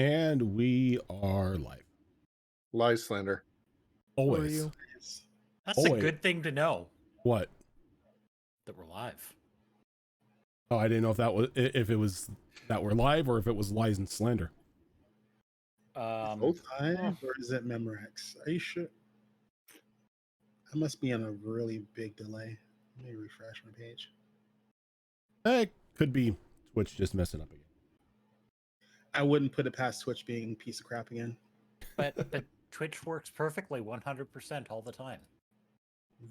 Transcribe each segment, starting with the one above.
And we are live. Lyslander. Always. That's a good thing to know. What? That we're live. Oh, I didn't know if it was that we're live or if it was lies and slander. Both live or is it Memorex? Are you sure? I must be on a really big delay. Let me refresh my page. It could be Twitch just messing up again. I wouldn't put it past Twitch being a piece of crap again. But Twitch works perfectly 100% all the time.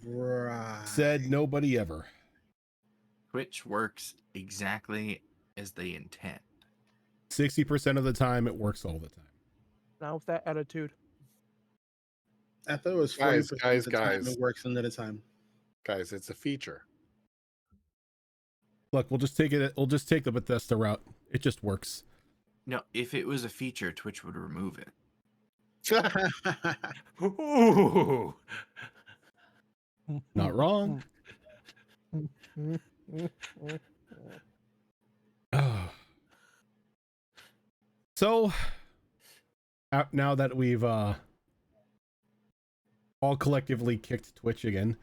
Right. Said nobody ever. Twitch works exactly as they intend. 60% of the time, it works all the time. Now with that attitude. I thought it was 40% of the time it works into the time. Guys, it's a feature. Look, we'll just take it. We'll just take the Bethesda route. It just works. No, if it was a feature, Twitch would remove it. Ooh. Not wrong. So now that we've all collectively kicked Twitch again,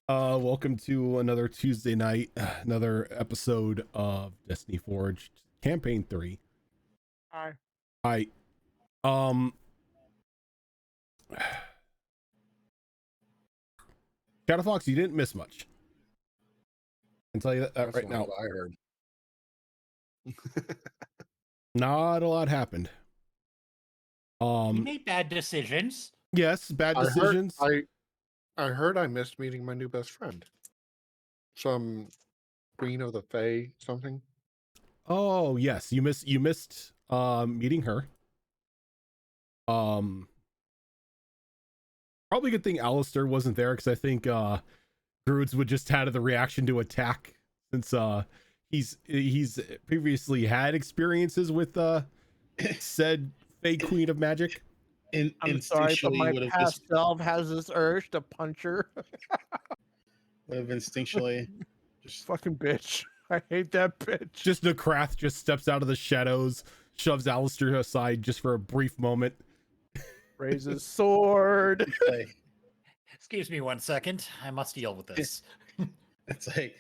welcome to another Tuesday night, another episode of Destiny Forged Campaign 3. Hi. Shadow Fox, you didn't miss much. I can tell you that right now. I heard. Not a lot happened. You made bad decisions. Yes, bad decisions. I heard I missed meeting my new best friend. Some Queen of the Fae something. Oh yes, you missed meeting her. Probably a good thing Alistair wasn't there, because I think Druids would just had the reaction to attack, since he's previously had experiences with said fake Queen of Magic. I'm sorry, but my past self has this urge to punch her. Would have instinctually just fucking bitch. I hate that bitch. Just Nekrath just steps out of the shadows, shoves Alistair aside just for a brief moment. Raises sword. Excuse me 1 second. I must deal with this. It's like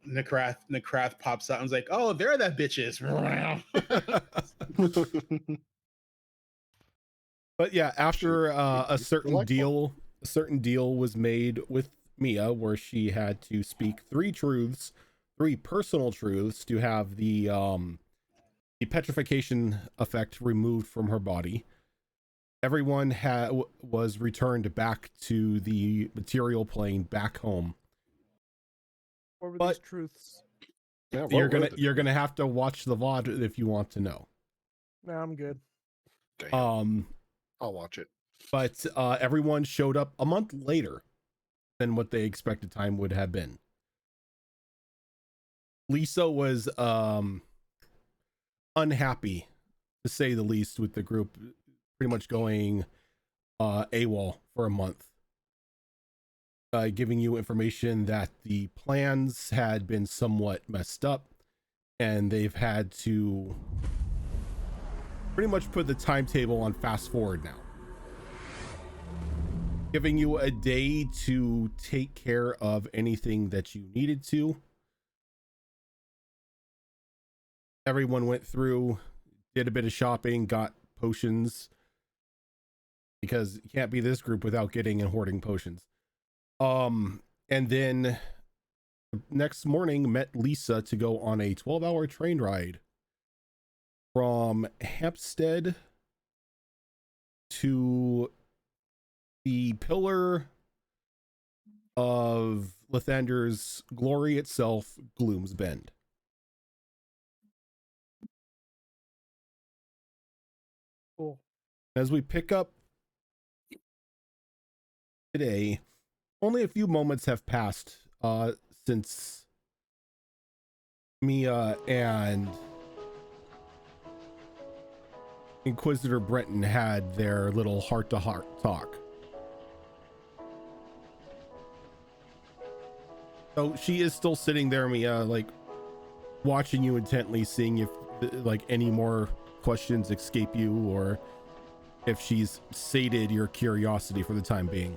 Nekrath pops out and is like, "Oh, there that bitch is." But yeah, after a certain deal was made with Mia, where she had to speak three personal truths to have the petrification effect removed from her body. Everyone was returned back to the material plane, back home. What were these truths? Yeah, you're gonna have to watch the VOD if you want to know. No, I'm good. Damn. I'll watch it. But everyone showed up a month later than what they expected time would have been. Lisa was unhappy, to say the least, with the group pretty much going AWOL for a month. Giving you information that the plans had been somewhat messed up, and they've had to pretty much put the timetable on fast forward now. Giving you a day to take care of anything that you needed to. Everyone went through, did a bit of shopping, got potions, because you can't be this group without getting and hoarding potions. And then next morning met Lisa to go on a 12-hour train ride from Hampstead to the pillar of Lathander's glory itself, Gloom's Bend. Cool. As we pick up today, only a few moments have passed since Mia and Inquisitor Breton had their little heart-to-heart talk. So she is still sitting there, Mia, like, watching you intently, seeing if like any more questions escape you, or if she's sated your curiosity for the time being.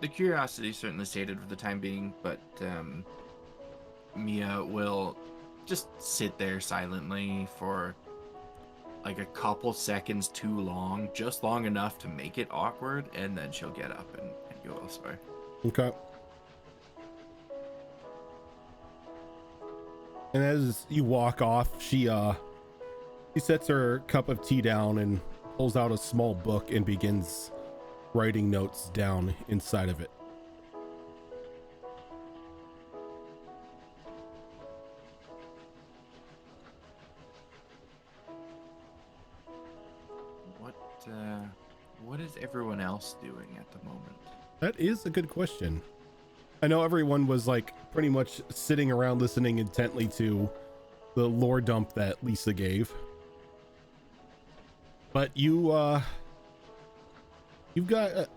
The curiosity is certainly sated for the time being, but Mia will just sit there silently for like a couple seconds too long, just long enough to make it awkward, and then she'll get up and go elsewhere. Okay. And as you walk off, she sets her cup of tea down and pulls out a small book and begins writing notes down inside of it. What is everyone else doing at the moment? That is a good question. I know everyone was like pretty much sitting around listening intently to the lore dump that Lisa gave. But you've got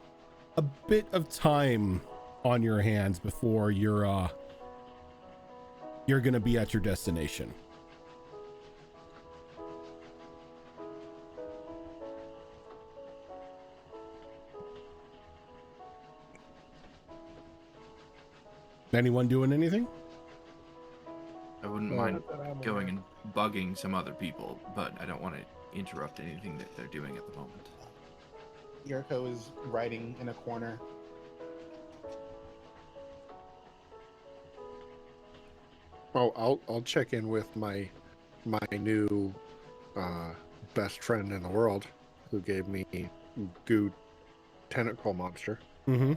a bit of time on your hands before you're gonna be at your destination. Anyone doing anything? I wouldn't mind going and bugging some other people, but I don't want to interrupt anything that they're doing at the moment. Yurko is writing in a corner. Oh, I'll check in with my new best friend in the world, who gave me goo tentacle monster. Mm-hmm.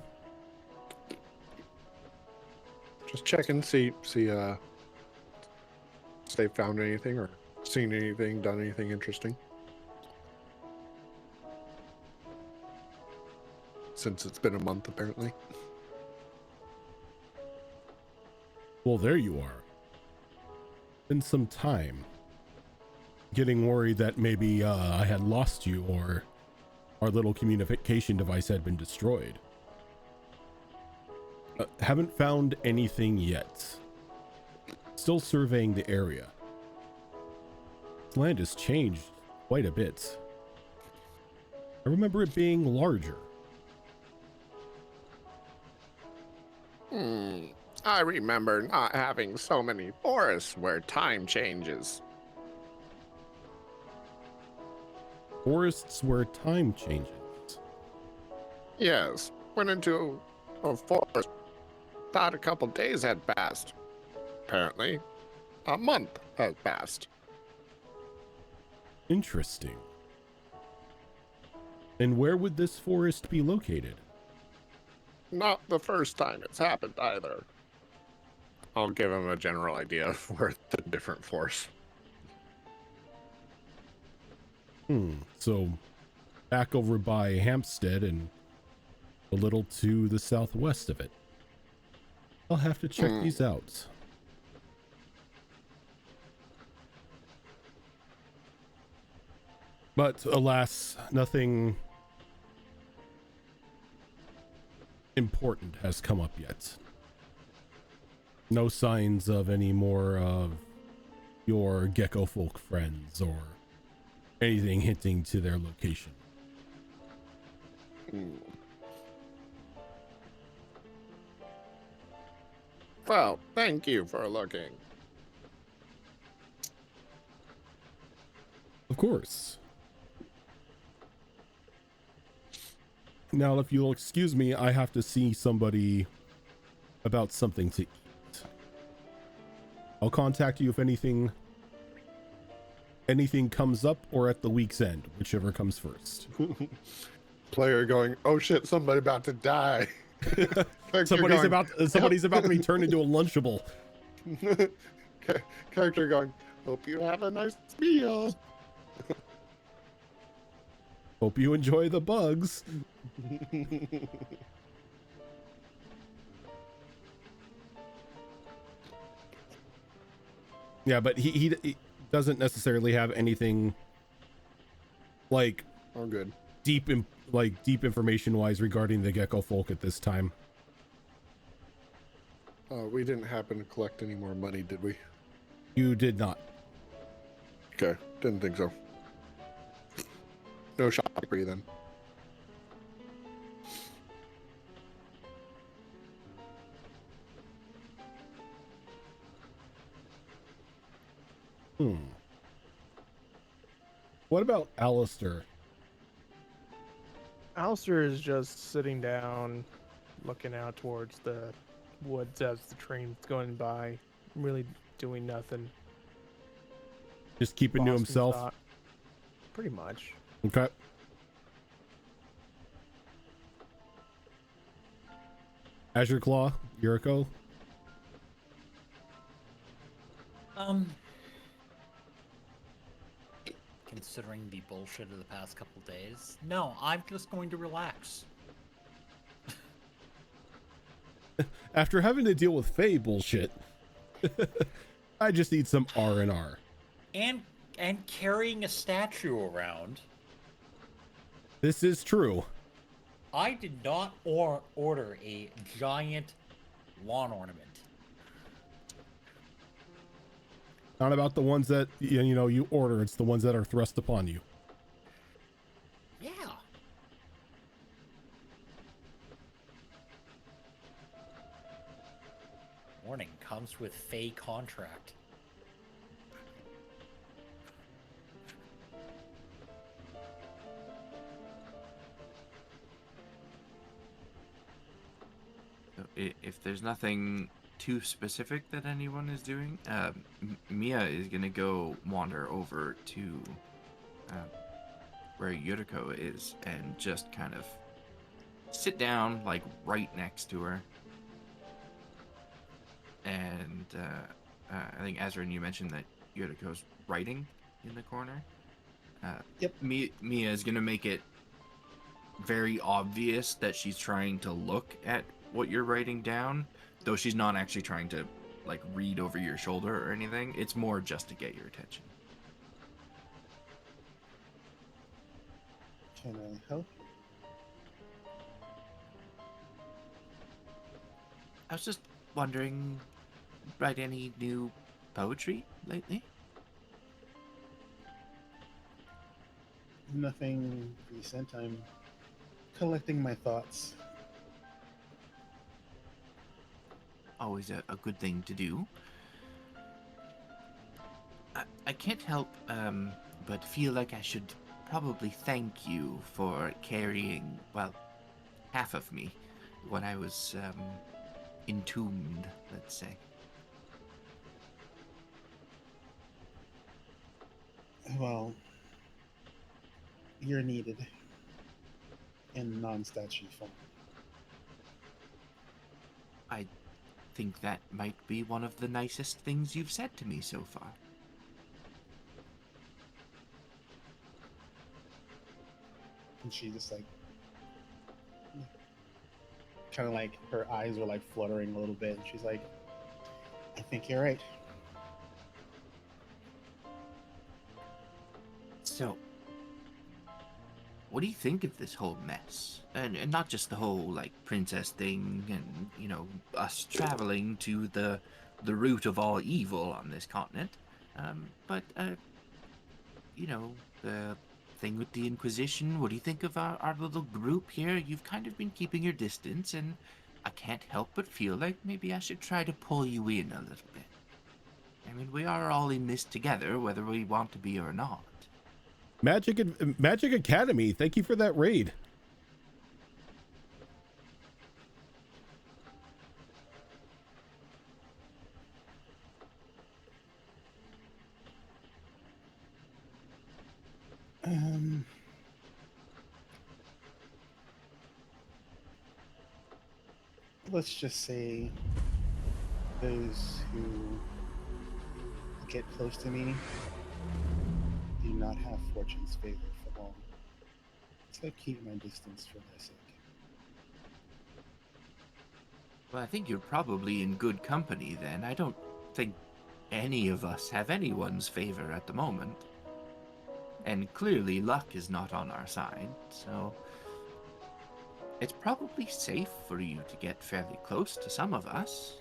Just check and see if they found anything or seen anything, done anything interesting. Since it's been a month, apparently. Well, there you are. Been some time. Getting worried that maybe I had lost you, or our little communication device had been destroyed. Haven't found anything yet. Still surveying the area. This land has changed quite a bit. I remember it being larger. I remember not having so many forests where time changes. Forests where time changes. Yes, went into a forest. Thought a couple days had passed. Apparently, a month has passed. Interesting. And where would this forest be located? Not the first time it's happened either. I'll give him a general idea of where the different forests. So back over by Hampstead and a little to the southwest of it. I'll have to check these out. But alas, nothing important has come up yet. No signs of any more of your gecko folk friends or anything hinting to their location. Well, thank you for looking. Of course. Now, if you'll excuse me, I have to see somebody about something to eat. I'll contact you if anything comes up, or at the week's end, whichever comes first. Player going, oh shit, somebody about to die. Somebody's about to be turned into a Lunchable. Character going, hope you have a nice meal. Hope you enjoy the bugs. Yeah, but he doesn't necessarily have anything like good. deep information wise regarding the gecko folk at this time. We didn't happen to collect any more money, did we? You did not. Okay, didn't think so. No shopping for you then. What about Alistair? Alistair is just sitting down, looking out towards the woods as the train's going by, really doing nothing. Just keeping to Lost in himself? thought. Pretty much. Okay. Azure Claw, Yuriko? Considering the bullshit of the past couple days, no, I'm just going to relax. After having to deal with Faye bullshit, I just need some R&R. And carrying a statue around. This is true. I did not order a giant lawn ornament. Not about the ones that you order, it's the ones that are thrust upon you. Yeah. Warning, comes with Fey contract. If there's nothing too specific that anyone is doing, Mia is gonna go wander over to where Yuriko is and just kind of sit down, like right next to her. And I think Azrin, you mentioned that Yuriko's writing in the corner. Yep. Mia is gonna make it very obvious that she's trying to look at what you're writing down, though she's not actually trying to like read over your shoulder or anything. It's more just to get your attention. Can I help? I was just wondering, write any new poetry lately? Nothing recent. I'm collecting my thoughts. Always a good thing to do. I can't help but feel like I should probably thank you for carrying, well, half of me when I was entombed, let's say. Well, you're needed in non-statue form. I think that might be one of the nicest things you've said to me so far. And she just like, kind of like her eyes were like fluttering a little bit, and she's like, I think you're right. So, what do you think of this whole mess? And not just the whole, like, princess thing and, us traveling to the root of all evil on this continent. But the thing with the Inquisition, what do you think of our little group here? You've kind of been keeping your distance, and I can't help but feel like maybe I should try to pull you in a little bit. I mean, we are all in this together, whether we want to be or not. Magic Academy, thank you for that raid. Let's just say those who get close to me do not have fortune's favor for long. So I keep my distance for their sake. Well, I think you're probably in good company then. I don't think any of us have anyone's favor at the moment. And clearly luck is not on our side, so it's probably safe for you to get fairly close to some of us.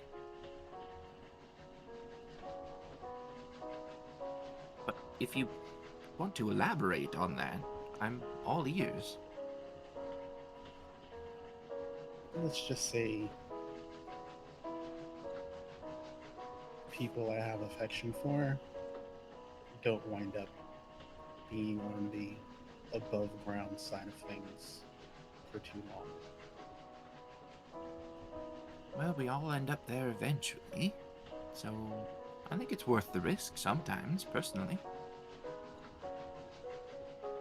if you want to elaborate on that, I'm all ears. Let's just say people I have affection for don't wind up being on the above ground side of things for too long. Well, we all end up there eventually, so I think it's worth the risk sometimes, personally.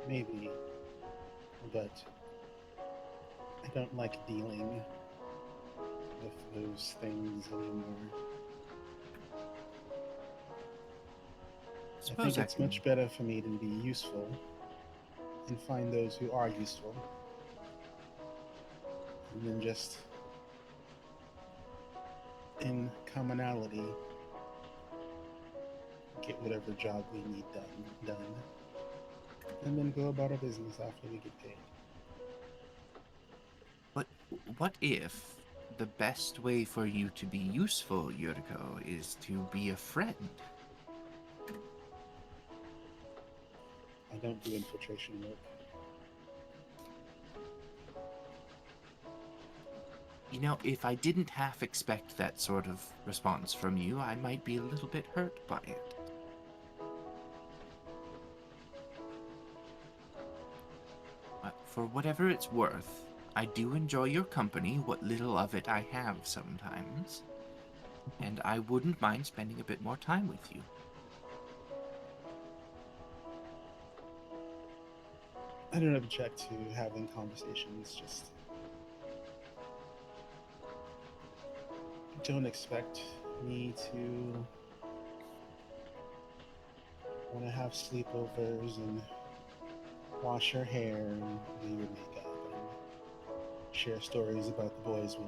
Maybe, but I don't like dealing with those things anymore. I Suppose think it's much better for me to be useful and find those who are useful, and then just in commonality get whatever job we need done, and then go about our business after we get paid. But what if the best way for you to be useful, Yuriko, is to be a friend? I don't do infiltration work. You know, if I didn't half expect that sort of response from you, I might be a little bit hurt by it. But for whatever it's worth, I do enjoy your company, what little of it I have sometimes, and I wouldn't mind spending a bit more time with you. I don't object to having conversations, just don't expect me to want to have sleepovers and wash your hair and do your makeup and share stories about the boys we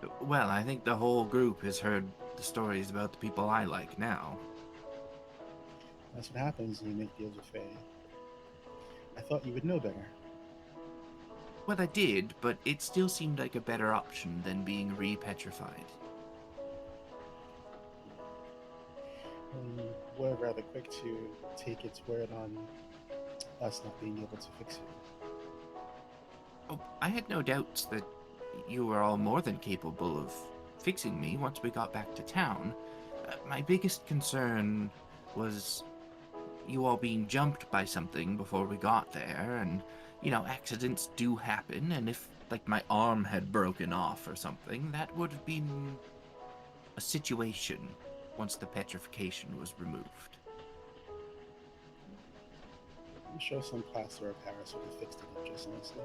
like. Well, I think the whole group has heard the stories about the people I like now. That's what happens when you make deals with Faye. I thought you would know better. Well, I did, but it still seemed like a better option than being re-petrified. And we're rather quick to take its word on us not being able to fix it. Oh, I had no doubts that you were all more than capable of fixing me once we got back to town. My biggest concern was you all being jumped by something before we got there, and, you know, accidents do happen, and if, like, my arm had broken off or something, that would have been a situation once the petrification was removed. I'm sure some plaster of Paris would have fixed it up just nicely.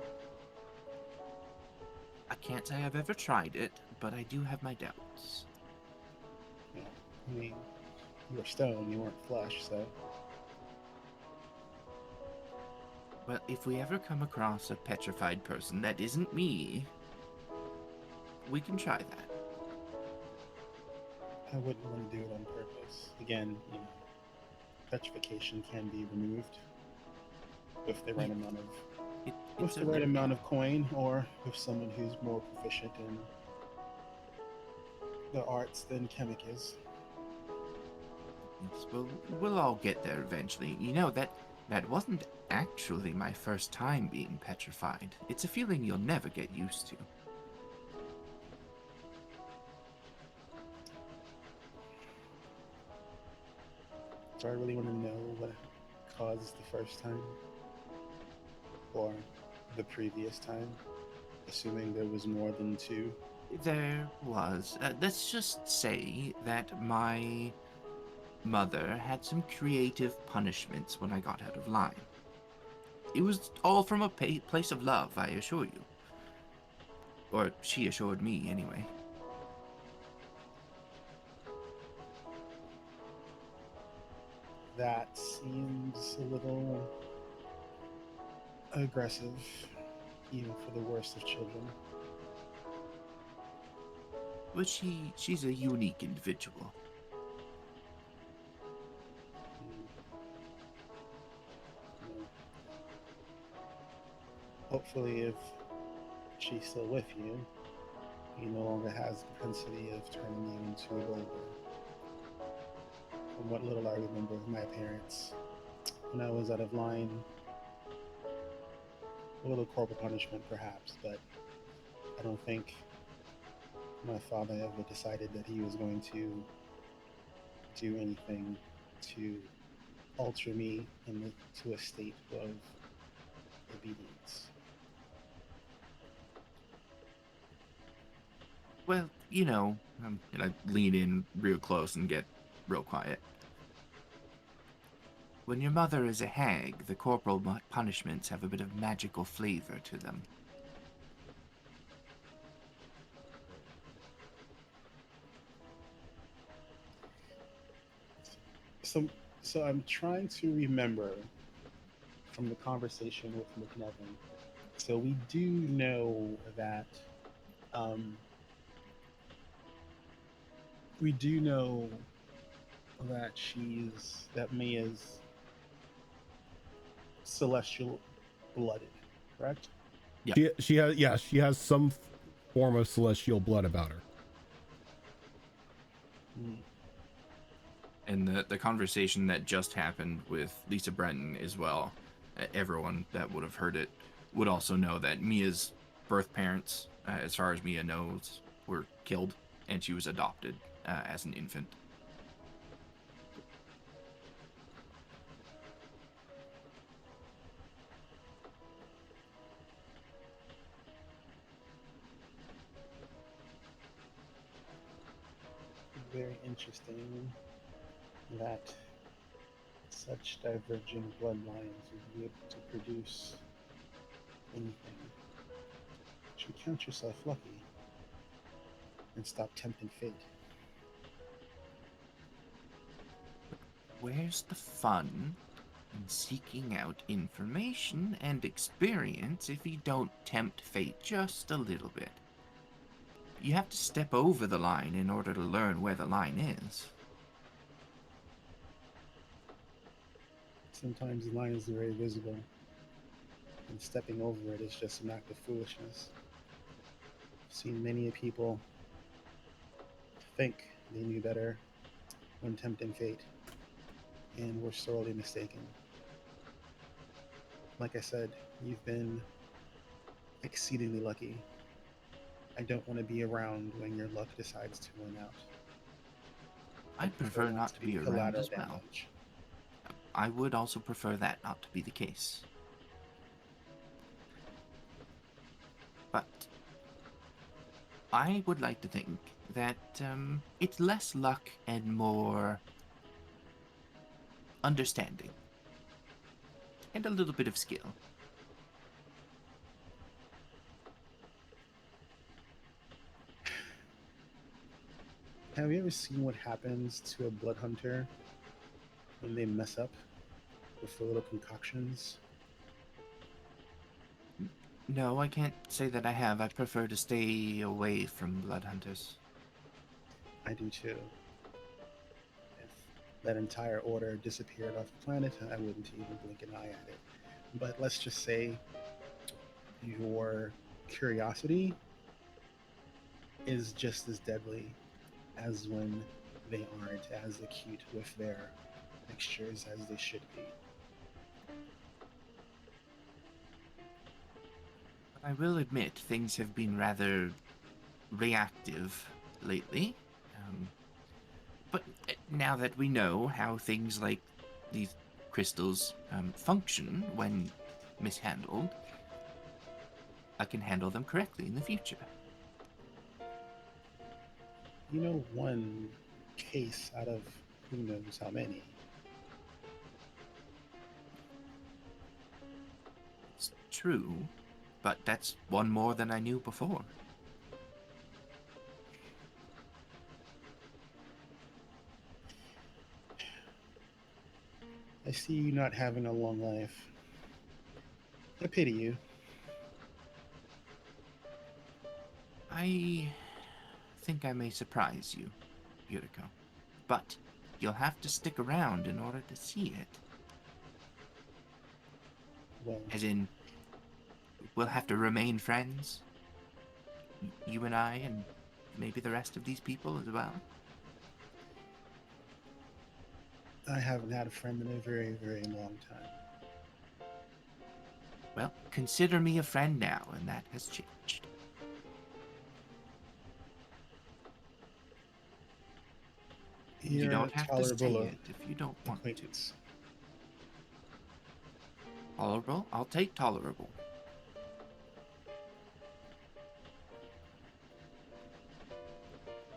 I can't say I've ever tried it, but I do have my doubts. Yeah, I mean, you were stone, you weren't flesh, so. Well, if we ever come across a petrified person that isn't me, we can try that. I wouldn't want to do it on purpose. Again, you know, petrification can be removed with the right amount of with the right amount of coin, or with someone who's more proficient in the arts than Chemic is. Yes, we'll all get there eventually. You know, that wasn't actually my first time being petrified. It's a feeling you'll never get used to. Do I really want to know what caused the first time? Or the previous time? Assuming there was more than two? There was. Let's just say that my mother had some creative punishments when I got out of line. It was all from a place of love, I assure you. Or she assured me, anyway. That seems a little aggressive, even for the worst of children. But she's a unique individual. Hopefully, if she's still with you, he no longer has the propensity of turning you into a boulder. from what little I remember of my parents, when I was out of line, a little corporal punishment perhaps, but I don't think my father ever decided that he was going to do anything to alter me into a state of obedience. Well, you know, and I lean in real close and get real quiet. When your mother is a hag, the corporal punishments have a bit of magical flavor to them. So, so I'm trying to remember from the conversation with McNevin. So we do know that um, we do know that Mia's celestial blooded, correct? Yeah. She has some form of celestial blood about her. Mm. And the conversation that just happened with Lisa Brenton as well, everyone that would have heard it would also know that Mia's birth parents, as far as Mia knows, were killed, and she was adopted as an infant. Very interesting that such diverging bloodlines would be able to produce anything. You should count yourself lucky and stop tempting fate. Where's the fun in seeking out information and experience if you don't tempt fate just a little bit? You have to step over the line in order to learn where the line is. Sometimes the line is very visible, and stepping over it is just an act of foolishness. I've seen many people think they knew better when tempting fate, and were sorely mistaken. Like I said, you've been exceedingly lucky. I don't want to be around when your luck decides to run out. I'd prefer that not to be around collateral as well. damage. I would also prefer that not to be the case. But I would like to think that it's less luck and more understanding. And a little bit of skill. Have you ever seen what happens to a blood hunter when they mess up with the little concoctions? No, I can't say that I have. I prefer to stay away from blood hunters. I do too. If that entire order disappeared off the planet, I wouldn't even blink an eye at it. But let's just say your curiosity is just as deadly as when they aren't as acute with their mixtures as they should be. I will admit things have been rather reactive lately. But now that we know how things like these crystals function when mishandled, I can handle them correctly in the future. You know, one case out of who knows how many. It's true, but that's one more than I knew before. I see you not having a long life. I pity you. I think I may surprise you, Yuriko. But you'll have to stick around in order to see it. Well, As in, we'll have to remain friends. You and I, and maybe the rest of these people as well. I haven't had a friend in a very, very long time. Well, consider me a friend now, and that has changed. You You're a don't have to say tolerable it if you don't want to. acquaintance. Tolerable? I'll take tolerable.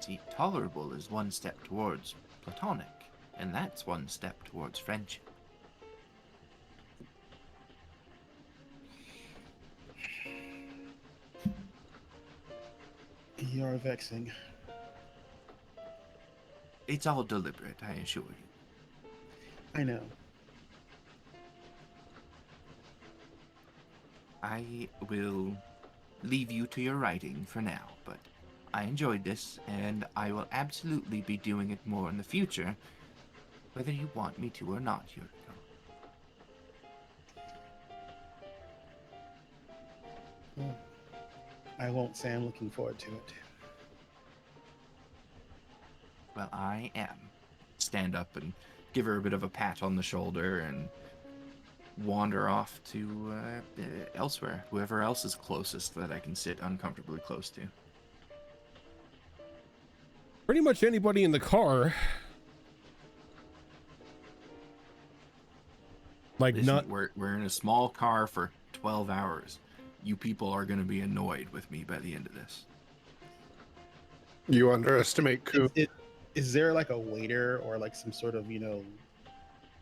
See, tolerable is one step towards platonic, and that's one step towards friendship. You're vexing. It's all deliberate, I assure you. I know. I will leave you to your writing for now, but I enjoyed this, and I will absolutely be doing it more in the future, whether you want me to or not, Yuriko. Well, I won't say I'm looking forward to it. Well, I am. Stand up and give her a bit of a pat on the shoulder and wander off to elsewhere, whoever else is closest that I can sit uncomfortably close to. Pretty much anybody in the car. Like, Listen, not. we're in a small car for 12 hours. You people are going to be annoyed with me by the end of this. You underestimate Ku. Is there like a waiter or like some sort of,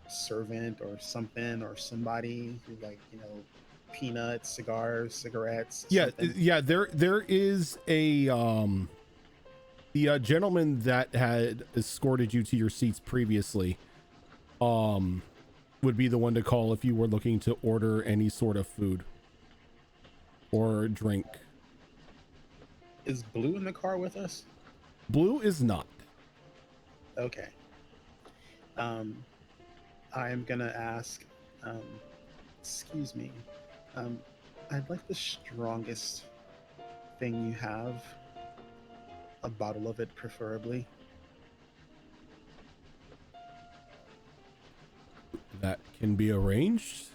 servant or something or somebody who like, peanuts, cigars, cigarettes? Yeah, something? yeah. There is a the gentleman that had escorted you to your seats previously. Would be the one to call if you were looking to order any sort of food or drink. Is Blue in the car with us? Blue is not. Okay. I'm gonna ask, excuse me, I'd like the strongest thing you have, a bottle of it preferably. That can be arranged.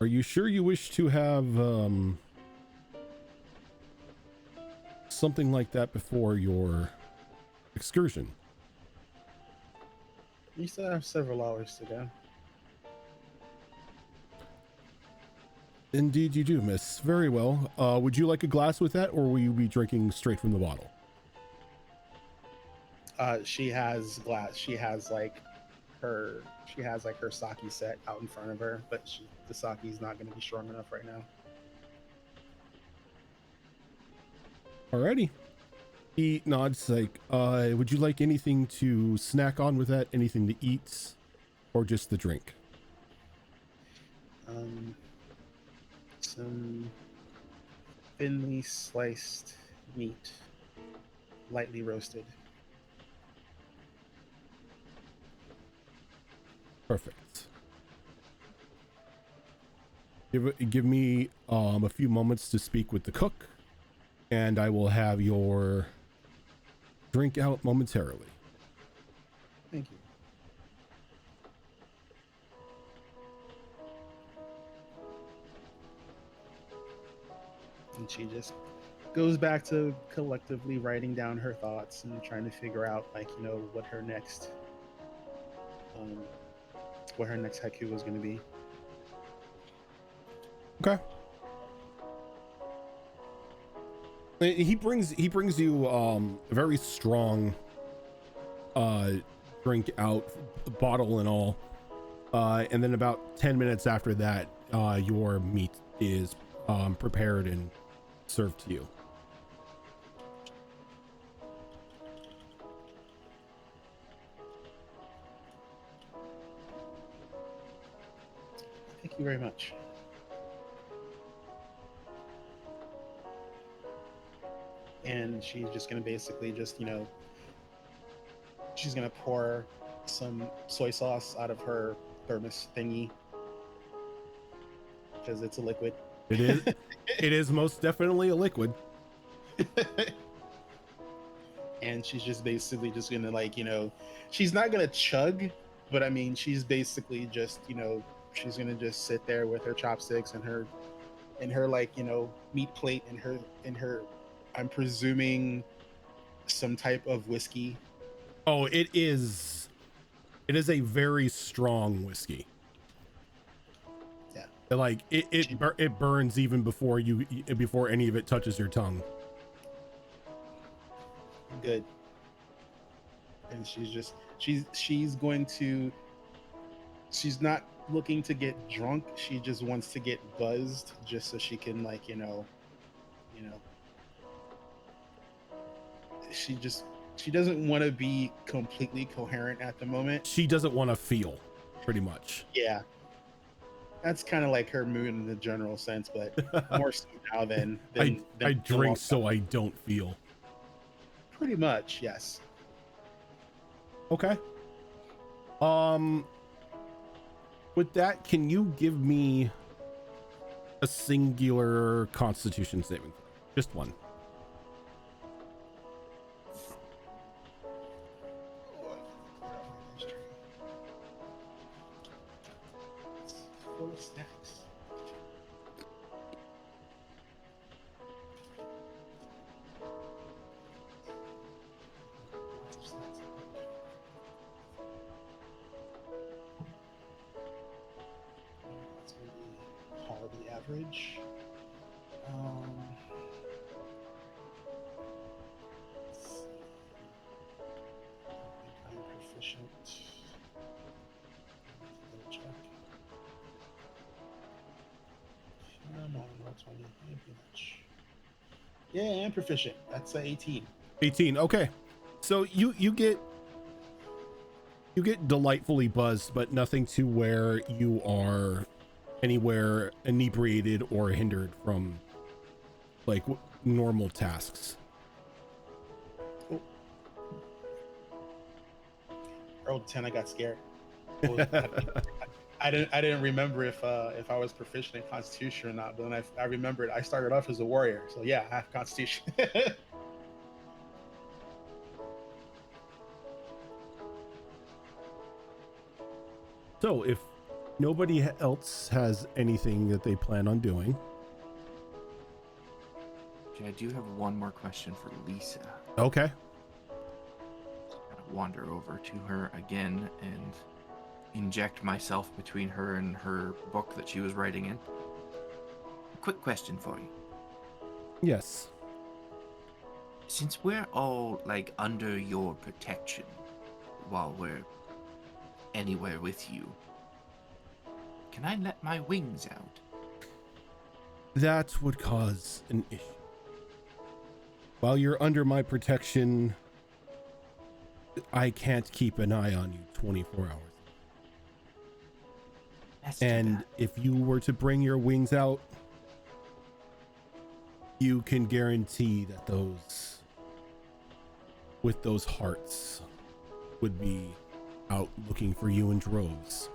Are you sure you wish to have something like that before your excursion? You still have several hours to go. Indeed you do, miss. Very well. Would you like a glass with that, or will you be drinking straight from the bottle? She has glass. She has like her sake set out in front of her, but the sake's not going to be strong enough right now. Alrighty. He nods like, would you like anything to snack on with that? Anything to eat? Or just the drink? Some thinly sliced meat, lightly roasted. Perfect. Give me a few moments to speak with the cook, and I will have your drink out momentarily. Thank you. And she just goes back to collectively writing down her thoughts and trying to figure out, like, what her next haiku was going to be. Okay. He brings you a very strong drink out, bottle and all, and then about 10 minutes after that, your meat is prepared and served to you. Thank you very much. And she's just going to basically just, she's going to pour some soy sauce out of her thermos thingy, because it's a liquid. It is. It is most definitely a liquid. and she's just basically just gonna like, she's not gonna chug, but I mean, she's basically just, she's gonna just sit there with her chopsticks and her like, meat plate and her, I'm presuming some type of whiskey. Oh, it is a very strong whiskey. Yeah. Like it burns even before before any of it touches your tongue. Good. And she's not looking to get drunk. She just wants to get buzzed just so she can like, she doesn't want to be completely coherent at the moment. She doesn't want to feel, pretty much. Yeah. That's kind of like her mood in the general sense, but more so now than I drink so I don't feel. Pretty much, yes. Okay. With that, can you give me a singular Constitution saving? Just one. Full of snacks. That's going to be horribly average. Let's see. I think I'm proficient. Double check. No, roll 20. Ain't much. Yeah, I'm proficient. That's 18. 18. Okay. So you get delightfully buzzed, but nothing to where you are anywhere inebriated or hindered from like normal tasks. Oh. Rolled 10. I got scared. I didn't remember if I was proficient in Constitution or not, but then I remembered I started off as a warrior, so yeah, I have Constitution. So if nobody else has anything that they plan on doing. Okay, I do have one more question for Lisa. Okay. I'll wander over to her again and inject myself between her and her book that she was writing in. Quick question for you. Yes. Since we're all like under your protection while we're anywhere with you, can I let my wings out? That would cause an issue. While you're under my protection, I can't keep an eye on you 24 hours. That's too And bad. if you were to bring your wings out, you can guarantee that those with those hearts would be out looking for you in droves.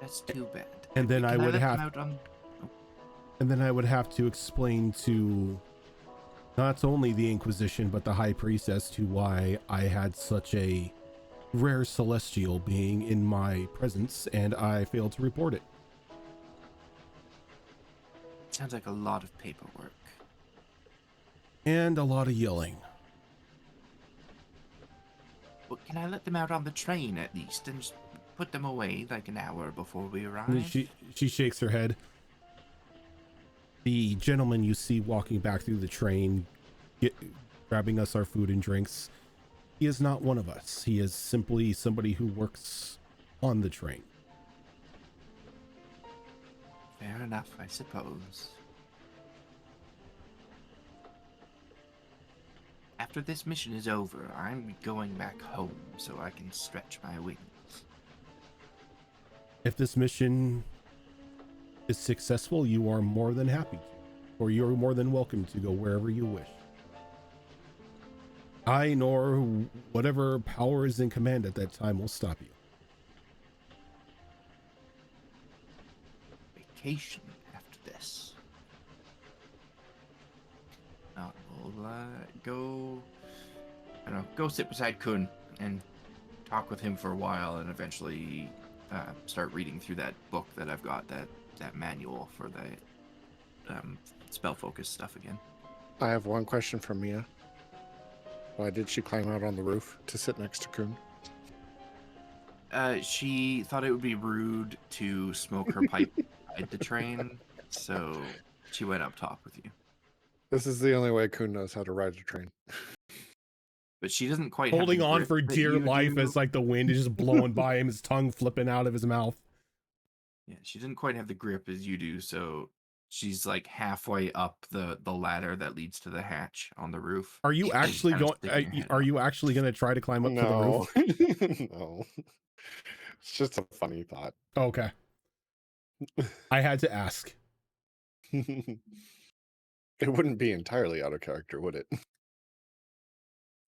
That's too bad. And then Can I would let them have out on... and then I would have to explain to not only the Inquisition but the High Priest as to why I had such a rare celestial being in my presence and I failed to report it. Sounds like a lot of paperwork. And a lot of yelling. Well, can I let them out on the train at least and just put them away like an hour before we arrive? And she shakes her head. The gentleman you see walking back through the train, grabbing us our food and drinks, he is not one of us. He is simply somebody who works on the train. Fair enough, I suppose. After this mission is over, I'm going back home so I can stretch my wings. If this mission is successful, you are more than happy to, or you're more than welcome to go wherever you wish. I nor whatever power is in command at that time will stop you. Vacation after this. we'll go. I don't know. Go sit beside Kun and talk with him for a while, and eventually start reading through that book that I've got, that manual for the spell focus stuff again. I have one question for Mia. Why did she climb out on the roof to sit next to Kun? She thought it would be rude to smoke her pipe inside the train, so she went up top with you. This is the only way Kun knows how to ride a train. But she doesn't quite Holding have the on grip for that dear you life do. as like the wind is just blowing by him, his tongue flipping out of his mouth. Yeah, she didn't quite have the grip as you do, so she's like halfway up the ladder that leads to the hatch on the roof. Are you actually Kinda going? sticking her head Are out. you actually going to try to climb up to the roof? No. It's just a funny thought. Okay. I had to ask. It wouldn't be entirely out of character, would it?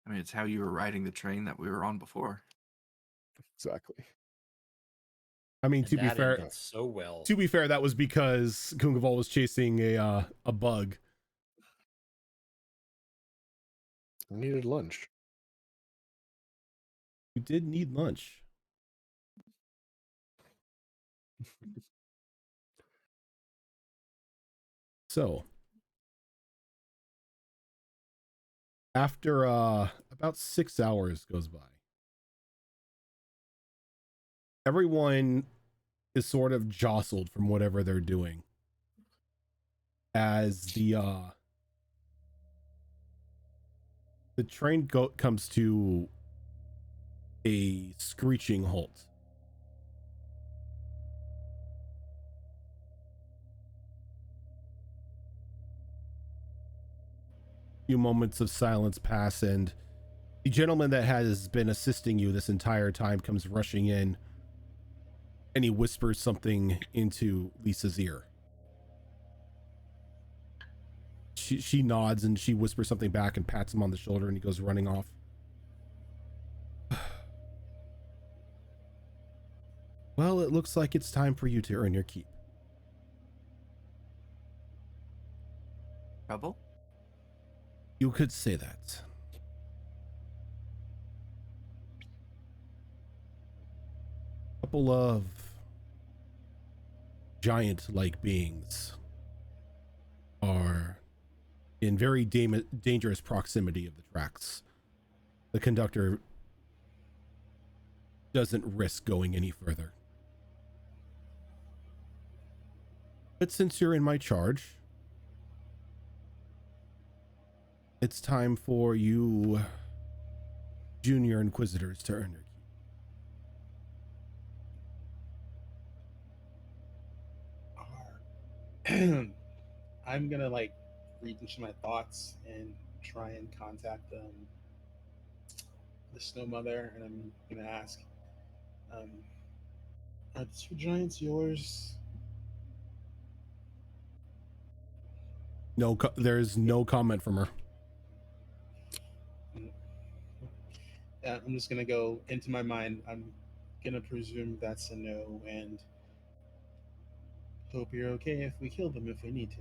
I mean, it's how you were riding the train that we were on before. Exactly. I mean, And to be that fair, ended so well. that was because Kungaval was chasing a bug. I needed lunch. You did need lunch. So, after about 6 hours goes by, everyone is sort of jostled from whatever they're doing as the train comes to a screeching halt. Few moments of silence pass, and the gentleman that has been assisting you this entire time comes rushing in, and he whispers something into Lisa's ear. She nods and she whispers something back and pats him on the shoulder, and he goes running off. Well, it looks like it's time for you to earn your keep. Trouble? You could say that. Couple of giant-like beings are in very dangerous proximity of the tracks. The conductor doesn't risk going any further. But since you're in my charge, it's time for you junior inquisitors to earn your keep. I'm gonna like read into my thoughts and try and contact the Snow Mother, and I'm gonna ask, are the two giants yours? No, there's no comment from her. I'm just gonna go into my mind. I'm gonna presume that's a no, and hope you're okay if we kill them if we need to.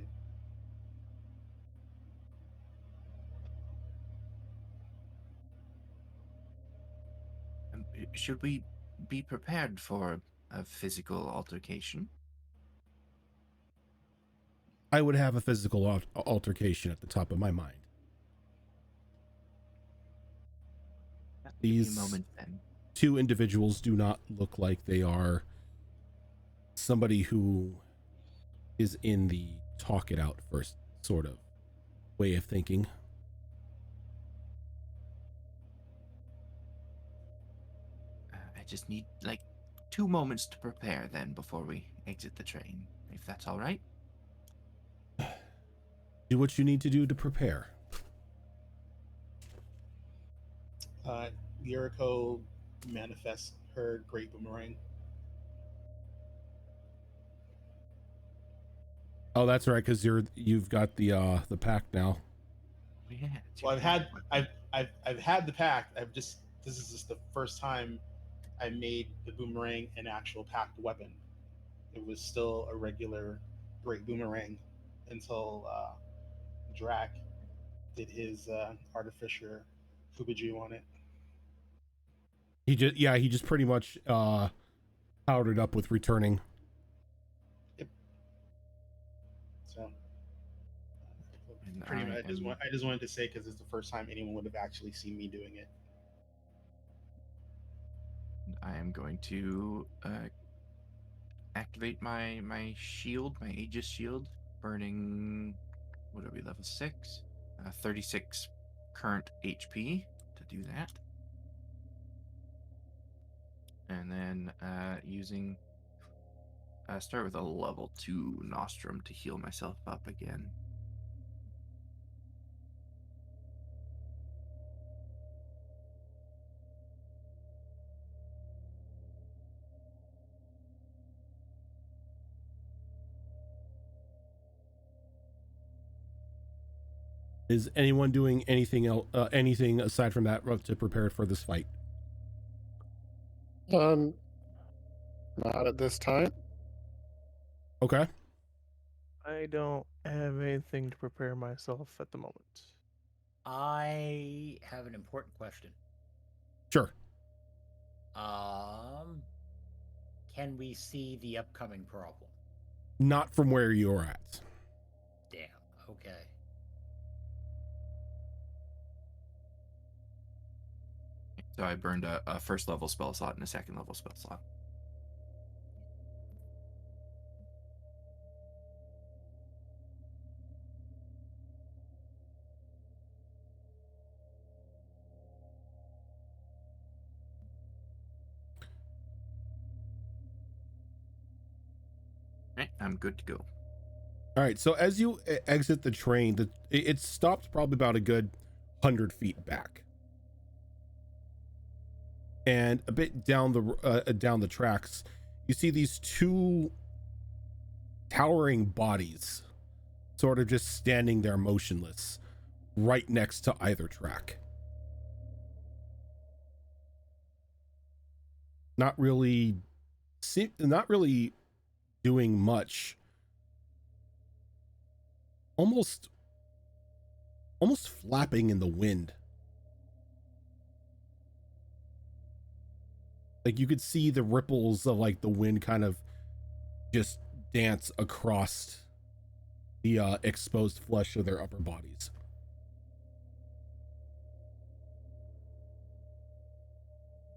Should we be prepared for a physical altercation? I would have a physical altercation at the top of my mind. These moment, then. two individuals do not look like they are somebody who is in the talk it out first sort of way of thinking. I just need like 2 moments to prepare then before we exit the train, if that's all right. Do what you need to do to prepare. Yuriko manifests her great boomerang. Oh, that's right, because you've got the pack now. Yeah. Well, I've had the pack. This is just the first time I made the boomerang an actual packed weapon. It was still a regular great boomerang until Drac did his artificer Fubiju on it. He just pretty much powdered up with returning. So And pretty much, am- I just wanted to say because it's the first time anyone would have actually seen me doing it. I am going to activate my shield, my Aegis shield, burning. What are we, level 6? 36 current HP to do that. And then using. Start with a level 2 Nostrum to heal myself up again. Is anyone doing anything else? Anything aside from that to prepare for this fight? Not at this time. Okay. I don't have anything to prepare myself at the moment. I have an important question. Sure. Can we see the upcoming problem? Not from where you're at. Damn. Okay. So I burned a first level spell slot and a second level spell slot. Right, I'm good to go. All right. So as you exit the train, it stopped probably about a good 100 feet back, and a bit down the tracks, you see these two towering bodies, sort of just standing there motionless, right next to either track. Not really doing much. Almost flapping in the wind. Like you could see the ripples of like the wind kind of just dance across the exposed flesh of their upper bodies.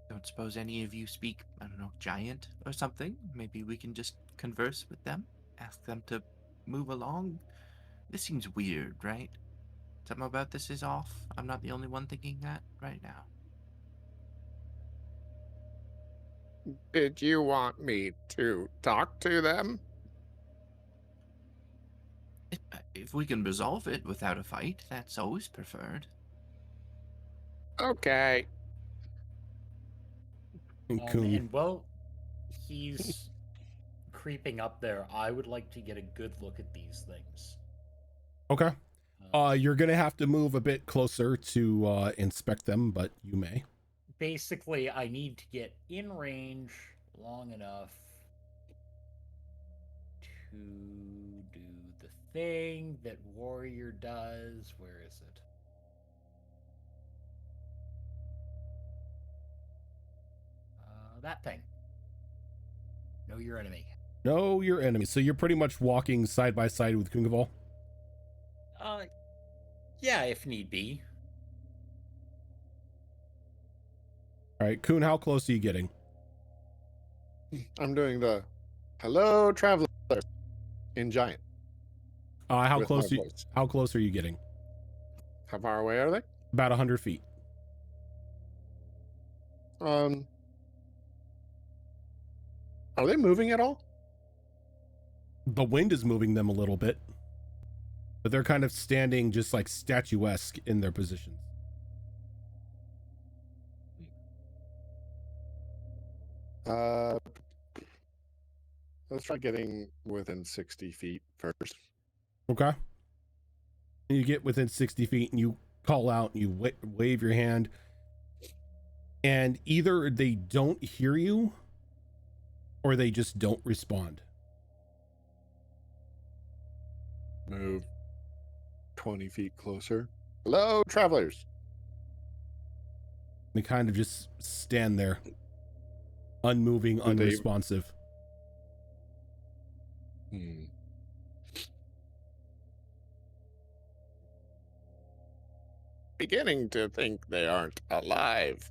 Don't suppose any of you speak, I don't know, giant or something? Maybe we can just converse with them, ask them to move along. This seems weird, right? Something about this is off. I'm not the only one thinking that right now. Did you want me to talk to them? If we can resolve it without a fight, that's always preferred. Okay. Coon. And well, he's creeping up there. I would like to get a good look at these things. Okay. You're gonna have to move a bit closer to inspect them, but you may. Basically, I need to get in range long enough to do the thing that warrior does. Where is it? That thing. Know your enemy. Know your enemy. So you're pretty much walking side by side with Kungaval. Yeah, if need be. All right, Kun, how close are you getting? I'm doing the hello travelers in giant. How with close? my voice. How close are you getting? How far away are they? About 100 feet. Are they moving at all? The wind is moving them a little bit, but they're kind of standing just like statuesque in their positions. Let's try getting within 60 feet first. Okay. You get within 60 feet and you call out and you wave your hand, and either they don't hear you or they just don't respond. Move 20 feet closer. Hello, travelers. They kind of just stand there, unmoving, Do they- unresponsive. Beginning to think they aren't alive.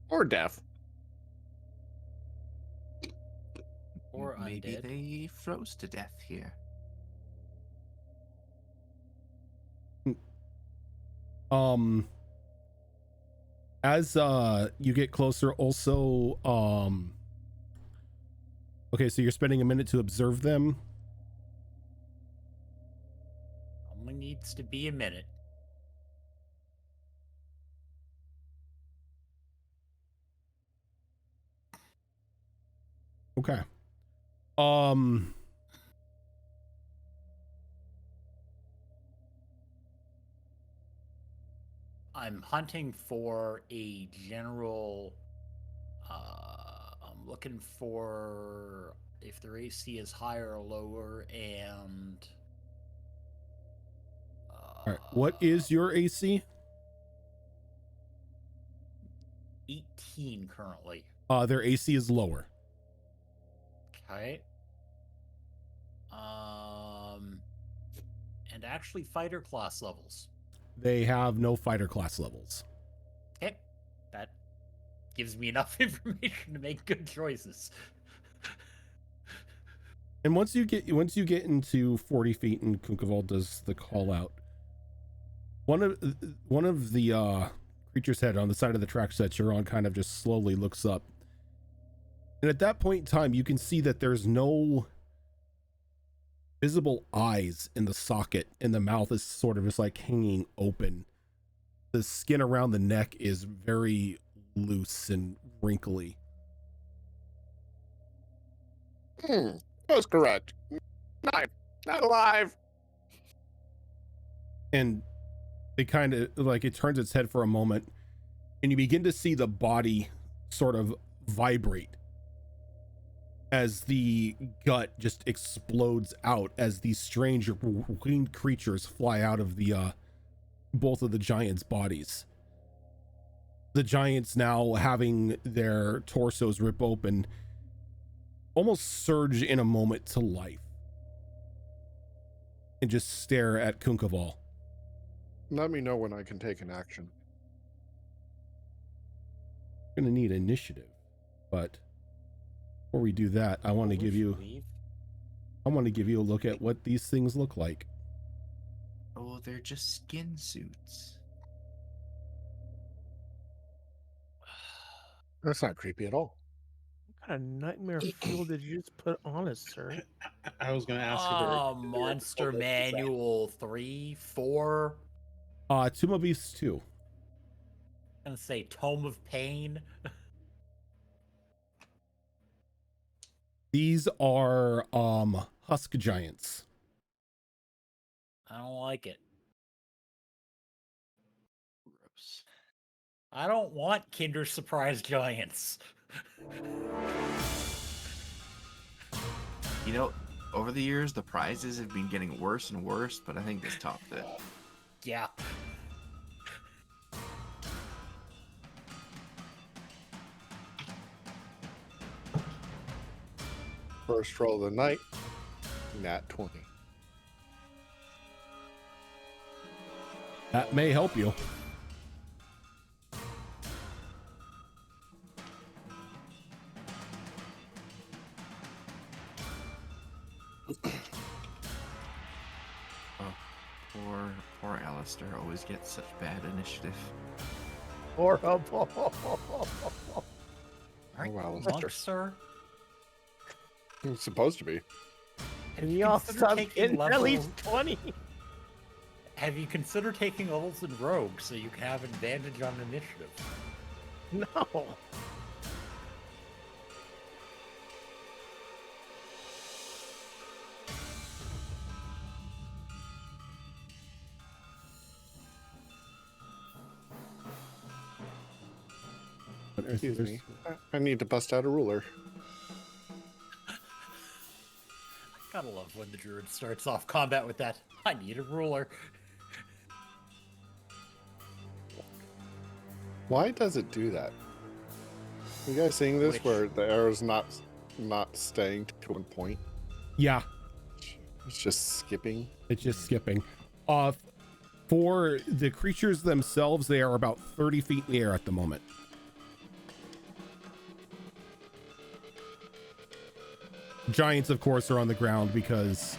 Or deaf. Or Maybe undead. they froze to death here. As you get closer, also, okay, so you're spending a minute to observe them. Only needs to be a minute. Okay. I'm hunting for a general. I'm looking for if their AC is higher or lower, and. All right. What is your AC? 18 currently. Their AC is lower. Okay. And actually fighter class levels. They have no fighter class levels. Okay. That gives me enough information to make good choices. And once you get into 40 feet, and Kunkaval does the call out, one of the creature's head on the side of the tracks that you're on kind of just slowly looks up. And at that point in time, you can see that there's no visible eyes in the socket, and the mouth is sort of just like hanging open. The skin around the neck is very loose and wrinkly. That's correct. Not alive. And they kind of like, it turns its head for a moment, and you begin to see the body sort of vibrate as the gut just explodes out as these strange winged creatures fly out of the both of the giants' bodies. The giants, now having their torsos rip open, almost surge in a moment to life and just stare at Kunkaval. Let me know when I can take an action. I'm gonna need initiative, but before we do that, I want to give you a look at what these things look like. Oh, they're just skin suits. That's not creepy at all. What kind of nightmare fuel did you just put on us, sir? I was going to ask if they're Monster Manual 3, 4. Tomb of Beasts 2. I'm gonna say Tome of Pain. These are husk giants. I don't like it. Gross. I don't want Kinder Surprise Giants. You know, over the years, the prizes have been getting worse and worse, but I think this topped it. Yeah. First roll of the night, nat 20. That may help you. Poor Alistair always gets such bad initiative. Horrible. Aren't wow, you that's monks, sir? It's supposed to be. And y'all consider suck taking in at level- least 20. Have you considered taking levels in Rogue so you can have advantage on initiative? No. Excuse me. I need to bust out a ruler. Gotta love when the druid starts off combat with that. I need a ruler. Why does it do that? You guys seeing this Which- where the arrow's not staying to one point? Yeah, It's just skipping. it's just skipping. For the creatures themselves, they are about 30 feet in the air at the moment. Giants, of course, are on the ground because,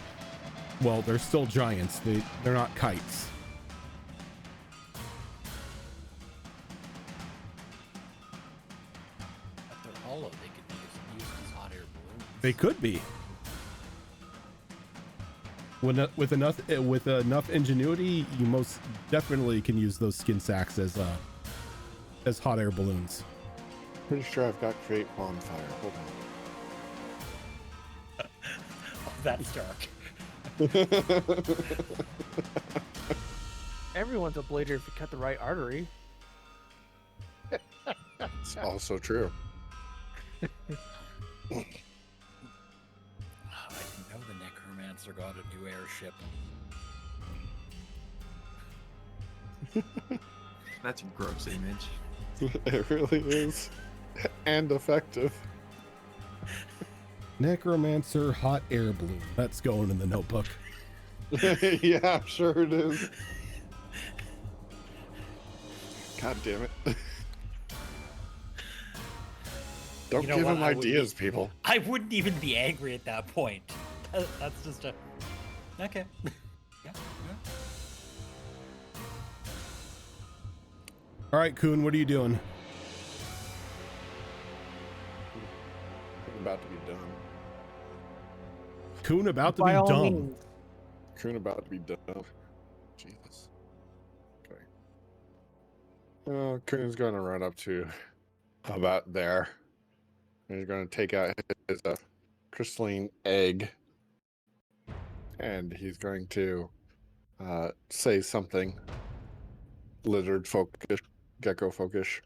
well, they're still giants. They're not kites. If they're hollow, they could be used as hot air balloons. They could be. With enough ingenuity, you most definitely can use those skin sacks as hot air balloons. Pretty sure I've got create bonfire. Hold Oh, that's dark. on. Everyone's a blader if you cut the right artery. It's also true. I didn't know the necromancer got a new airship. That's a gross image. It really is. And effective. Necromancer hot air balloon. That's going in the notebook. Yeah, sure it is. God damn it. Don't You know give what? him I would ideas, be- people. I wouldn't even be angry at that point. That's just a... Okay. Yeah. All right, Kuhn, what are you doing? About to be done. Kuhn about to By be all dumb. means. Coon about to be done. Jesus. Okay. Oh, Coon's going to run up to about there. And he's going to take out his crystalline egg. And he's going to say something. Lizard focus, gecko focus.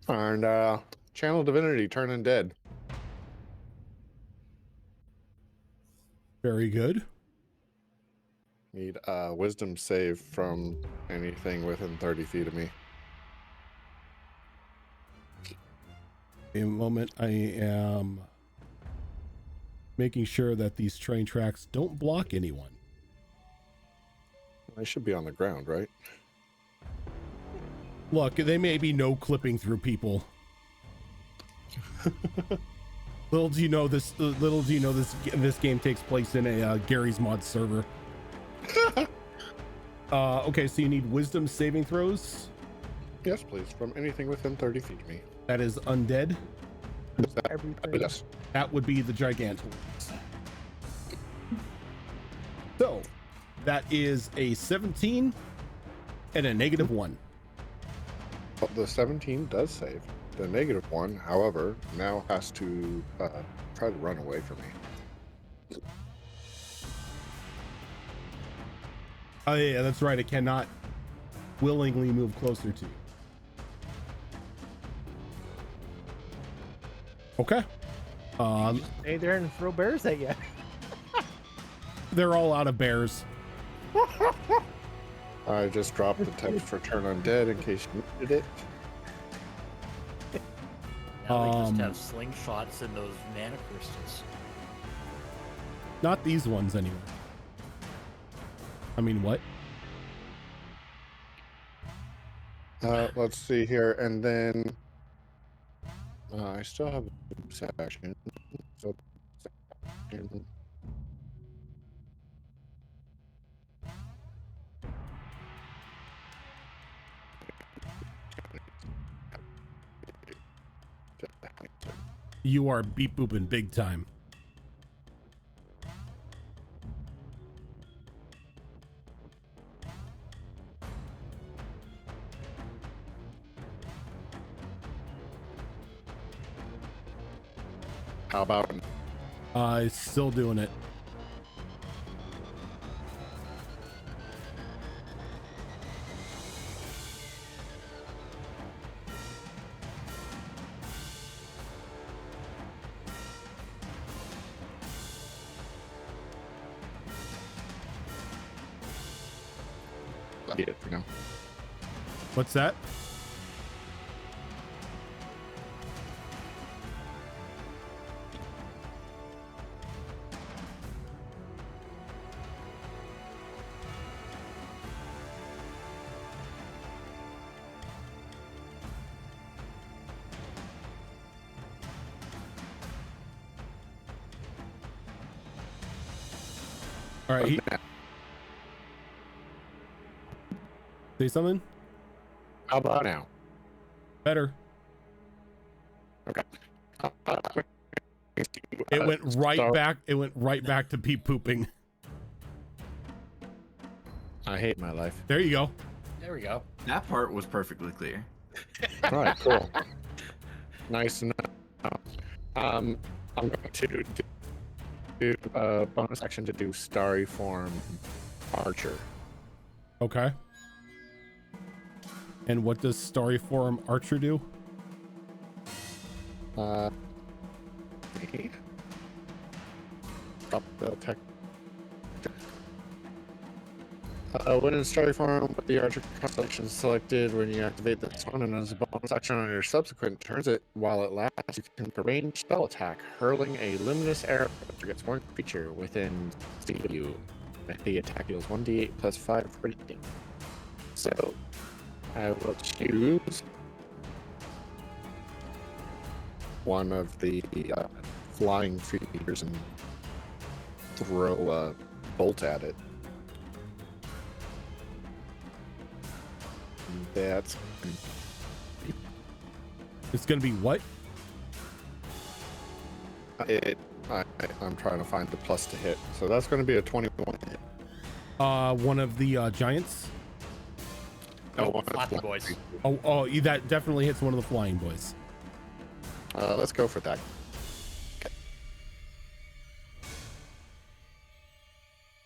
And channel divinity, turn undead. Very good. Need wisdom save from anything within 30 feet of me. In a moment, I am making sure that these train tracks don't block anyone. I should be on the ground, right? Look, they may be no clipping through people. Little do you know this. This game takes place in a Gary's Mod server. Okay, so you need wisdom saving throws. Yes, please. From anything within 30 feet of me. That is undead. Everything. Yes. That would be the Gigantor. So, that is a 17 and a -1. Well, the 17 does save. The -1, however, now has to try to run away from me. Oh yeah, that's right. It cannot willingly move closer to you. Okay. Stay there and throw bears at you. They're all out of bears. I just dropped the text for turn undead in case you needed it. Now they just have slingshots and those mana crystals. Not these ones anyway. I mean, what? Let's see here, and then I still have a section. So, You are beep booping big time. how about Still doing it. it for now? What's that? All right. Say something. How about now? Better. Okay. It went right so- back. It went right back to pee pooping. I hate my life. There you go. There we go. That part was perfectly clear. All right, cool. Nice enough. I'm going to do a bonus action to do Starry Form Archer. Okay. And what does Starry Form Archer do? Drop the tech. When in Starry Form, with the Archer constellation selected, when you activate this one, and as a bonus action on your subsequent turns, while it lasts, you can make a ranged spell attack, hurling a luminous arrow against one creature within CW. The attack deals 1d8 plus 5 rating. So, I will choose one of the flying figures and throw a bolt at it. That's It's gonna be what? it. I'm trying to find the plus to hit, so that's going to be a 21 hit. One of the giants. No, one of the Flappy flying boys. creatures. Oh, that definitely hits one of the flying boys. Let's go for that.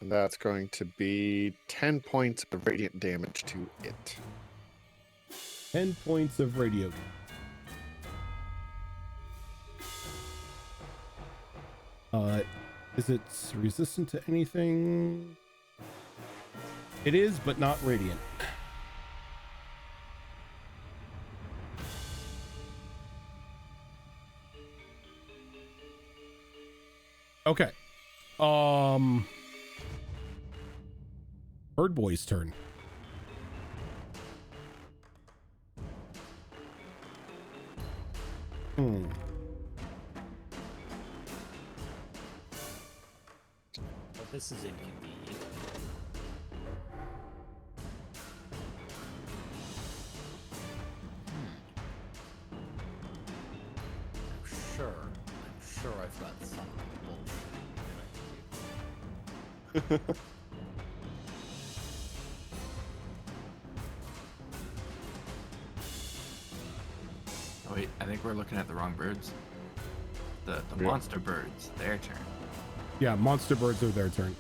And that's going to be 10 points of radiant damage to it. 10 points of radio. Is it resistant to anything? It is, but not radiant. Okay. Bird Boy's turn. Well, this is inconvenient. I'm sure I've got some bullshit. Oh wait, I think we're looking at the wrong birds. The Yeah. monster birds, their turn. Yeah, monster birds are their turn.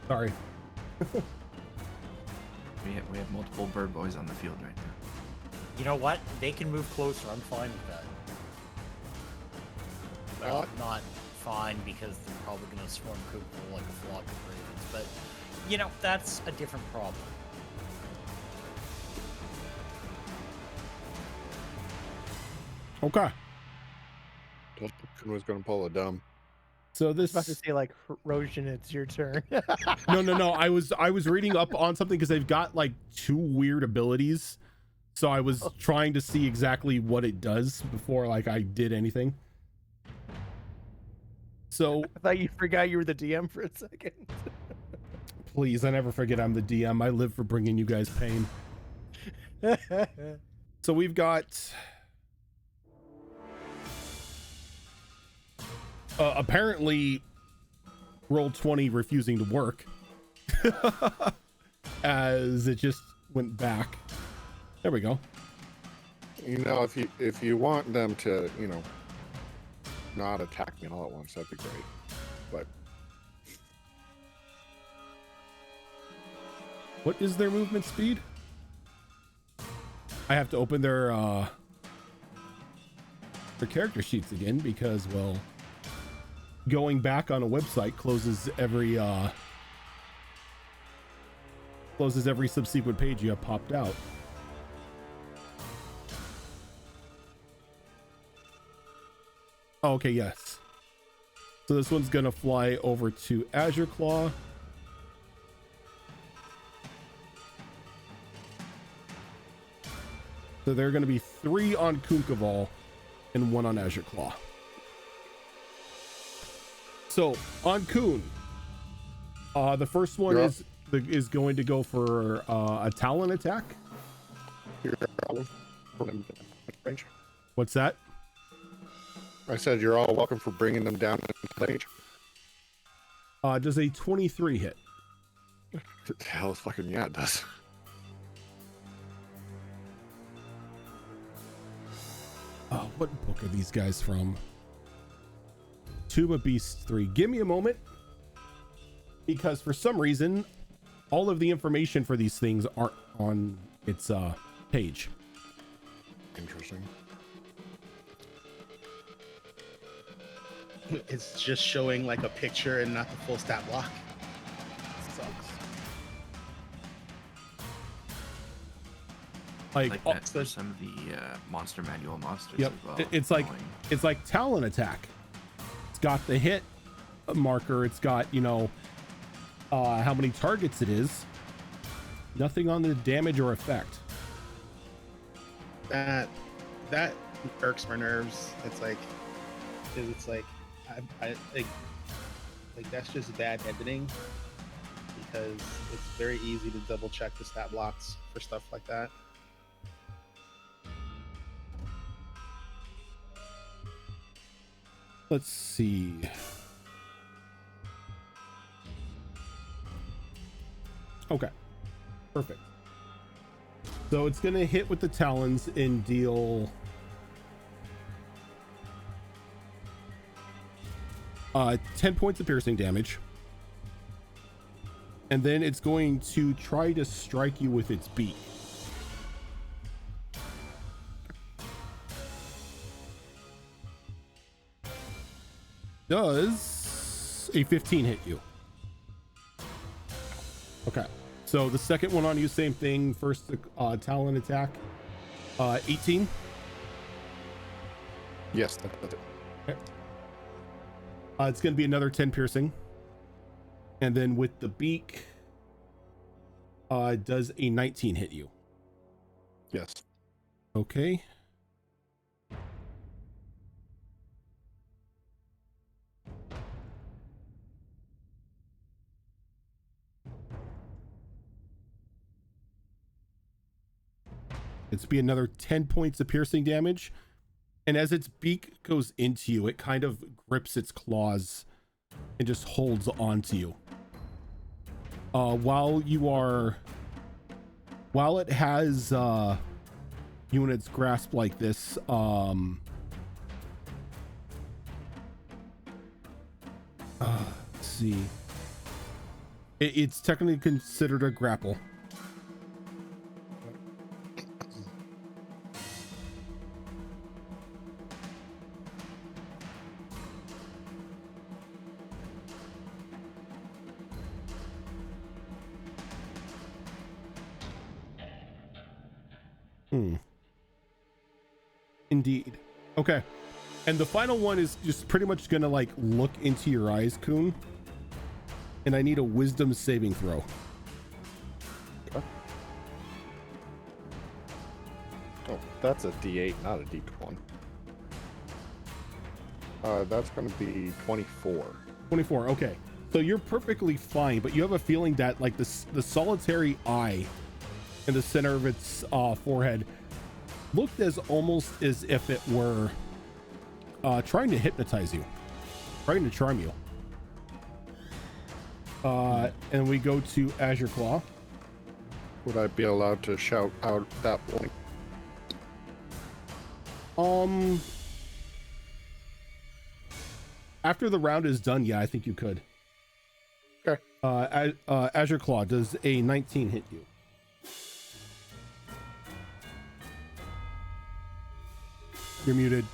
Sorry. We have multiple bird boys on the field right now. You know what? They can move closer. I'm fine with that. Well, not fine because they're probably going to swarm Cooper like a flock of ravens. But, you know, that's a different problem. Okay. Was going to pull a dumb. So I was about to this say, like, Rosian, it's your turn. no. I was reading up on something because they've got like two weird abilities. So I was trying to see exactly what it does before like I did anything. So I thought you forgot you were the DM for a second. please, I never forget I'm the DM. I live for bringing you guys pain. So we've got apparently Roll20 refusing to work as it just went back. There we go. You know, if you want them to, not attack me all at once, that'd be great. But What is their movement speed? I have to open their character sheets again because, well, going back on a website closes every subsequent page you have popped out. Oh, okay, yes. So this one's gonna fly over to Azure Claw. So there are going to be 3 on Kunkkaval and 1 on Azure Claw. So on Kun, the first one is going to go for a Talon attack. Range. What's that? I said you're all welcome for bringing them down in range. Does a 23 hit? Hell, fucking yeah, it does. Oh, what book are these guys from? Tuba Beast 3. Give me a moment, because for some reason, all of the information for these things aren't on its page. Interesting. It's just showing like a picture and not the full stat block. Sucks. Like that's for some of the monster manual monsters Yep. as well. It's like Talon attack. It's got the hit marker. It's got, you know, how many targets it is. Nothing on the damage or effect. That irks my nerves. It's like I like that's just bad editing, because it's very easy to double check the stat blocks for stuff like that. Let's see. Okay. Perfect. So it's going to hit with the talons and deal 10 points of piercing damage. And then it's going to try to strike you with its beak. Does a 15 hit you? Okay. So the second one on you, same thing. First Talon attack. 18. Yes, that's it. Okay. It's going to be another 10 piercing. And then with the beak, does a 19 hit you? Yes. Okay. It's be another 10 points of piercing damage. And as its beak goes into you, it kind of grips its claws and just holds onto you. While it has you in its grasp like this, let's see. It's technically considered a grapple. Indeed. Okay. And the final one is just pretty much gonna like look into your eyes, Kun. And I need a wisdom saving throw. Okay. Oh, that's a D8, not a D20. That's going to be 24. 24. Okay. So you're perfectly fine, but you have a feeling that like the solitary eye in the center of its forehead looked as almost as if it were trying to hypnotize you, trying to charm you. And we go to Azure Claw. Would I be allowed to shout out that one? After the round is done, yeah, I think you could. Okay. Azure Claw, does a 19 hit you? You're muted.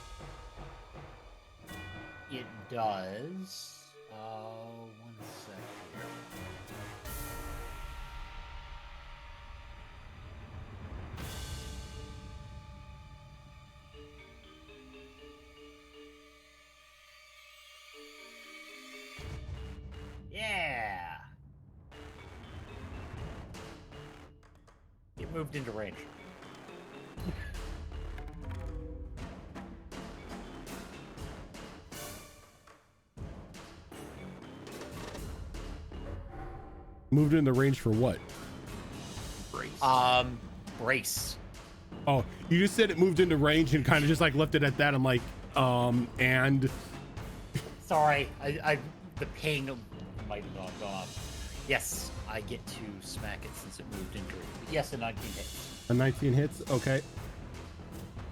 It does. 1 sec here. It moved into range. Moved in the range for what? Brace. Brace. Oh, you just said it moved into range and kind of just like left it at that. I'm like, and Sorry, the ping might have not gone. Yes, I get to smack it since it moved into range. But yes, a 19 hits. a 19 hits. Okay.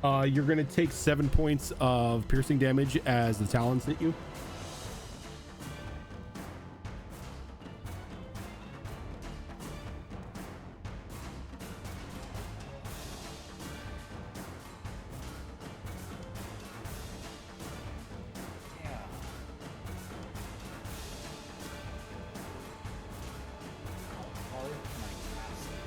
You're gonna take 7 points of piercing damage as the talons hit you. Yeah. How hard can I cast it?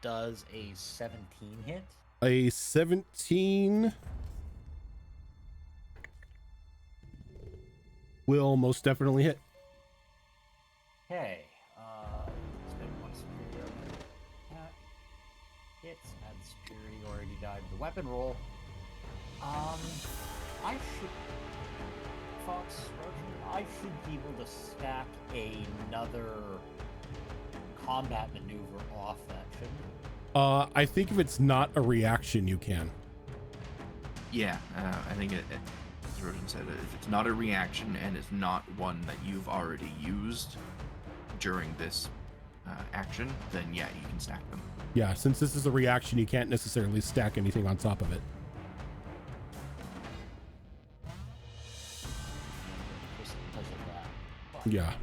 Does a 17 hit? A 17 will most definitely hit. Okay. Spend one superiority. Hits. Add superiority die to the weapon roll. I should. Fox, Roger, I should be able to stack another combat maneuver off that, shouldn't I? I think if it's not a reaction, you can. Yeah, I think as Roden said, if it's not a reaction and it's not one that you've already used during this action, then yeah, you can stack them. Yeah, since this is a reaction, you can't necessarily stack anything on top of it. Just because of that. But Yeah.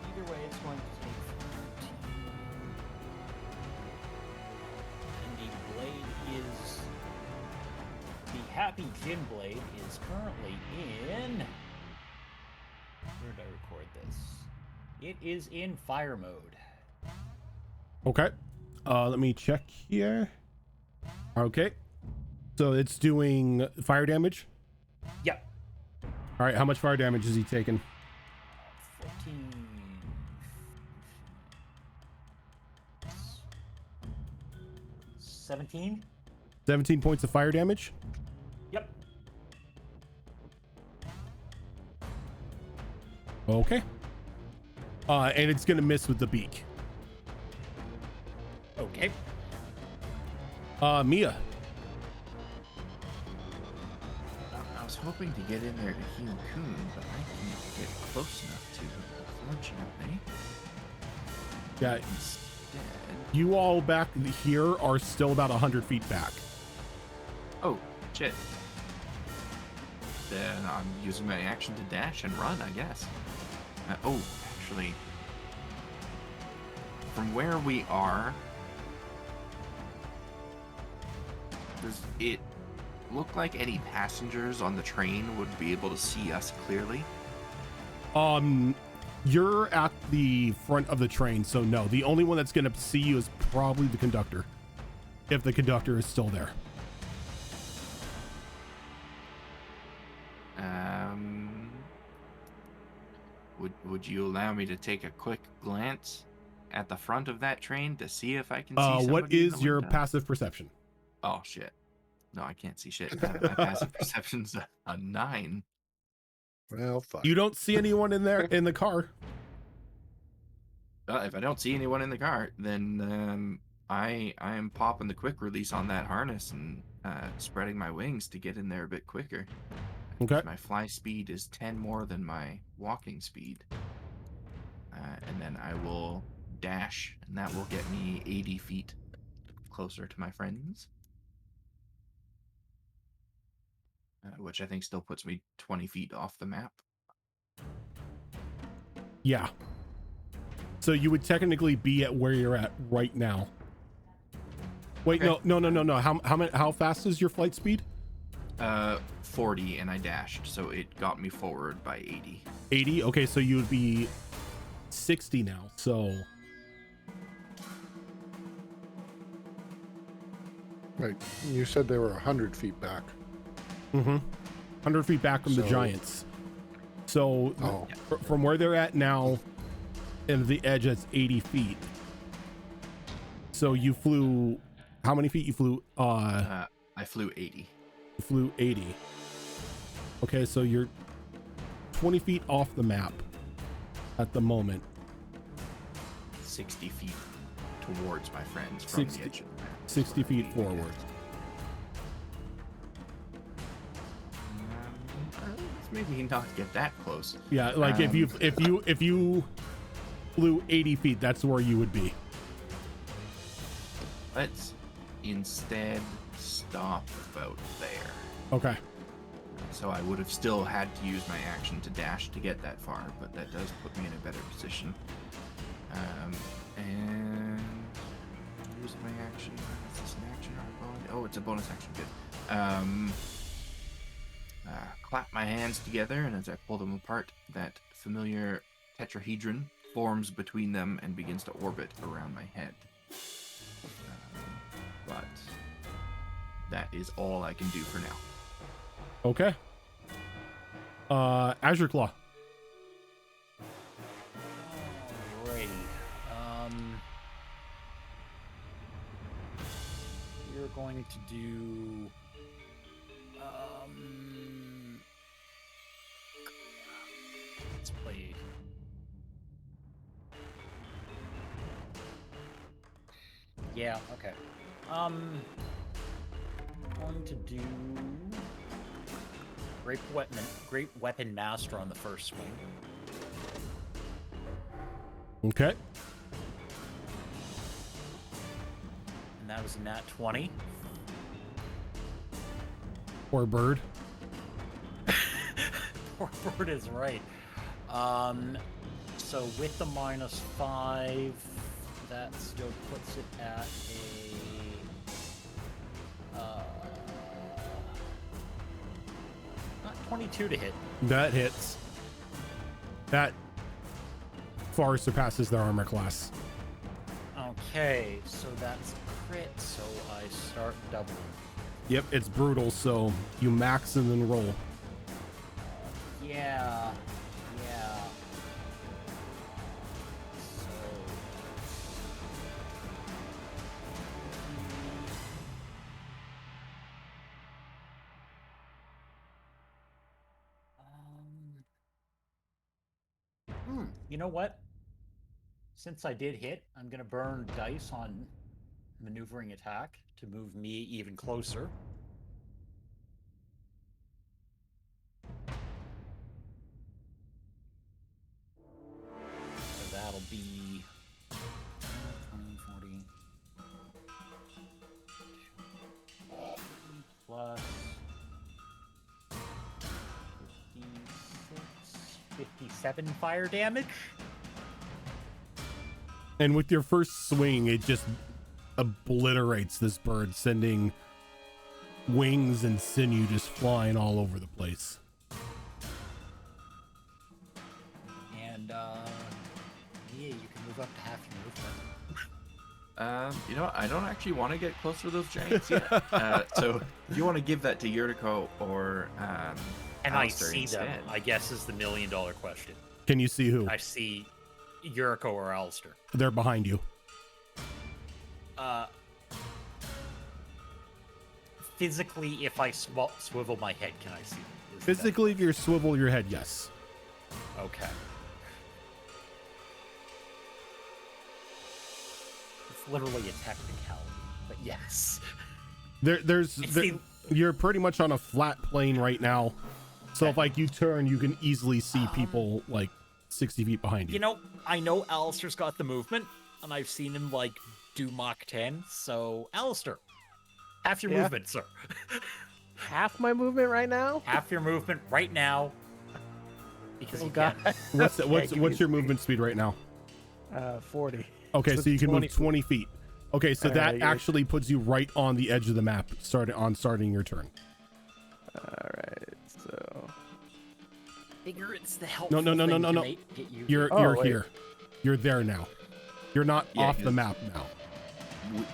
Either way, it's going to take 14. And the blade is... The Happy Gin Blade is currently in... Where did I record this? It is in fire mode. Okay. Let me check here. Okay. So it's doing fire damage. Yep. All right. How much fire damage is he taking? 14... 17? 17 points of fire damage. Yep. Okay. And it's gonna miss with the beak. Okay. Mia. I was hoping to get in there to heal Coon, but I can't get close enough to, unfortunately. Yeah. Instead, You all back here are still about 100 feet back. oh shit. Then I'm using my action to dash and run, I guess. Oh, actually, from where we are, does it look like any passengers on the train would be able to see us clearly? You're at the front of the train, so no. The only one that's gonna see you is probably the conductor, if the conductor is still there. Would you allow me to take a quick glance at the front of that train to see if I can see What somebody in the is your window? passive perception? Oh shit! No, I can't see shit. My passive perception's a 9. Well, fuck. You don't see anyone in there in the car. If I don't see anyone in the car, then I am popping the quick release on that harness and spreading my wings to get in there a bit quicker. Okay. My fly speed is 10 more than my walking speed. And then I will dash, and that will get me 80 feet closer to my friends. Which I think still puts me 20 feet off the map. Yeah. So you would technically be at where you're at right now. Wait, Okay. no. How fast is your flight speed? 40, and I dashed, so it got me forward by 80. 80. Okay, so you would be 60 now. So Right. You said they were 100 feet back. 100 feet back from the So- giants. So Oh. from where they're at now, and the edge, that's 80 feet. So you flew. How many feet you flew? I flew 80. You flew 80. Okay, so you're 20 feet off the map at the moment. 60 feet towards my friends from 60 the edge of the map. 60 feet forward. Let's maybe not get that close. Yeah, like if you flew 80 feet, that's where you would be. Let's instead stop about there. Okay. So I would have still had to use my action to dash to get that far, but that does put me in a better position. And use my action. Is this an action or a bonus? Oh, it's a bonus action. Good. Clap my hands together, and as I pull them apart, that familiar tetrahedron forms between them and begins to orbit around my head. But that is all I can do for now. Okay. Azure Claw. Alrighty. We're going to do. Let's play. Yeah. Okay. Going to do. Great weapon master on the first swing. Okay. And that was a nat 20. Or bird. Poor bird is right. So with the -5, that still puts it at a not 22 to hit. That hits. That far surpasses their armor class. Okay, so that's crit, so I start doubling. Yep, it's brutal, so you max and then roll. Yeah. So. You know what? Since I did hit, I'm gonna burn dice on maneuvering attack to move me even closer. So that'll be 20, 40 plus 56, 57 fire damage. And with your first swing, it just obliterates this bird, sending wings and sinew just flying all over the place. And yeah, you can move up to half your movement. You know what? I don't actually want to get closer to those giants yet. So if you want to give that to Yuriko or And I Alistair see them, instead. I guess, is the $1 million question. Can you see who? I see Yuriko or Alistair. They're behind you. Physically, if I swivel my head, can I see them? Is that- Physically, if you swivel your head, yes. Okay. It's literally a technicality, but yes. You're pretty much on a flat plane right now. So if like you turn, you can easily see people like 60 feet behind you. You know, I know Alistair's got the movement, and I've seen him like do Mach 10. So, Alistair, half your Yeah? movement, sir. Half my movement right now? Half your movement right now. Because Oh, you God. can. What's give me your a movement speed right now? 40. Okay, so you can 20 move 20 feet. Okay, so that you're- actually puts you right on the edge of the map, starting your turn. All right, so Figure it's the helpful No. thing to get you You're here. you're wait. here. You're there now. You're not Yeah, off the 'cause- map now.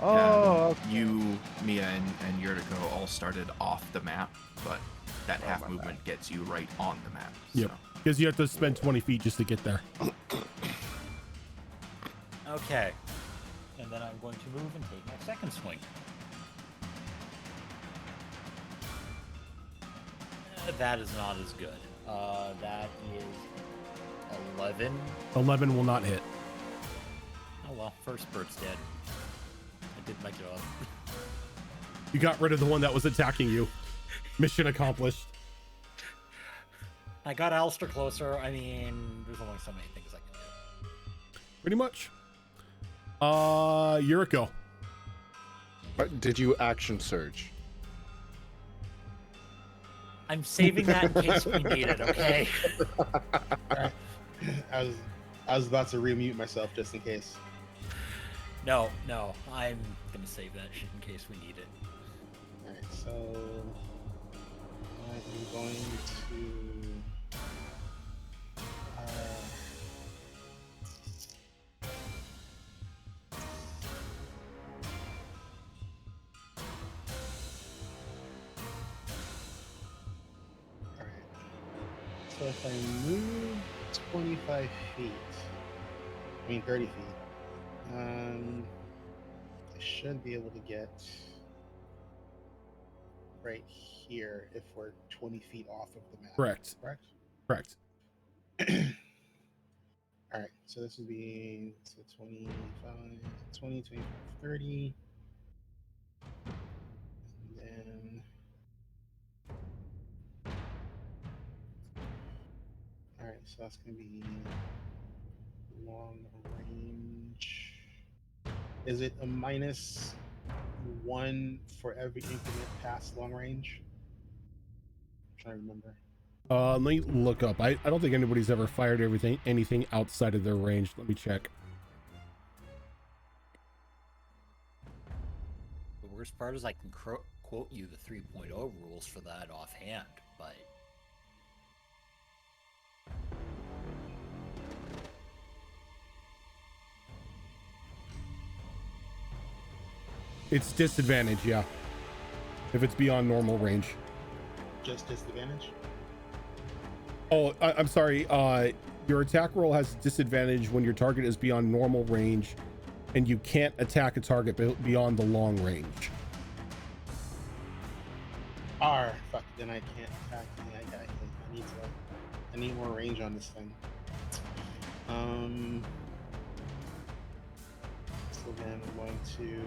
Okay. You, Mia, and Yuriko all started off the map, but that half my movement gets you right on the map. Yep. So. Because you have to spend 20 feet just to get there. Okay. And then I'm going to move and take my second swing. That is not as good. That is 11. 11 will not hit. Oh well, first bird's dead. I did my job. You got rid of the one that was attacking you. Mission accomplished. I got Alistair closer. I mean, there's only so many things I can do. Pretty much. Yuriko. Did you action surge? I'm saving that in case we need it, okay? I was about to remute myself just in case. No, I'm gonna save that shit in case we need it. Alright, so I'm going to alright. So if I move 25 feet, I mean 30 feet, I should be able to get right here if we're 20 feet off of the map. Correct. Correct? Correct. All right, so this would be 25, 20, 25, 30. And then. All right, so that's going to be long range. Is it a -1 for every increment past long range? I'm trying to remember. Let me look up. I don't think anybody's ever fired anything outside of their range. Let me check. The worst part is I can quote you the 3.0 rules for that offhand, but It's disadvantage, yeah. If it's beyond normal range. Just disadvantage? Oh, I'm sorry. Your attack roll has disadvantage when your target is beyond normal range, and you can't attack a target beyond the long range. Fuck, then I can't attack. I need more range on this thing. So then I'm going to.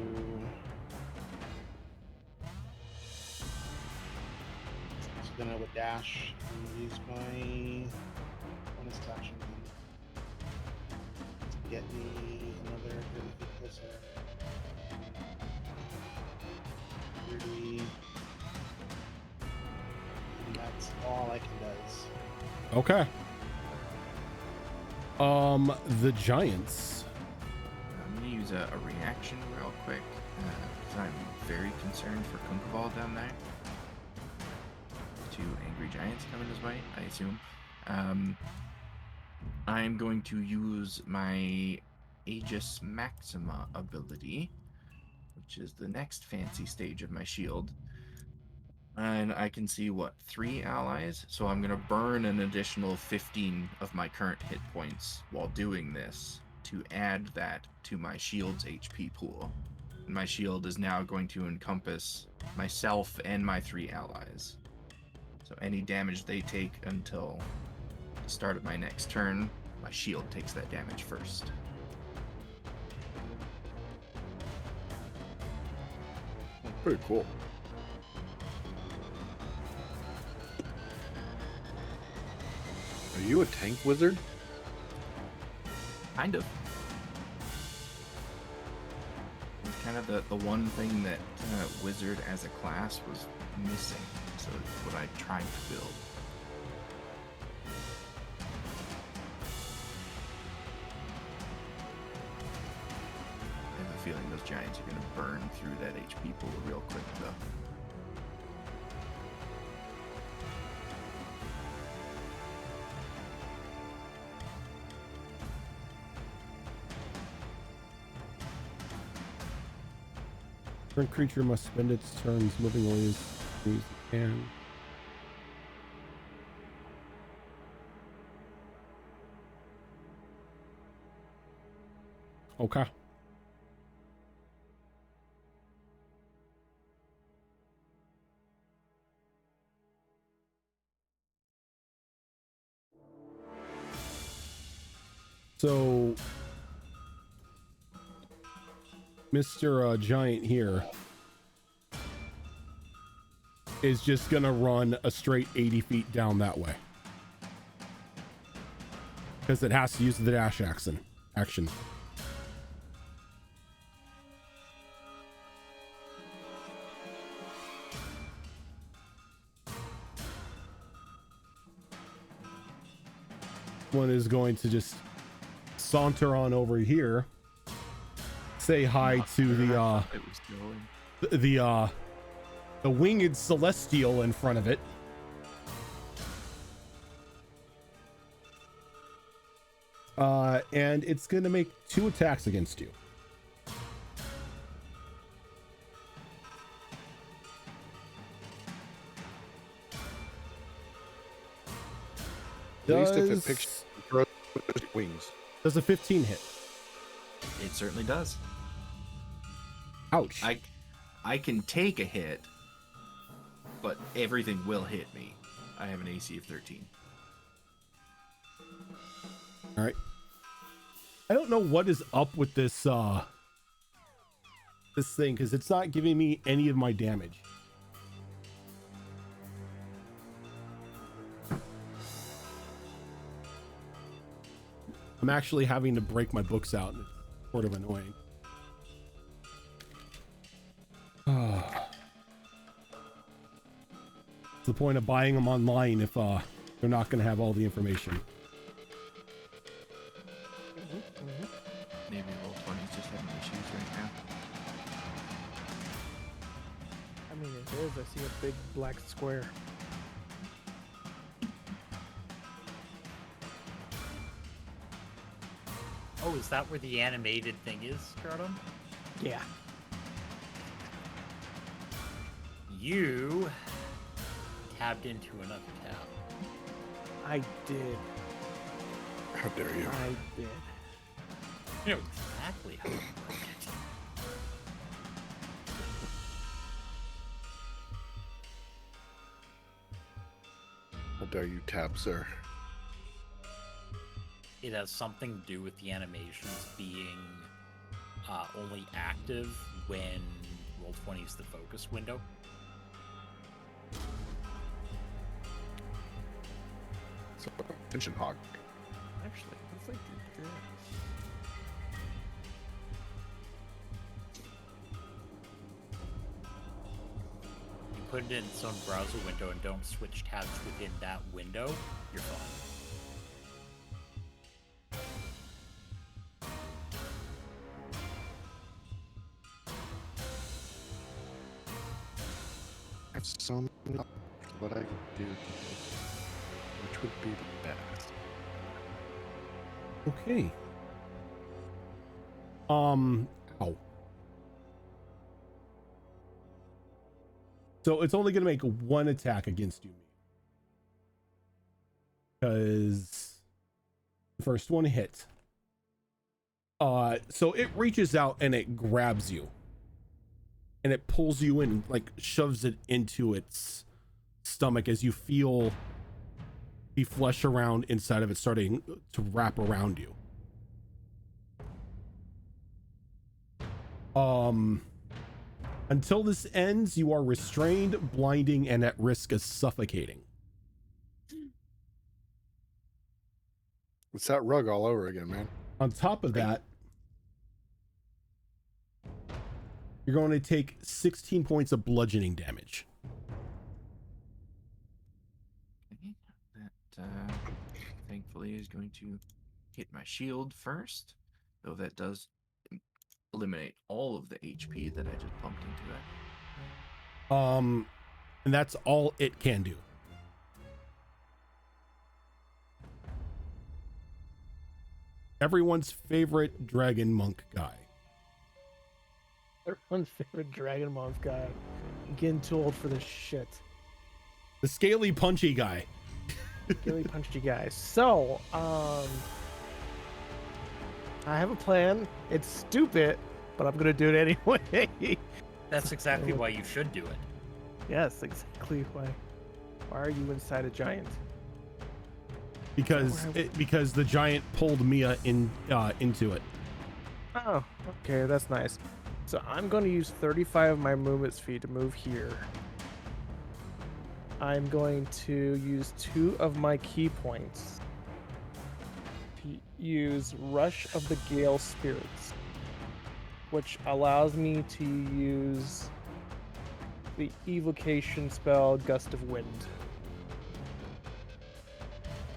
So then I would dash and use my bonus action to get me another 30 feet closer. 30. And that's all I can does. Okay. The Giants. I'm going to use a reaction real quick, because I'm very concerned for Kunkaval down there. 2 angry giants coming his way, I assume. I'm going to use my Aegis Maxima ability, which is the next fancy stage of my shield. And I can see, 3 allies? So I'm going to burn an additional 15 of my current hit points while doing this to add that to my shield's HP pool. And my shield is now going to encompass myself and my 3 allies. So any damage they take until the start of my next turn, my shield takes that damage first. Pretty cool. Are you a tank wizard? Kind of. It's kind of the one thing that Wizard as a class was missing. So it's what I tried to build. I have a feeling those giants are going to burn through that HP pool real quick, though. Current creature must spend its turns moving away as soon as it can. Okay. So, Mr. Giant here is just gonna run a straight 80 feet down that way. Because it has to use the dash action. One is going to just saunter on over here, say hi to the winged celestial in front of it. And it's going to make 2 attacks against you. At least if it picks wings. Does a 15 hit? It certainly does. Ouch. I can take a hit, but everything will hit me. I have an AC of 13. All right. I don't know what is up with this this thing, because it's not giving me any of my damage. I'm actually having to break my books out, and it's sort of annoying. What's the point of buying them online if they're not going to have all the information? Maybe Roll20's just having issues right now. I mean, it is. I see a big black square. Oh, is that where the animated thing is, Stratum? Yeah. You tabbed into another tab. I did. How dare you? I did. You know exactly how to break it. How dare you tab, sir? It has something to do with the animations being only active when Roll20 is the focus window. So, attention hog. Actually, let's like do this. You put it in its own browser window and don't switch tabs within that window, you're fine. I have so many options what I can do, which would be the best. Okay. Ow. So it's only going to make 1 attack against you. Because the first one hit. So it reaches out and it grabs you. And it pulls you in, like shoves it into its stomach as you feel the flesh around inside of it starting to wrap around you. Until this ends, you are restrained, blinding, and at risk of suffocating. It's that rug all over again, man. On top of that, you're going to take 16 points of bludgeoning damage. Okay. That thankfully is going to hit my shield first, though that does eliminate all of the HP that I just pumped into it. And that's all it can do. Everyone's favorite dragon monk guy. Everyone's favorite dragon monk guy. I'm getting too old for this shit. The scaly punchy guy. Scaly punchy guy. So, I have a plan. It's stupid, but I'm gonna do it anyway. That's exactly why you should do it. Yes, exactly why. Why are you inside a giant? Because the giant pulled Mia into it. Oh, okay, that's nice. So I'm going to use 35 of my movement speed to move here. I'm going to use 2 of my key points to use Rush of the Gale Spirits, which allows me to use the evocation spell Gust of Wind.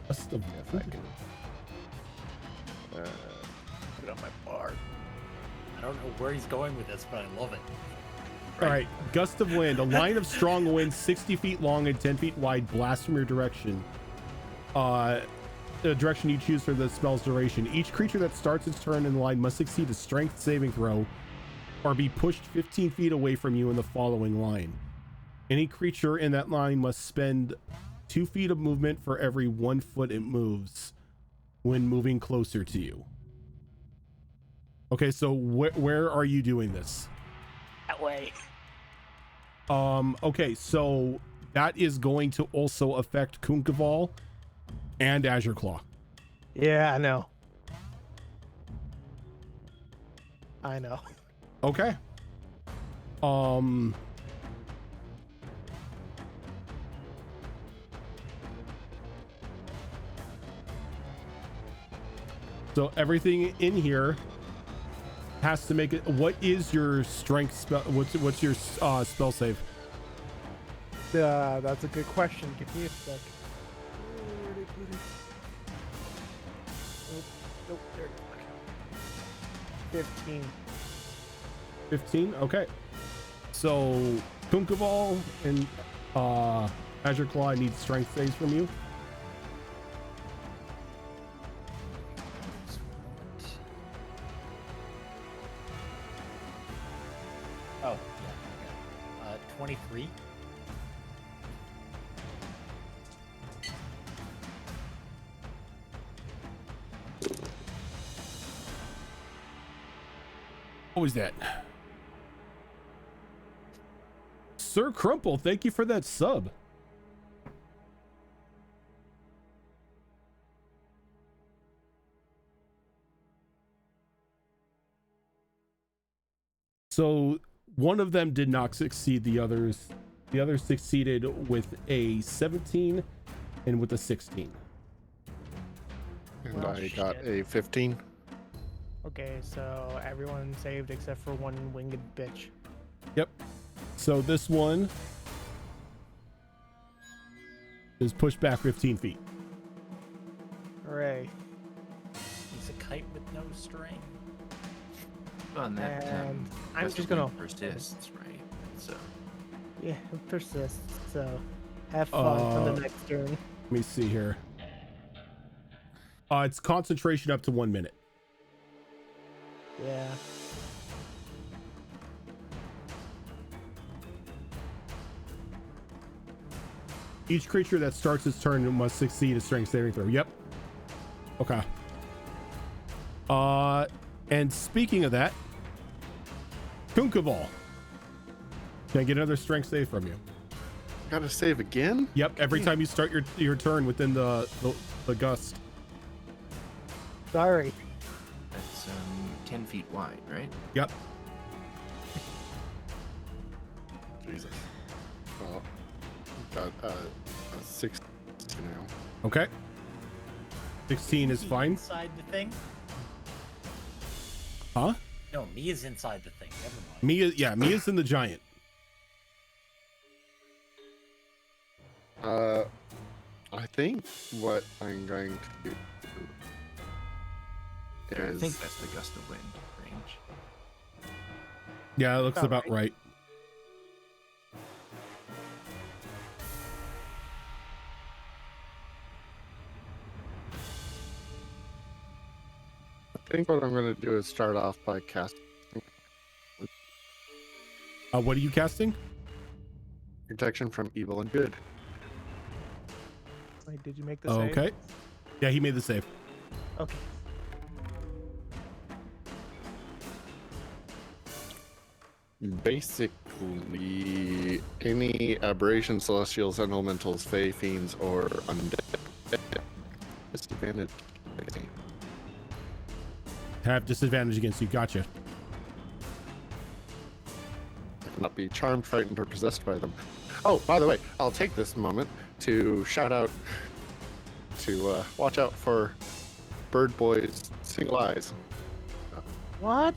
Gust of Wind. Put it on my bar. I don't know where he's going with this, but I love it. All right, Gust of Wind. A line of strong wind 60 feet long and 10 feet wide blasts from your direction. The direction you choose for the spell's duration. Each creature that starts its turn in the line must succeed a strength saving throw or be pushed 15 feet away from you in the following line. Any creature in that line must spend 2 feet of movement for every 1 foot it moves when moving closer to you. Okay, so where are you doing this? That way. Okay, so that is going to also affect Kunkaval and Azure Claw. Yeah, I know. I know. Okay. So everything in here has to make it. What is your strength spell? What's your spell save? That's a good question. Give me a sec. Where did I put it? Nope, there it is. 15. 15. Okay. So Kunkaval and Azure Claw need strength saves from you. Oh, yeah. Okay. 23. What was that? Sir Crumple, thank you for that sub. So one of them did not succeed, the others succeeded with a 17 and with a 16. And Well, I got shit. a 15. Okay, so everyone saved except for one winged bitch. Yep. So this one is pushed back 15 feet. Hooray. He's a kite with no string. On that, And I'm Gust just of gonna Wind persists, right? So yeah, it persists. So have fun on the next turn. Let me see here. It's concentration up to 1 minute. Yeah. Each creature that starts its turn must succeed a strength saving throw. Yep. Okay. And speaking of that, Kunkaval, can I get another strength save from you? Gotta save again? Yep. Every time you start your turn within the gust. Sorry. that's 10 feet wide, right? Yep. Jesus. Well, got a 6 now. Okay. 16 is He fine. Inside the thing? Huh? No, Mia's inside the thing. Never mind. Mia's in the giant. I think what I'm going to do I is think that's the Gust of Wind range. Yeah, it looks About about right. I think what I'm going to do is start off by casting What are you casting? protection from evil and good. Wait, did you make the save? Okay. Yeah, he made the save. Okay. Basically, any aberrations, celestials, elementals, fae, fiends, or undead. Disadvantage. Have disadvantage against you. Gotcha. Cannot be charmed, frightened, or possessed by them. Oh, by the way, I'll take this moment to shout out to watch out for Bird Boy's single eyes. What?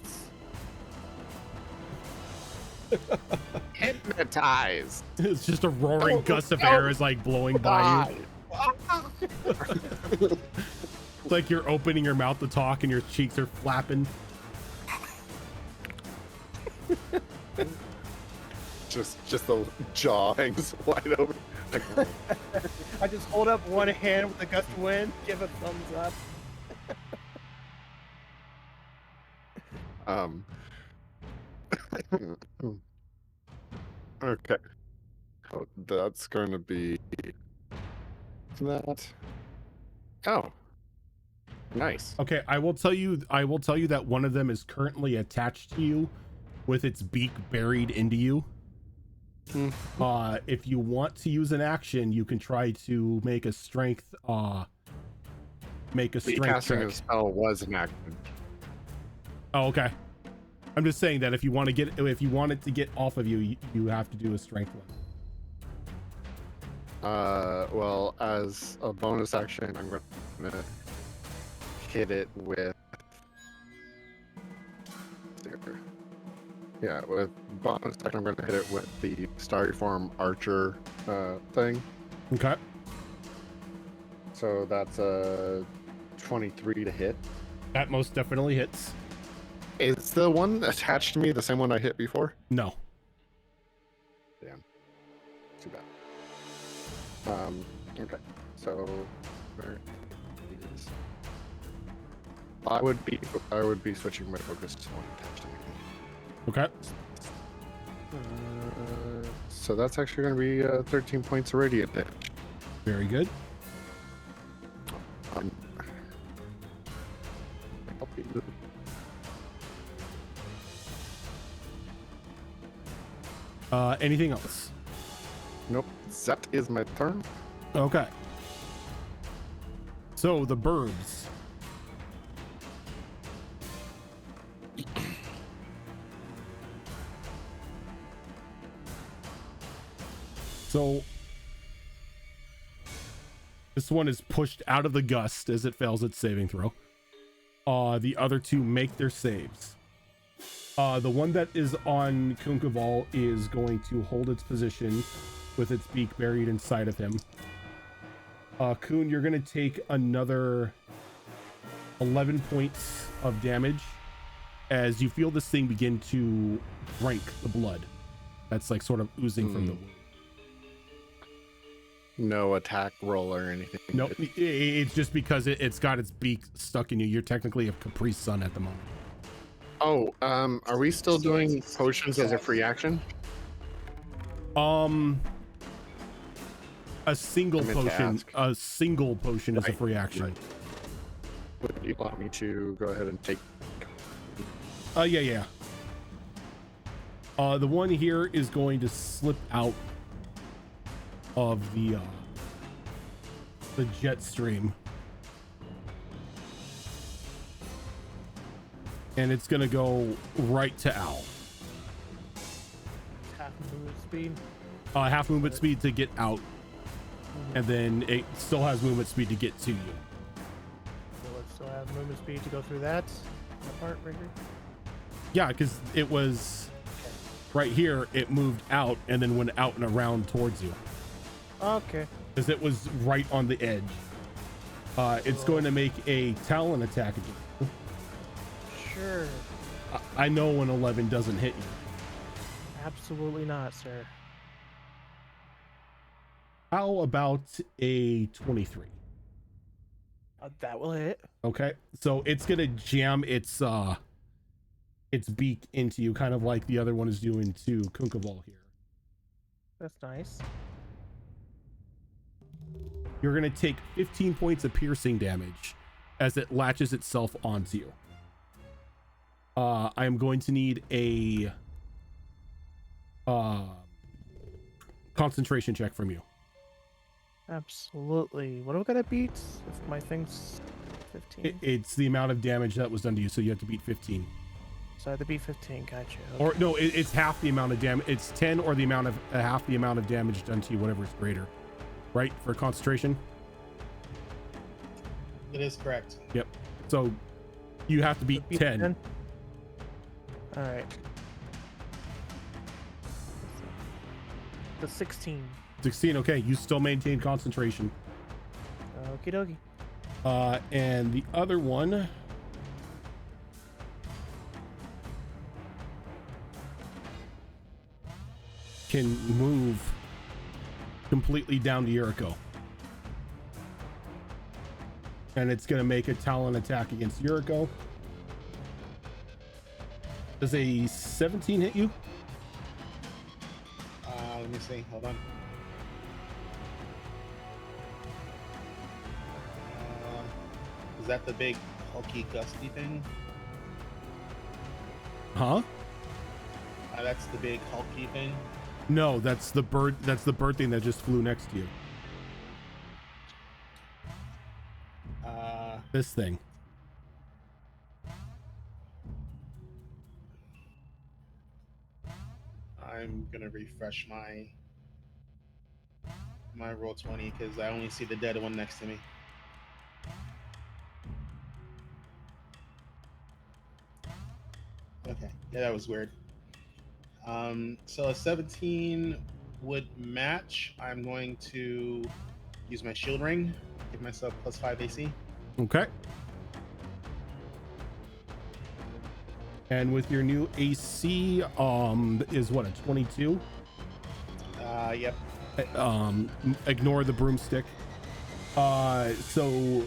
Hypnotized. It's just a roaring gust of air is like blowing by you. It's like you're opening your mouth to talk and your cheeks are flapping. Just the jaw hangs wide open. I just hold up one hand with a gust of wind, give a thumbs up. Okay. Oh, that's going to be that. Oh, nice. Okay, I will tell you that one of them is currently attached to you with its beak buried into you. If you want to use an action, you can try to make a strength Casting check. a spell was an action. Oh, okay. I'm just saying that if you want it to get off of you, you have to do a strength one. Well, as a bonus action, I'm going to hit it with. Yeah, with bonus action, I'm going to hit it with the Starry Form Archer thing. Okay. So that's a 23 to hit. That most definitely hits. Is the one attached to me the same one I hit before? No. Damn. Too bad. Okay. So where is... I would be switching my focus to one attached to me. Okay. So that's actually going to be 13 points of radiant damage. Very good. Anything else? Nope. That is my turn. Okay. So the birds. So this one is pushed out of the gust as it fails its saving throw. The other two make their saves. The one that is on Kunkaval is going to hold its position with its beak buried inside of him. Kun, you're going to take another 11 points of damage as you feel this thing begin to drink the blood that's like sort of oozing from the wound. No attack roll or anything. No, it's just because it's got its beak stuck in you. You're technically a Capri Sun at the moment. Oh, are we still doing potions as a free action? A single I meant to potion. ask. A single potion is a Right, free action. right. Would you want me to go ahead and take? Yeah. The one here is going to slip out of the jet stream, and it's gonna go right to Al. Half movement speed. Half movement speed to get out, and then it still has movement speed to get to you. So let's still have movement speed to go through that part right here. Yeah, because it was right here. It moved out and then went out and around towards you. Okay. Because it was right on the edge. It's going to make a Talon attack again. Sure. I know an 11 doesn't hit you. Absolutely not, sir. How about a 23? That will hit. Okay, so it's gonna jam its beak into you, kind of like the other one is doing to Kunkaval here. That's nice. You're gonna take 15 points of piercing damage as it latches itself onto you. I am going to need a concentration check from you. Absolutely. What do I gotta beat if my thing's 15? It's the amount of damage that was done to you, so you have to beat 15. So I have to beat 15, gotcha. Okay. Or no, it's half the amount of damage. It's 10 or the amount of half the amount of damage done to you, whatever is greater. Right? For concentration? It is correct. Yep. So you have to beat 10. Alright. The 16. 16, okay. You still maintain concentration. Okie dokie. And the other one can move completely down to Yuriko. And it's going to make a talon attack against Yuriko. Does a 17 hit you? Let me see. Hold on. Is that the big hulky gusty thing? Huh? That's the big hulky thing. No, that's the bird. That's the bird thing that just flew next to you. This thing. I'm gonna refresh my roll 20 because I only see the dead one next to me. Okay, yeah, that was weird. So a 17 would match. I'm going to use my shield ring, give myself +5 AC. Okay. And with your new AC, is what, a 22? Yep. Ignore the broomstick. So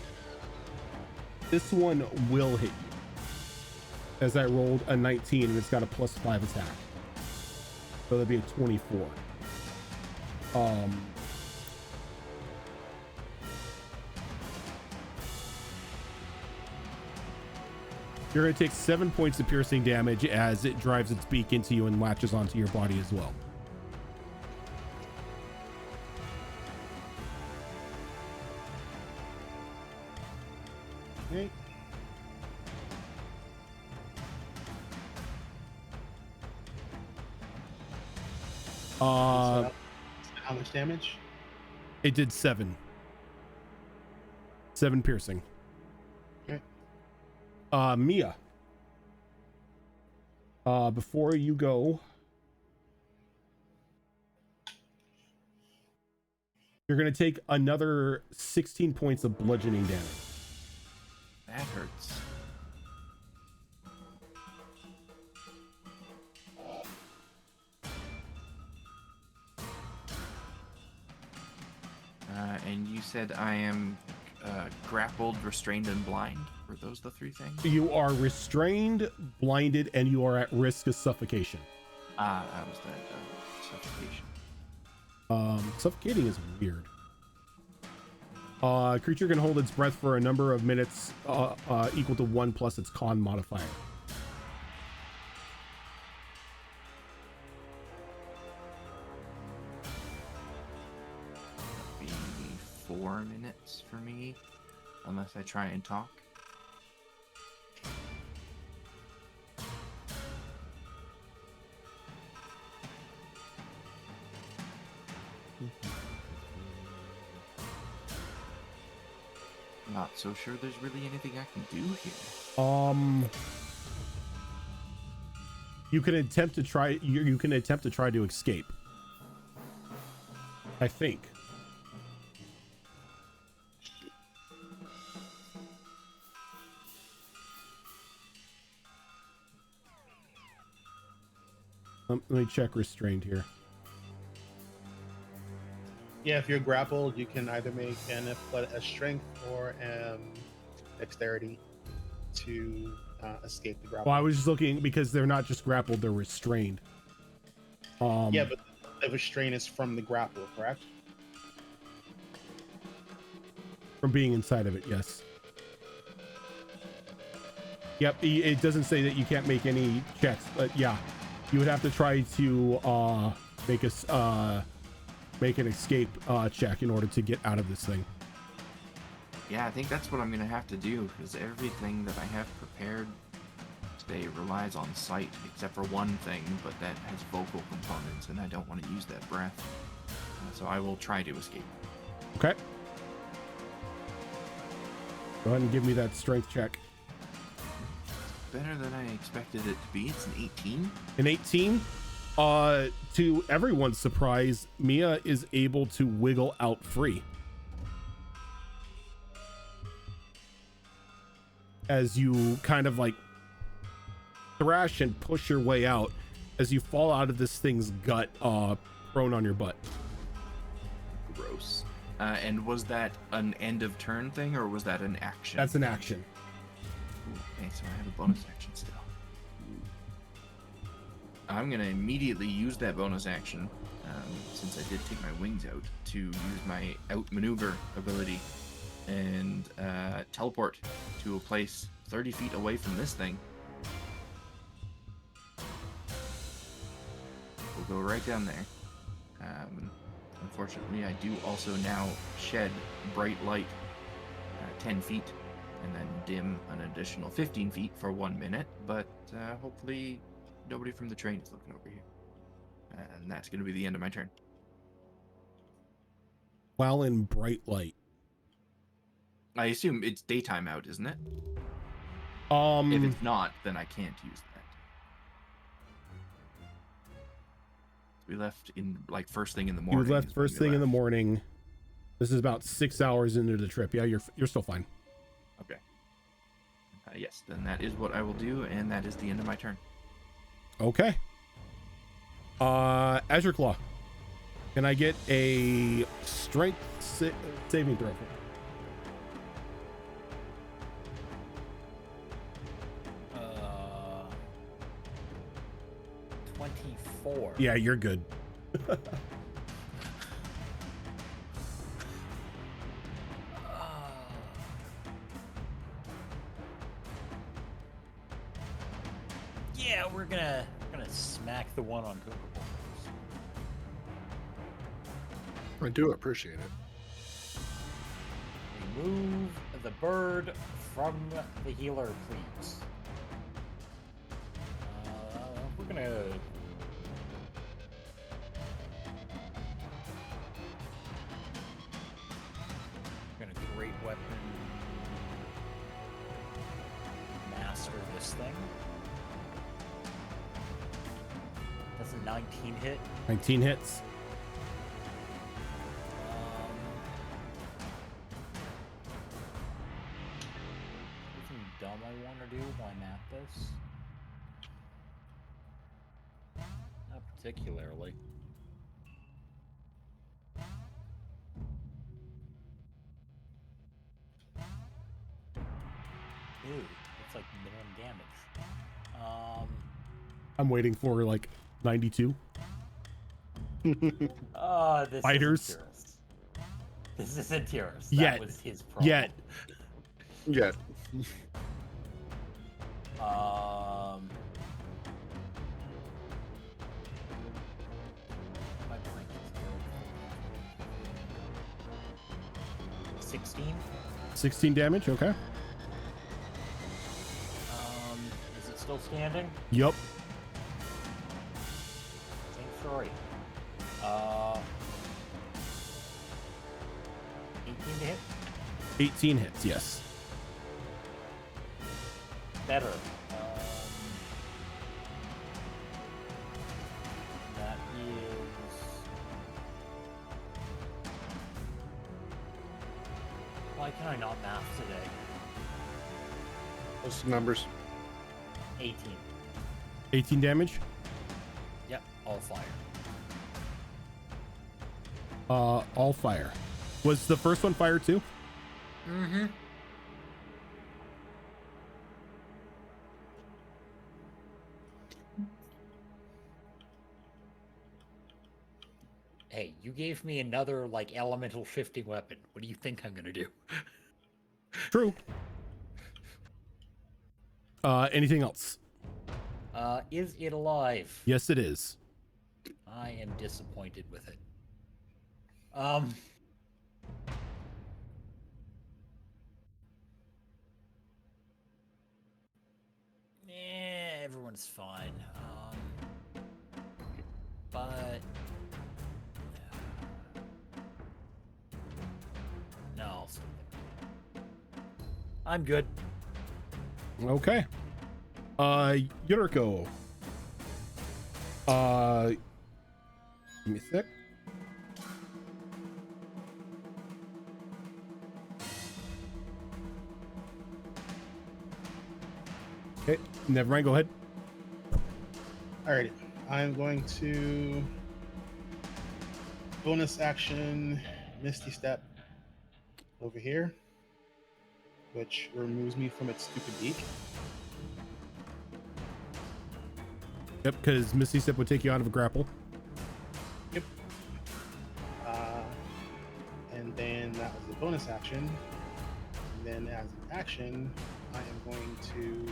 this one will hit you. As I rolled a 19 and it's got a +5 attack. So that'd be a 24. You're going to take 7 points of piercing damage as it drives its beak into you and latches onto your body as well. Okay. So how much damage? It did 7 piercing. Okay. Mia, before you go, you're going to take another 16 points of bludgeoning damage. That hurts. And you said I am grappled, restrained, and blind. Were those the three things? You are restrained, blinded, and you are at risk of suffocation. That was that suffocation. Suffocating is weird. Creature can hold its breath for a number of minutes equal to 1 plus its con modifier. Be 4 minutes for me, unless I try and talk. Not so sure there's really anything I can do here. You can attempt to try. You can attempt to try to escape. I think. Let me check restrained here. Yeah, if you're grappled, you can either make a strength or dexterity to escape the grapple. Well, I was just looking because they're not just grappled, they're restrained. Yeah, but the restraint is from the grapple, correct? From being inside of it, yes. Yep, it doesn't say that you can't make any checks, but yeah, you would have to try to make an escape check in order to get out of this thing. Yeah, I think that's what I'm gonna have to do, because everything that I have prepared today relies on sight, except for one thing, but that has vocal components, and I don't want to use that breath. So I will try to escape. Okay. Go ahead and give me that strength check. Better than I expected it to be. It's an 18. An 18? To everyone's surprise, Mia is able to wiggle out free. As you kind of like thrash and push your way out as you fall out of this thing's gut, prone on your butt. Gross. And was that an end of turn thing, or was that an action? That's an action. Ooh, okay, so I have a bonus action still. I'm going to immediately use that bonus action, since I did take my wings out, to use my outmaneuver ability and teleport to a place 30 feet away from this thing. We'll go right down there. Unfortunately, I do also now shed bright light 10 feet and then dim an additional 15 feet for 1 minute, but hopefully nobody from the train is looking over here. And that's going to be the end of my turn. While in bright light. I assume it's daytime out, isn't it? If If it's not, then I can't use that. We left in like first thing in the morning. you left first thing in the morning. This is about 6 hours into the trip. Yeah, you're still fine. Okay. Yes, then that is what I will do, and that is the end of my turn. Okay. Azure Claw. Can I get a strength saving throw? 24. Yeah, you're good. Yeah, we're gonna smack the one on Google. I do appreciate it. Remove the bird from the healer, please. We're gonna great weapon master this thing. That's a 19 hit. 19 hits. Anything dumb I want to do while I'm at this? Not particularly. Ooh, it's like minimum damage. I'm waiting for like 92. This Fighters. isn't Tiras. This isn't Tiras. Yet. That was his problem. Yet. Yeah. My blank is 16. 16 damage. Okay. Is it still standing? Yup. Same story. 18 to hit? 18 hits. Yes. Better. That is... Why can I not math today? What's the numbers? 18. 18 damage. Yep. all fire? All fire. Was the first one fire too? Mm-hmm. Hey, you gave me another, like, elemental shifting weapon. What do you think I'm gonna do? True. Anything else? Is it alive? Yes, it is. I am disappointed with it. Everyone's fine. But no, I'm good. Okay. Yuriko. Give me a sec. Okay, never mind. Go ahead. Alrighty, I'm going to bonus action Misty Step over here, which removes me from its stupid beak. Yep, because Misty Step would take you out of a grapple. Yep. And then that was the bonus action. And then as an action, I am going to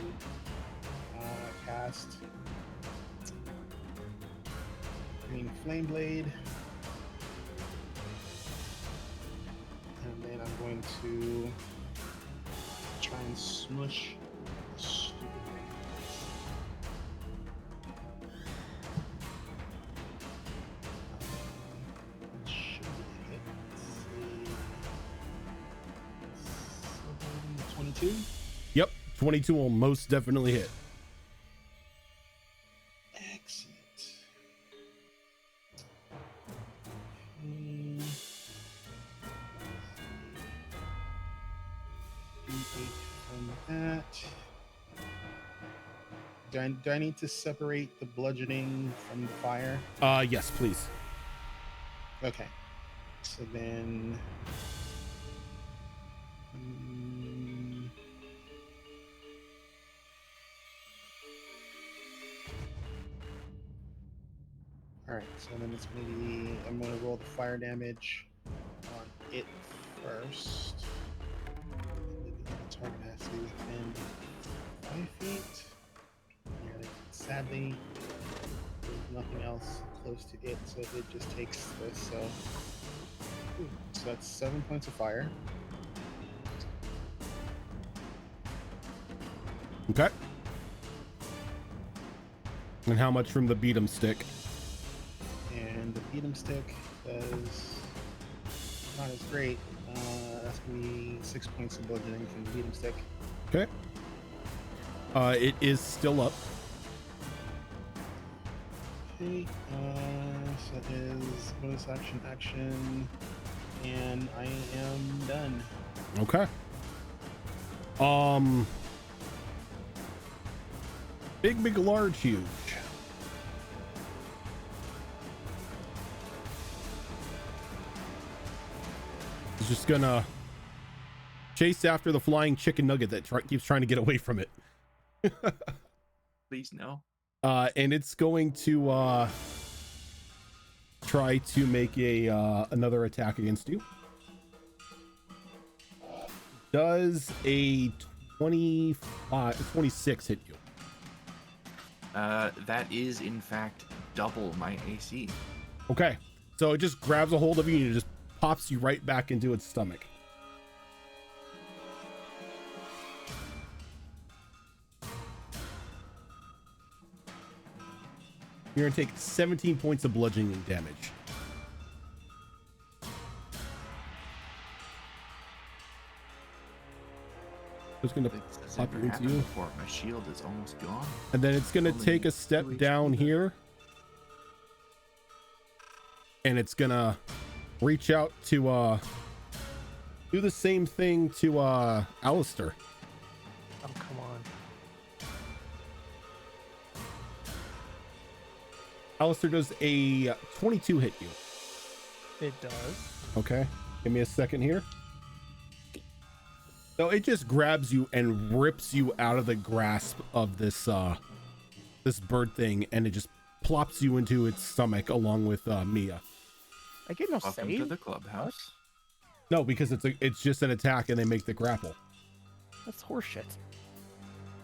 cast Green Flame Blade. And then I'm going to try and smush the stupid thing. It should be a hit. Let's see. 22. Yep, 22 will most definitely hit. Excellent. D8 from that. Do I need to separate the bludgeoning from the fire? Yes, please. Okay. So then. Alright, so then it's going to be. I'm going to roll the fire damage on it first. The target has to be within 5 feet. Sadly, there's nothing else close to it, so it just takes this. So that's 7 points of fire. Okay. And how much from the beat 'em stick? And the beat 'em stick does not as great. That's gonna be 6 points of bludgeoning from the beat 'em stick. Okay. It is still up. Okay, so that is bonus action, and I am done. Okay. Big, large, huge. He's just gonna chase after the flying chicken nugget that keeps trying to get away from it. Please no. And it's going to try to make another attack against you. Does a 26 hit you? That is in fact double my AC. Okay, so it just grabs a hold of you and it just pops you right back into its stomach. You're gonna take 17 points of bludgeoning damage. It's gonna This pop never into happened you, before. My shield is almost gone. and then it's gonna Only take a step 2 HP down left. here, and it's gonna reach out to do the same thing to Alistair. Oh, come on. Alistair, does a 22 hit you? It does. Okay, give me a second here. So it just grabs you and rips you out of the grasp of this this bird thing, and it just plops you into its stomach along with Mia. I get no Welcome save. to the clubhouse. No, because it's just an attack and they make the grapple. That's horseshit.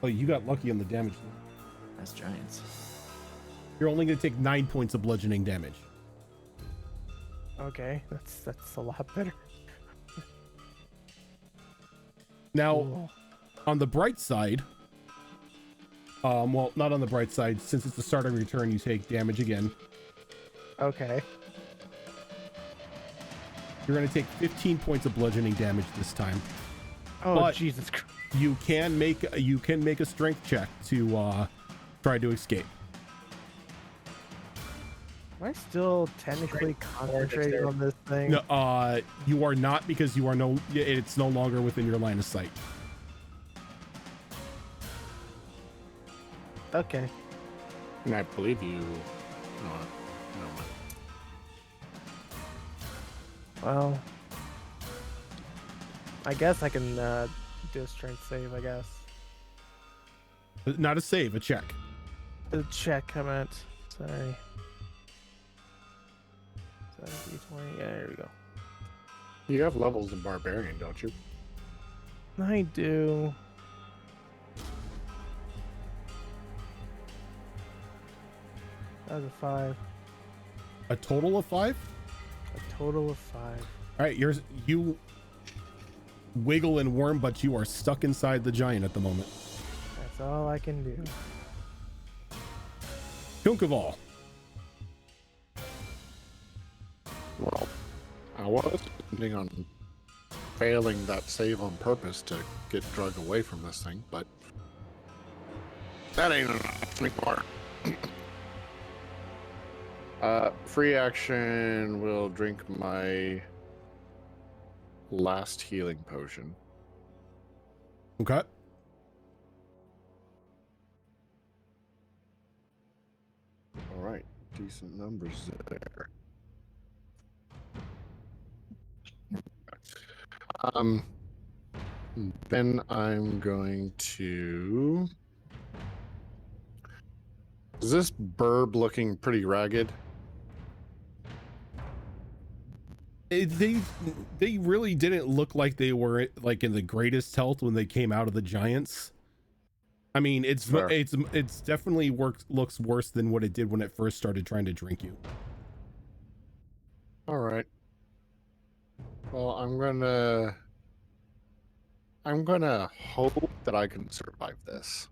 Oh, you got lucky on the damage. That's giants. You're only going to take 9 points of bludgeoning damage. Okay, that's a lot better. Now, Ooh. on the bright side, well, not on the bright side, since it's the start of your turn, you take damage again. Okay. You're going to take 15 points of bludgeoning damage this time. Oh, But- Jesus Christ. You can make a strength check to try to escape. Am I still technically concentrating on this thing? No, you are not, because you are it's no longer within your line of sight. Okay. And I believe you. No. Well, I guess I can do a strength save, I guess. Not a save, a check. The check, I meant. Sorry. 7, 20. Yeah, there we go. You have levels in Barbarian, don't you? I do. That was a 5. A total of 5? A total of 5. All right, you wiggle and worm, but you are stuck inside the giant at the moment. That's all I can do. Kunkaval. Well, I was intending on failing that save on purpose to get drug away from this thing, but that ain't enough anymore. Free action will drink my last healing potion. Okay. All right, decent numbers there. Then I'm going to. Is this burb looking pretty ragged? They really didn't look like they were like in the greatest health when they came out of the giants. I mean, it's Fair. it's definitely looks worse than what it did when it first started trying to drink you. All right. Well, I'm gonna hope that I can survive this.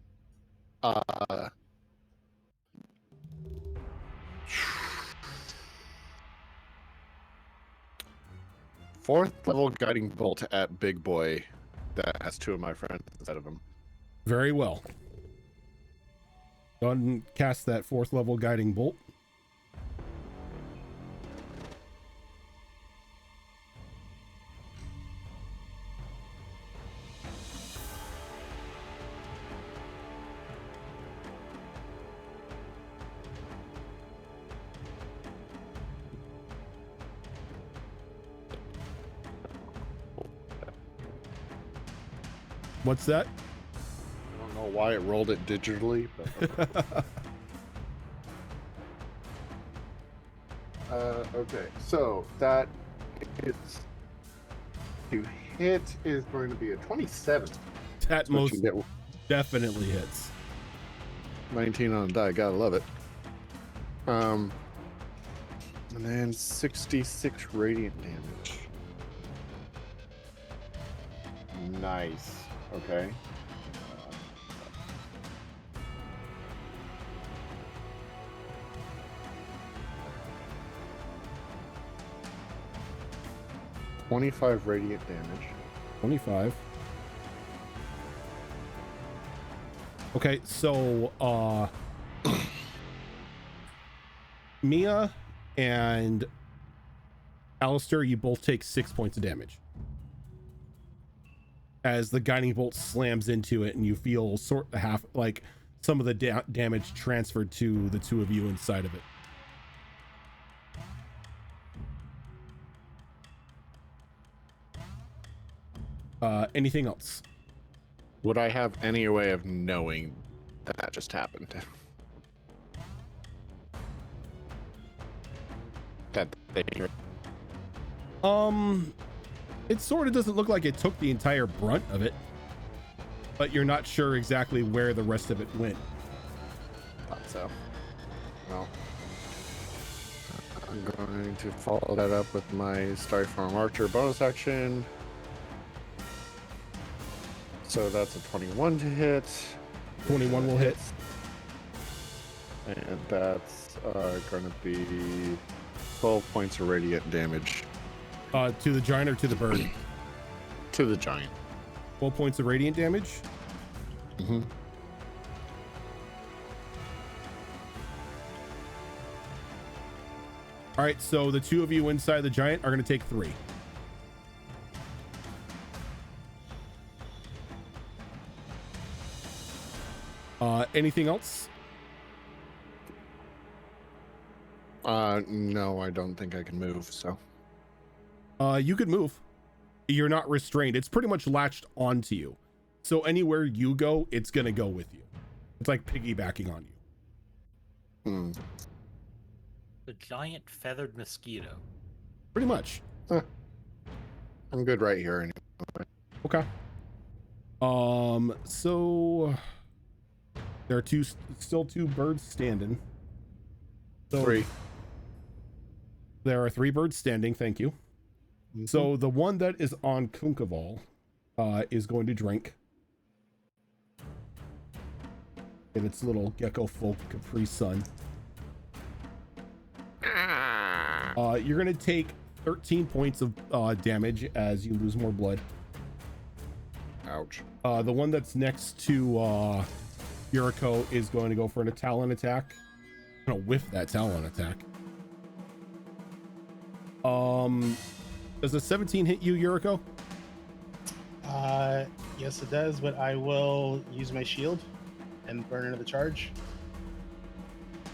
Fourth level guiding bolt at Big Boy that has 2 of my friends instead of him. Very well. Go ahead and cast that 4th level guiding bolt. What's that? I don't know why it rolled it digitally, but okay. So that hits. To hit is going to be a 27. That What most you get, definitely hits. 19 on the die. Gotta love it. And then 66 radiant damage. Nice. Okay. 25 radiant damage. 25. Okay, so Mia and Alistair, you both take 6 points of damage as the guiding bolt slams into it, and you feel sort of half like some of the damage transferred to the 2 of you inside of it. Anything else? Would I have any way of knowing that that just happened? That they It sort of doesn't look like it took the entire brunt of it, but you're not sure exactly where the rest of it went. thought so. Well, I'm going to follow that up with my Starry Farm Archer bonus action. So that's a 21 to hit. 21 will hit. And that's going to be 12 points of radiant damage To the giant or to the bird? to the giant. 12 points of radiant damage. Mm-hmm. All right, so the two of you inside the giant are going to take 3. Anything else? No, I don't think I can move, so. You could move. You're not restrained. It's pretty much latched onto you. So anywhere you go, it's going to go with you. It's like piggybacking on you. Hmm. The giant feathered mosquito. Pretty much. I'm good right here anyway. Okay. So there are still two birds standing. So 3. there are 3 birds standing. Thank you. Mm-hmm. So the one that is on Kunkaval is going to drink. In its little gecko folk Capri Sun. You're going to take 13 points of damage as you lose more blood. Ouch. The one that's next to Yuriko is going to go for a Talon attack. I'm gonna whiff that Talon attack. Does a 17 hit you, Yuriko? Yes, it does, but I will use my shield and burn another charge.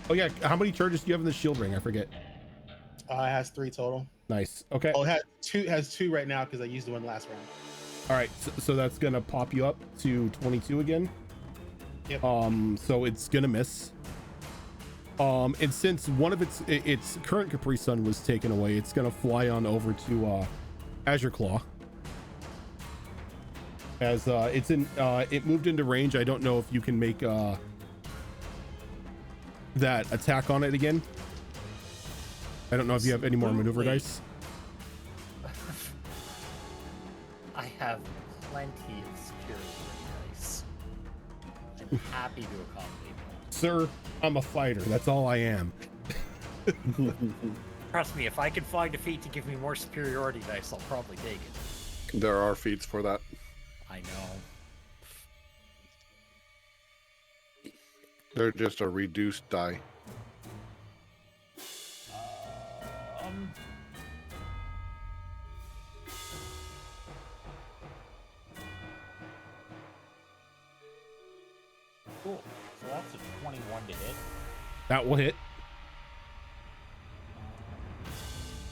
Oh yeah, how many charges do you have in the shield ring? I forget. It has 3 total. Nice. Okay. Oh, it has two right now because I used the one last round. All right. So that's gonna pop you up to 22 again. Yep. So it's gonna miss. And since one of its current Capri Sun was taken away, it's gonna fly on over to Azure Claw. As it moved into range. I don't know if you can make that attack on it again. I don't know if you have any more maneuver dice. I have plenty of superior dice. I'm happy to accommodate that. Sir, I'm a fighter. That's all I am. Trust me, if I can find a feat to give me more superiority dice, I'll probably take it. There are feats for that. I know. They're just a reduced die. Cool. So that's a 21 to hit. That will hit.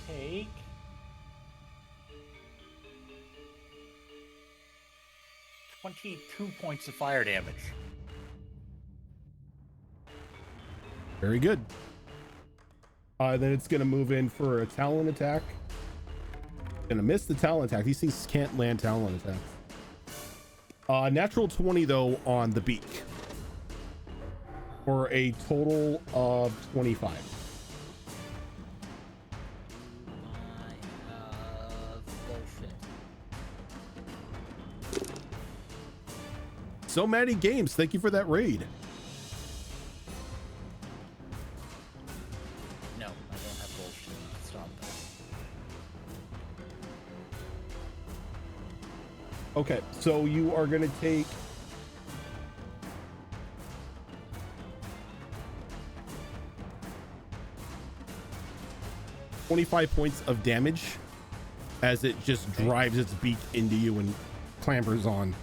Take 22 points of fire damage. Very good. Then it's gonna move in for a Talon attack. Gonna miss the Talon attack. These things can't land Talon attacks. Natural 20 though on the beak. For a total of 25. So Maddie Games, thank you for that raid. No, I don't have bullshit. Stop that. Okay, so you are gonna take 25 points of damage as it just drives its beak into you and clambers on.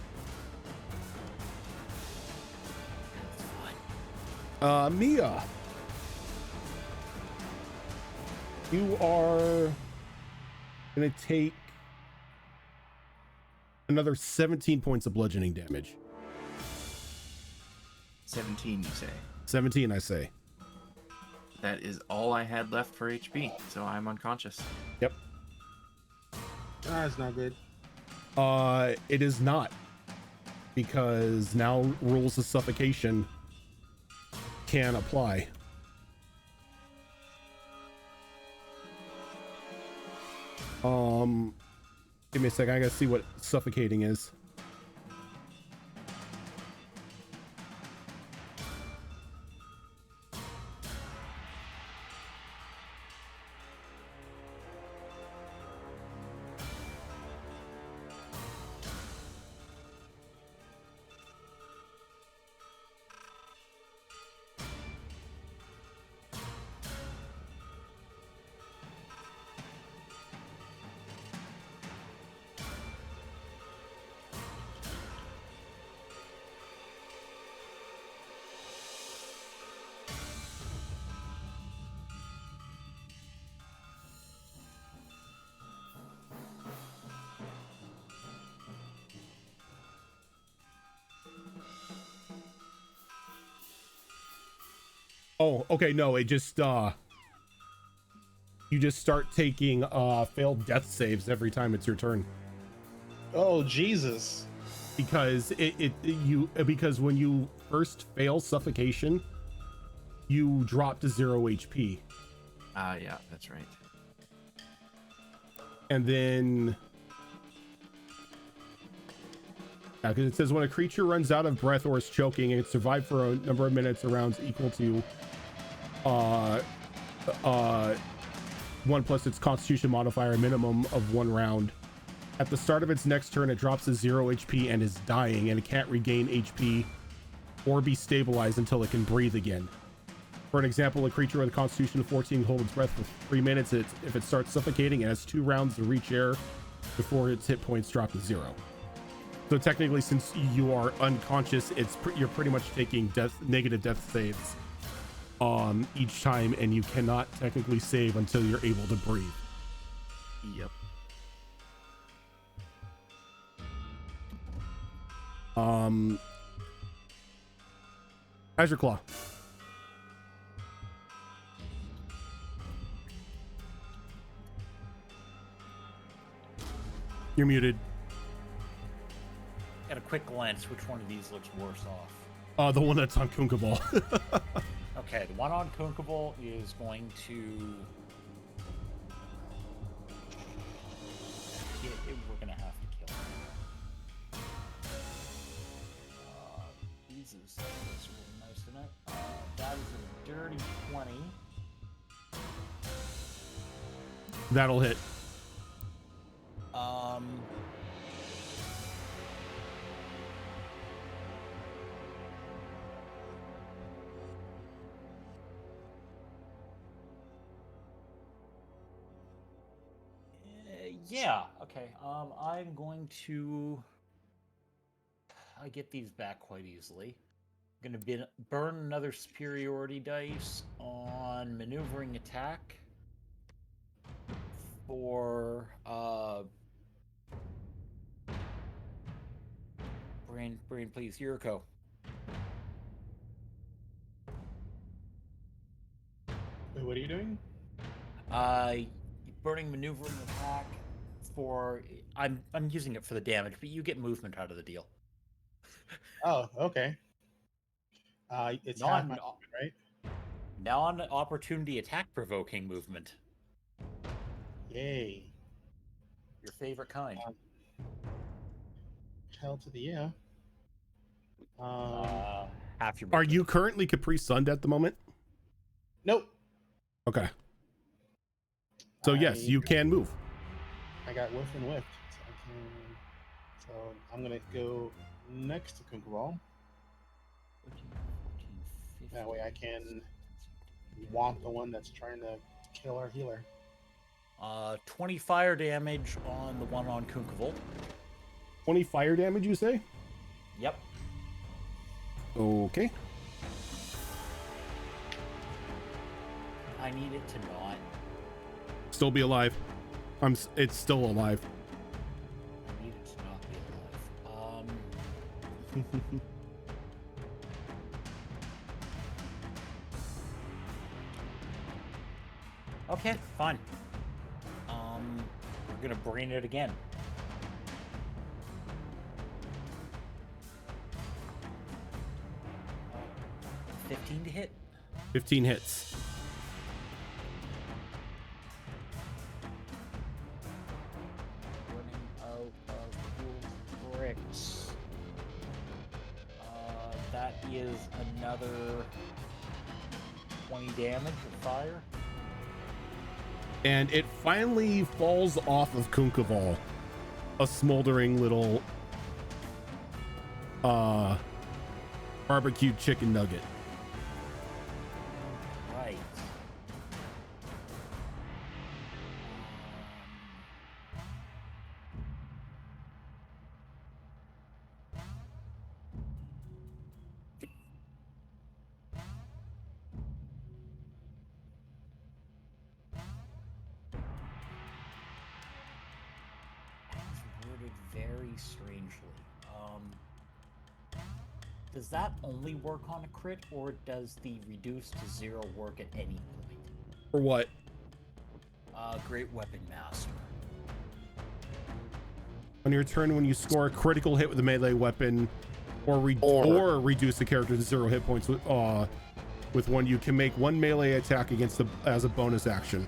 Mia, you are gonna take another 17 points of bludgeoning damage. 17, you say? 17, I say. That is all I had left for HP, so I'm unconscious. Yep. That's not good. It is not, because now rules of suffocation can apply. Give me a second. I gotta see what suffocating is. Oh, okay, no, it just you just start taking failed death saves every time it's your turn, Oh Jesus! because because when you first fail suffocation, you drop to 0 HP, Yeah, that's right. and then because it says when a creature runs out of breath or is choking and can survive for a number of minutes or rounds equal to 1 plus its constitution modifier, a minimum of 1 round. At the start of its next turn, it drops to 0 HP and is dying, and it can't regain HP or be stabilized until it can breathe again. For an example, a creature with a constitution of 14 can hold its breath for 3 minutes. If it starts suffocating, it has 2 rounds to reach air before its hit points drop to 0. So technically, since you are unconscious, you're pretty much taking negative death saves each time, and you cannot technically save until you're able to breathe. Yep. Azure Claw. You're muted. At a quick glance, which one of these looks worse off? The one that's on Kunkaball. Okay, the one on Kunkable is going to... we're going to have to kill him. Jesus, that's really nice tonight. That is a dirty 20. That'll hit. Yeah, okay. I'm going to... I get these back quite easily. I'm going to burn another superiority dice on maneuvering attack for brain please, Yuriko. Wait, what are you doing? Burning maneuvering attack for... I'm using it for the damage, but you get movement out of the deal. Oh, okay. It's half my movement, right? Non-opportunity attack provoking movement. Yay. Your favorite kind. Hell to the yeah. Half your movement. Are you currently Capri Sunned at the moment? Nope. Okay. So yes, you can move. I got whiff and whiffed. So I'm gonna go next to Kunkaball. That way I can womp the one that's trying to kill our healer. 20 fire damage on the one on Kunkable. 20 fire damage, you say? Yep. Okay. I need it to not. Still be alive. It's still alive. I need it to not be alive. Okay, fine. We're gonna brain it again. 15 to hit. 15 hits. Running out of cool bricks. That is another 20 damage of fire. And it finally falls off of Kunkaval, a smoldering little barbecued chicken nugget. Right. It's worded very strangely. Does that only work on a crit, or does the reduce to 0 work at any point? For what? Great Weapon Master. On your turn, when you score a critical hit with a melee weapon, or reduce the character to 0 hit points with one, you can make one melee attack against as a bonus action.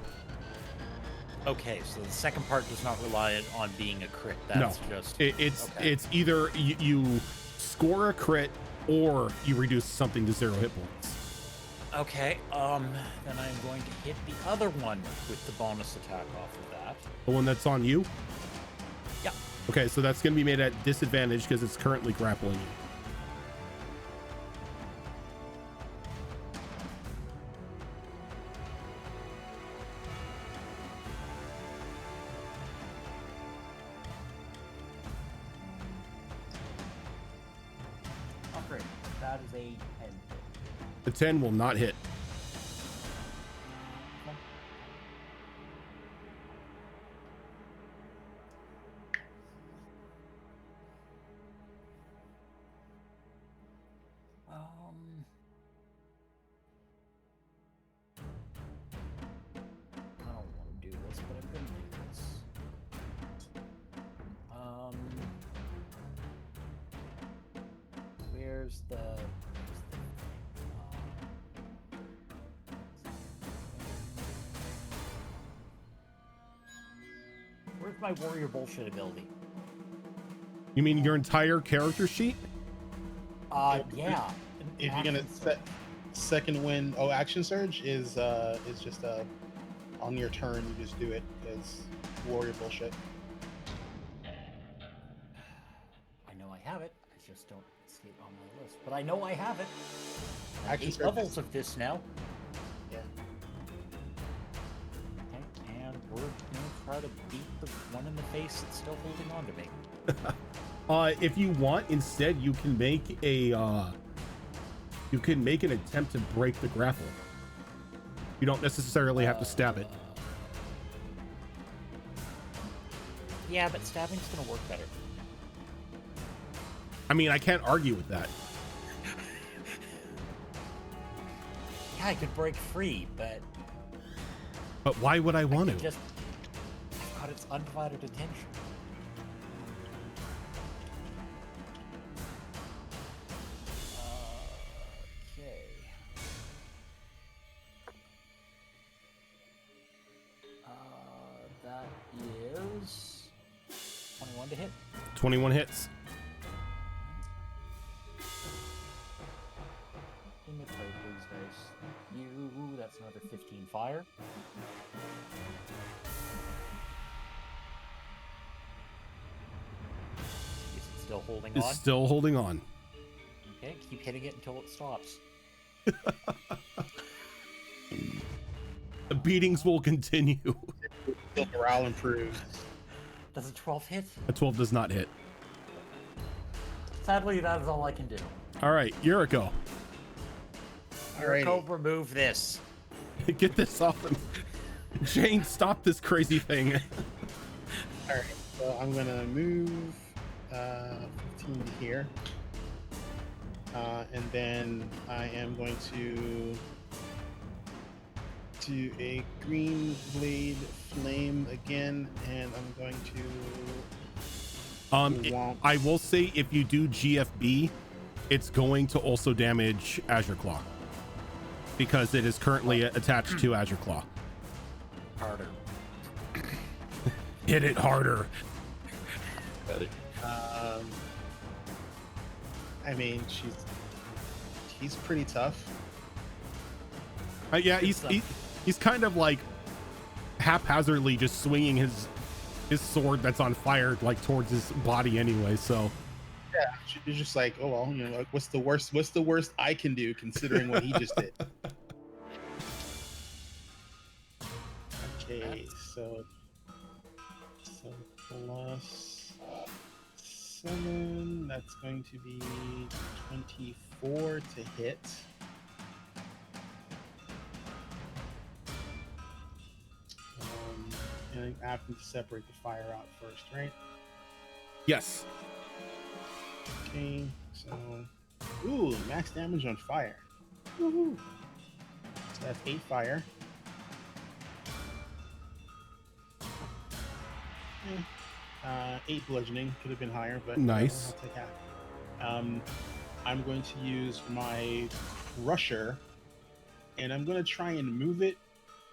Okay, so the second part does not rely on being a crit. That's just it's either you score a crit or you reduce something to 0 hit points. Okay, then I'm going to hit the other one with the bonus attack off of that. The one that's on you? Yeah. Okay, so that's going to be made at disadvantage because it's currently grappling you. Oh, great. That is a 10. The 10 will not hit. I don't want to do this, but I'm going to do this. Where's the where's my warrior bullshit ability? You mean your entire character sheet? Yeah. If you're gonna set second wind, action surge is just on your turn. You just do it as warrior bullshit. I know I have it. I just don't see it on my list. But I know I have it. Action 8 surge levels of this now. Yeah. Okay, and we're gonna try to beat the one in the face that's still holding on to me. If you want, instead you can make a an attempt to break the grapple. You don't necessarily have to stab it. Yeah, but stabbing's gonna work better. I mean, I can't argue with that. Yeah, I could break free, but But why would I want to? just I've got its undivided attention. Okay. That is 21 to hit. 21 hits. In the play, please, dice. You, that's another 15 fire. Is it still holding Is on? still holding on. Okay, keep hitting it until it stops. The beatings will continue. The morale improves. Does a 12 hit? A 12 does not hit. Sadly, that is all I can do. All right, Yuriko. Yuriko, remove this. Get this off him. Jane, stop this crazy thing. All right, so I'm gonna move 15 to here. And then I am going to do a green blade flame again, and I'm going to I will say if you do GFB, it's going to also damage Azure Claw because it is currently attached to Azure Claw. Harder. Hit it harder. I mean, he's pretty tough. Yeah, he's kind of like haphazardly just swinging his sword that's on fire like towards his body anyway. So yeah, she's just like, oh well, like what's the worst I can do considering what he just did. Okay, so plus 7, that's going to be 24 to hit. And I have to separate the fire out first, right? yes. Okay, so ooh, max damage on fire. Woohoo! So that's 8 fire. 8 bludgeoning, could have been higher, but Nice. I'll take half. I'm going to use my crusher, and I'm going to try and move it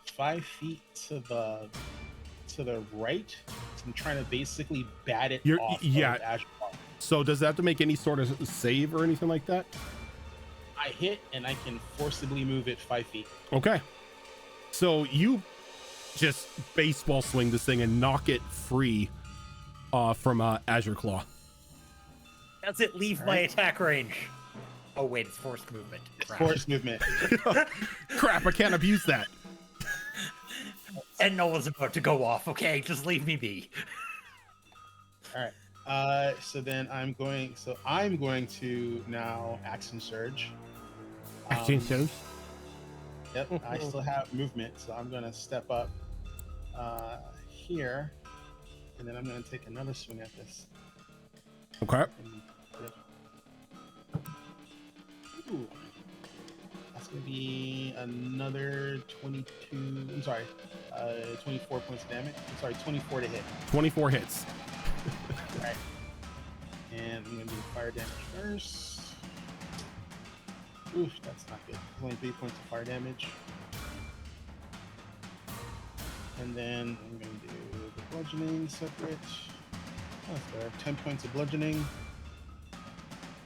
5 feet to the right. So I'm trying to basically bat it off. Yeah. Of Azure Claw. So does that have to make any sort of save or anything like that? I hit, and I can forcibly move it 5 feet. Okay. So you just baseball swing this thing and knock it free from Azure Claw. Does it leave my attack range? Oh wait, it's forced movement. Crap. Force movement. Crap, I can't abuse that. And Noah's about to go off. Okay, just leave me be. All right. So then I'm going to now action surge. Action surge. Yep. I still have movement, so I'm gonna step up here, and then I'm gonna take another swing at this. Okay. Ooh. That's gonna be another 22. I'm sorry, 24 points of damage. I'm sorry, 24 to hit. 24 hits. All right. And I'm gonna do fire damage first. Oof, that's not good. Only 3 points of fire damage. And then I'm gonna do the bludgeoning separate. Oh, that's better. 10 points of bludgeoning.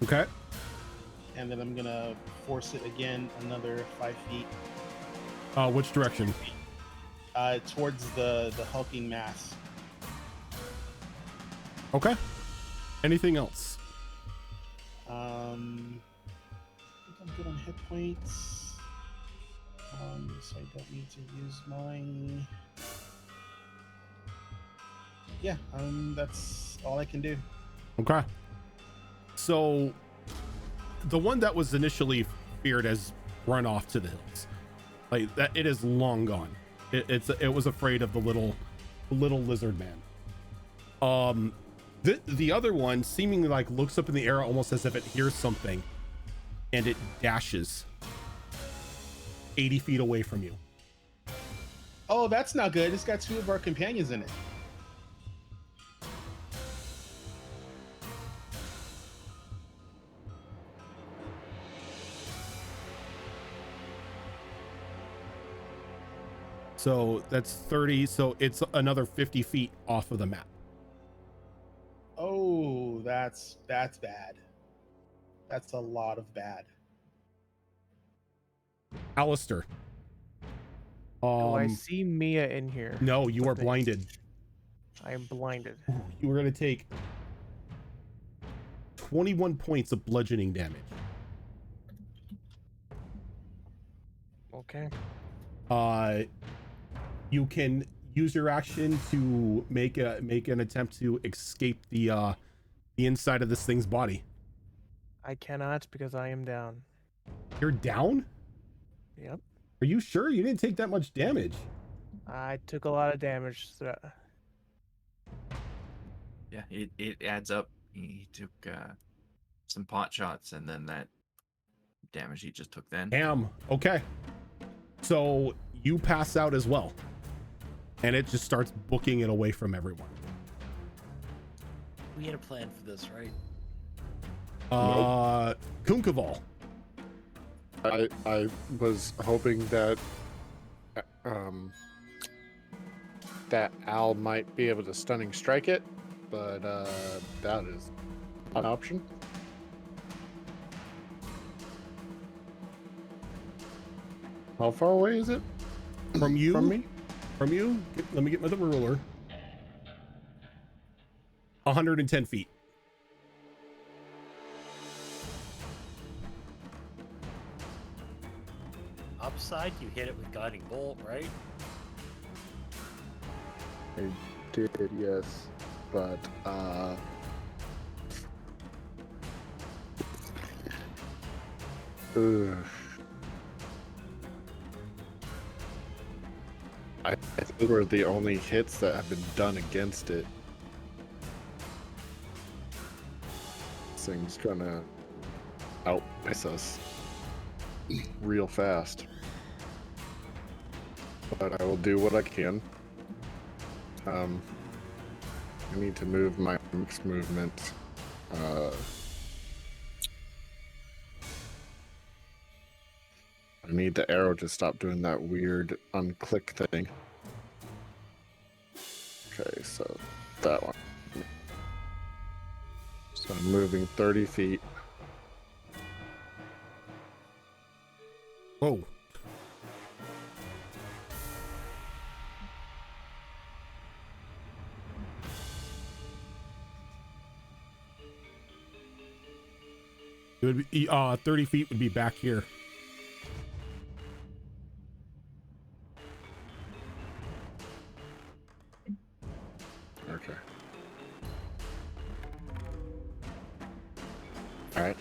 Okay. And then I'm gonna force it again another 5 feet. Which direction? Towards the hulking mass. Okay. Anything else? I think I'm good on hit points. So I don't need to use my. Yeah, that's all I can do. Okay. So the one that was initially feared has run off to the hills. Like that, it is long gone. It was afraid of the little lizard man. The other one seemingly like looks up in the air almost as if it hears something, and it dashes 80 feet away from you. Oh, that's not good. It's got 2 of our companions in it. So that's 30. So it's another 50 feet off of the map. Oh, that's bad. That's a lot of bad. Alistair. Do I see Mia in here? No, you are With me? blinded. I am blinded. You are going to take 21 points of bludgeoning damage. Okay. You can use your action to make an attempt to escape the inside of this thing's body. I cannot because I am down. You're down? Yep. Are you sure? You didn't take that much damage. I took a lot of damage. So Yeah, it adds up. He took some pot shots, and then that damage he just took then. Damn. Okay. So you pass out as well. And it just starts booking it away from everyone. We had a plan for this, right? Kunkaval. I was hoping that that Al might be able to stunning strike it, but that is not an option. How far away is it From you? from me? From you? Let me get my ruler. 110 feet. Upside, you hit it with guiding bolt, right? I did, yes, but ugh. I think we're the only hits that have been done against it. This thing's gonna outpace us real fast. But I will do what I can. I need to move my mixed movement. I need the arrow to stop doing that weird unclick thing. Okay, so that one. So I'm moving 30 feet. Whoa. It would be 30 feet would be back here. Okay. All right.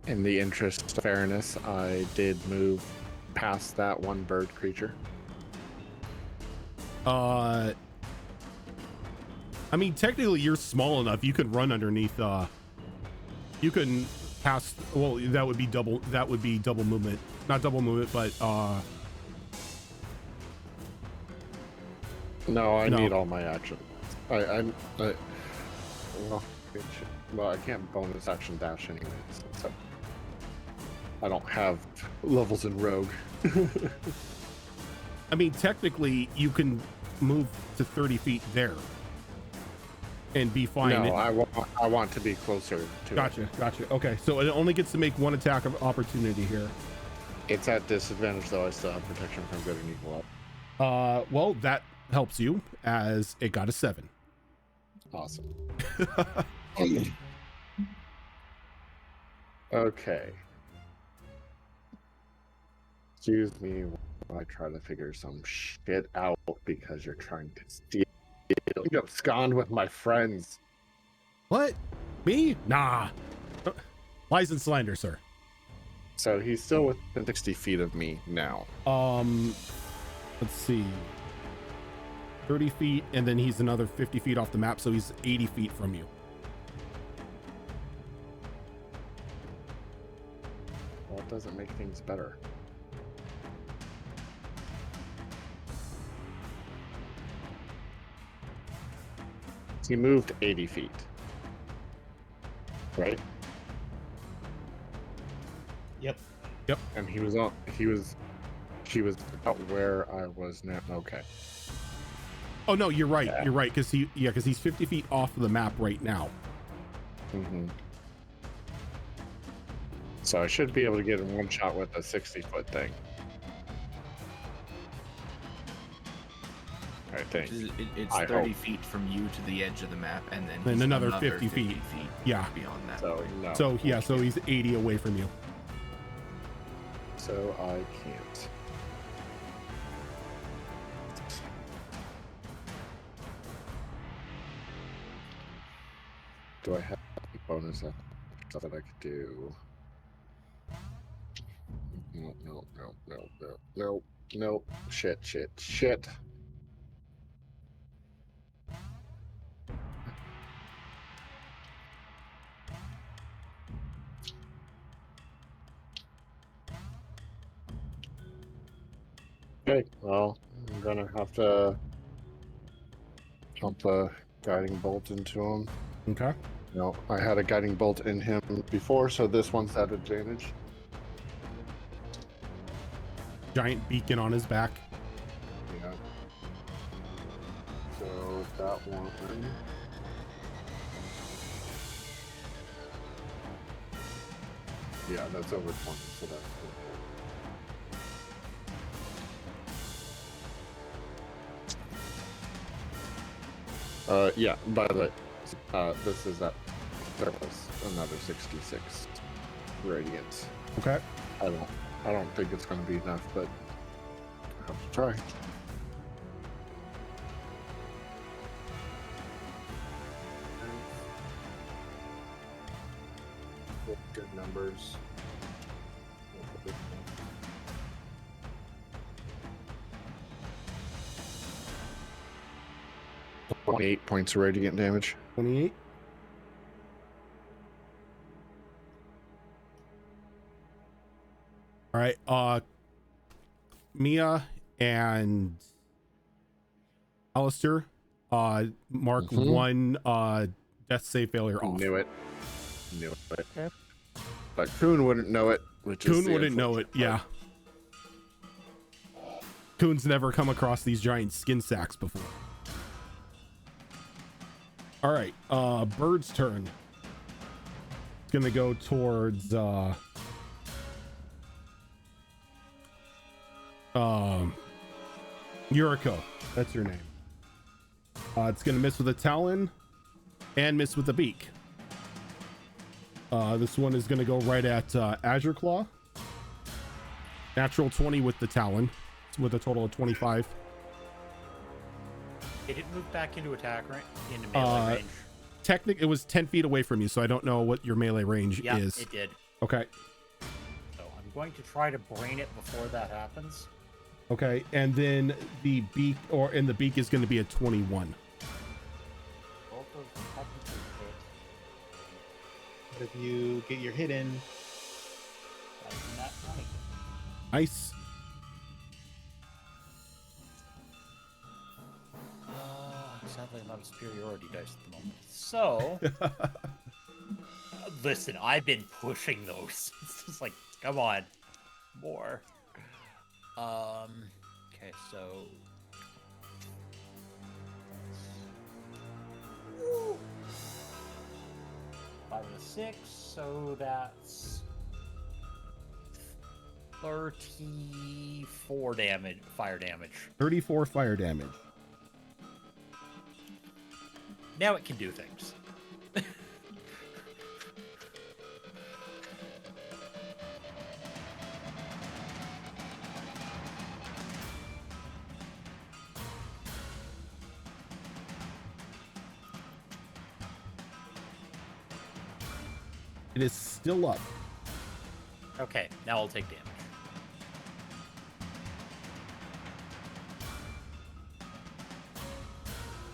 In the interest of fairness, I did move past that one bird creature. I mean, technically you're small enough. You could run underneath, you can pass. Well, that would be double movement. Not double movement, but, No, I No. need all my action. Well, I can't bonus action dash anyways, so I don't have levels in rogue. I mean, technically you can move to 30 feet there and be fine. No, I want to be closer to Gotcha. it. Gotcha. Okay. So it only gets to make one attack of opportunity here. It's at disadvantage though. I still have protection from good and evil up. Well, that helps you as it got a 7. Awesome. Okay. Excuse me while I try to figure some shit out because you're trying to steal. You abscond with my friends. What? Me? Nah. Lies and slander, sir. So he's still within 60 feet of me now. Let's see. 30 feet, and then he's another 50 feet off the map, so he's 80 feet from you. Well, it doesn't make things better. He moved 80 feet. Right? Yep. And he was about where I was now. Okay. Oh no, you're right. Yeah. You're right, because he's 50 feet off of the map right now. Mm-hmm. So I should be able to get in one shot with a 60-foot thing. I think. It's I 30 hope. feet from you to the edge of the map, and then Then he's another 50 feet. Yeah. beyond that. So no. So yeah, so he's 80 away from you. So I can't. Do I have a bonus stuff that I could do? No. Shit. Okay, well, I'm gonna have to pump a guiding bolt into him. Okay. You know, I had a guiding bolt in him before, so this one's at advantage. Giant beacon on his back. Yeah. So that one. Yeah, that's over 20, so that's good. Yeah, by the way, this is that there was another 66 radiant. Okay. I don't think it's gonna be enough, but I have to try. Good numbers. 28 points of radiant damage. 28. All right. Mia and Alistair, mark Mhm. one death save failure off. Knew it. Knew it. Okay. But Kuhn wouldn't know it. Which is Kuhn the wouldn't know it. unfortunate Yeah. part. Kuhn's never come across these giant skin sacks before. All right. Bird's turn. It's gonna go towards Yuriko. That's your name. It's gonna miss with a talon and miss with a beak. This one is gonna go right at Azure Claw. Natural 20 with the talon, with a total of 25. Did it move back into attack range? Into melee range? It was 10 feet away from you, so I don't know what your melee range Yeah, is. it did. Okay. So I'm going to try to brain it before that happens. Okay, and then the beak, the beak is going to be a 21. Both of them technically hit. But if you get your hit in, That's not 20. Nice. Sadly, I'm out of superiority dice at the moment. So, listen, I've been pushing those. It's just like, come on, more. Okay, so. Woo. 5 and a 6, so that's 34 damage, fire damage. 34 fire damage. Now it can do things. It is still up. Okay, now I'll take damage.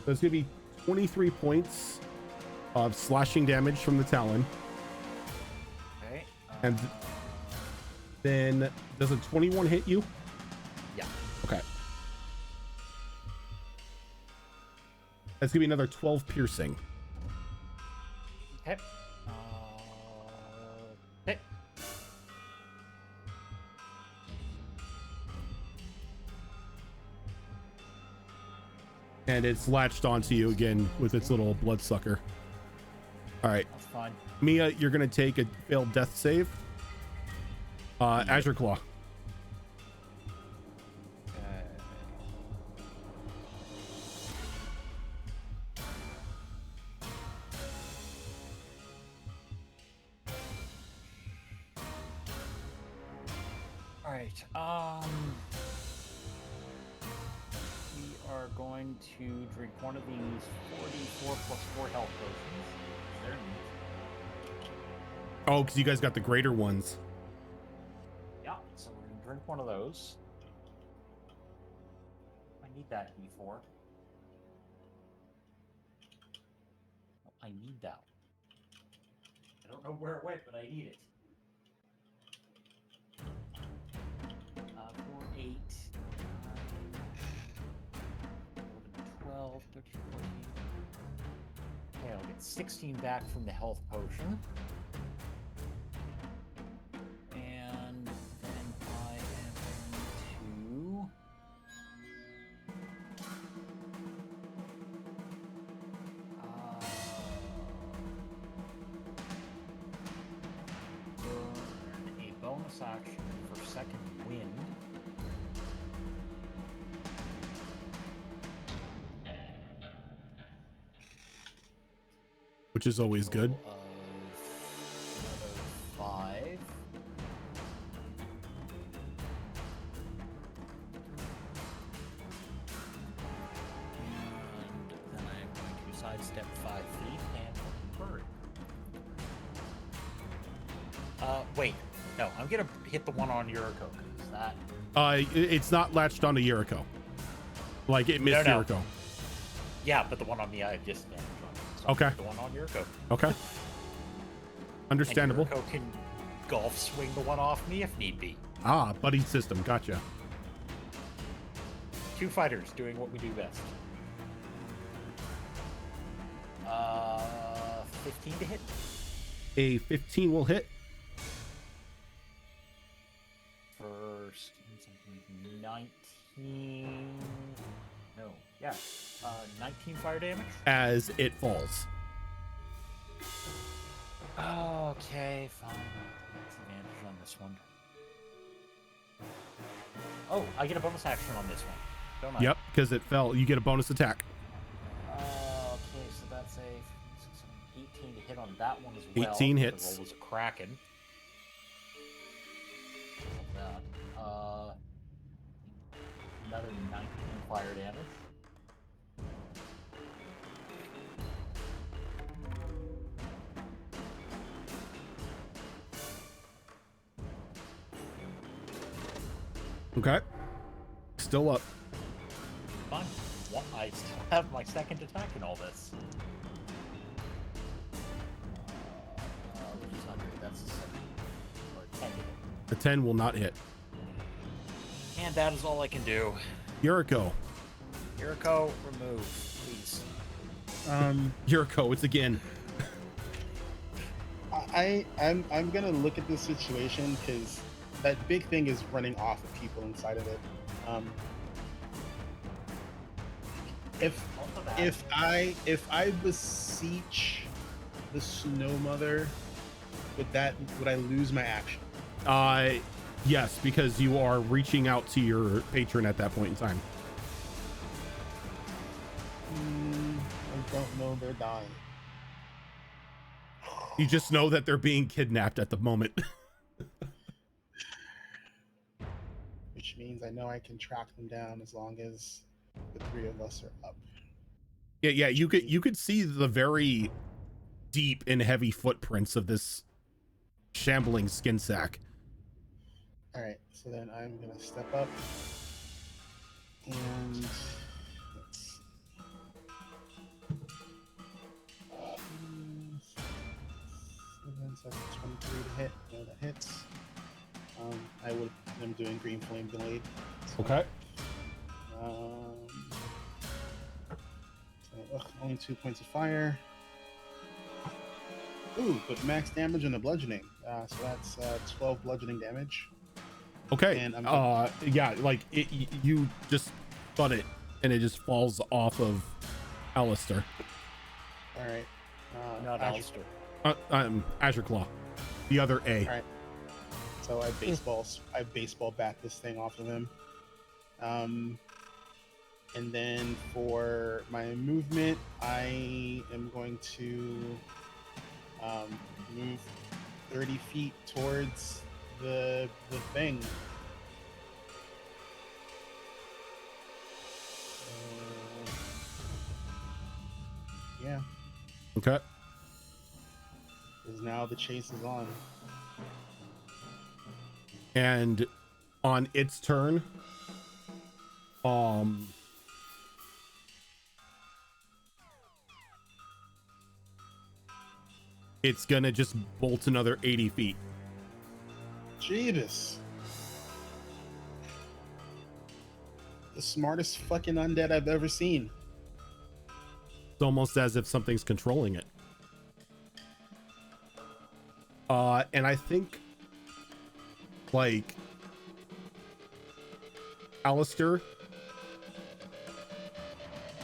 So it's going to be 23 points of slashing damage from the talon. Okay. And then does a 21 hit you? Yeah. Okay. That's going to be another 12 piercing. Okay. Okay. And it's latched onto you again with its little bloodsucker. All right. That's fine. Mia, you're going to take a failed death save. Azure Claw. All right. We are going to drink one of these 44 plus 4 health potions. They're neat. Oh, because you guys got the greater ones. Yeah, so we're gonna drink one of those. I need that E4. I need that. I don't know where it went, but I need it. 4, 8, Okay, I'll get 16 back from the health potion. And then I am going to burn a bonus action for second wind. Which is always good. Of another 5. And then I'm going to sidestep 5 feet and bird. Wait. No, I'm gonna hit the one on Yuriko. Is that? It's not latched onto Yuriko. Like it missed No. Yuriko. Yeah, but the one on me I have disadvantage on. So Okay. The one on Yuriko. Okay. Understandable. And Yuriko can golf swing the one off me if need be. Ah, buddy system. Gotcha. 2 fighters doing what we do best. 15 to hit. A 15 will hit. First, 19. No, yeah. 19 fire damage. As it falls. Okay, fine. That's advantage on this one. Oh, I get a bonus action on this one, don't I? Yep, because it fell. You get a bonus attack. Okay, so that's a 18 to hit on that one as well. 18 The hits. roll was a kraken. That. Another 19 fire damage. Okay. Still up. Fine. I still have my second attack in all this. Which is 100. That's a 7. Or 10 to hit. The 10 will not hit. And that is all I can do. Yuriko. Yuriko, remove, please. Yuriko, it's again. I'm gonna look at this situation because that big thing is running off of people inside of it. If I beseech the Snow Mother, would I lose my action? Yes, because you are reaching out to your patron at that point in time. I don't know they're dying. You just know that they're being kidnapped at the moment. Which means I know I can track them down as long as the 3 of us are up. Yeah, you could see the very deep and heavy footprints of this shambling skin sack. All right, so then I'm gonna step up and let's see. 7, 23 to hit. No, that hits. I'm doing green flame blade. Okay. Only 2 points of fire. Ooh, but max damage on the bludgeoning. So that's 12 bludgeoning damage. Okay. And yeah, like you just thud it and it just falls off of Alistair. All right. Not Azure- Alistair. Azure Claw. The other A. All right. So I baseball bat this thing off of him. And then for my movement, I am going to move 30 feet towards the thing. Yeah, Okay. because now the chase is on. And on its turn, it's gonna just bolt another 80 feet. Jeebus. The smartest fucking undead I've ever seen. It's almost as if something's controlling it. And I think, like, Alistair,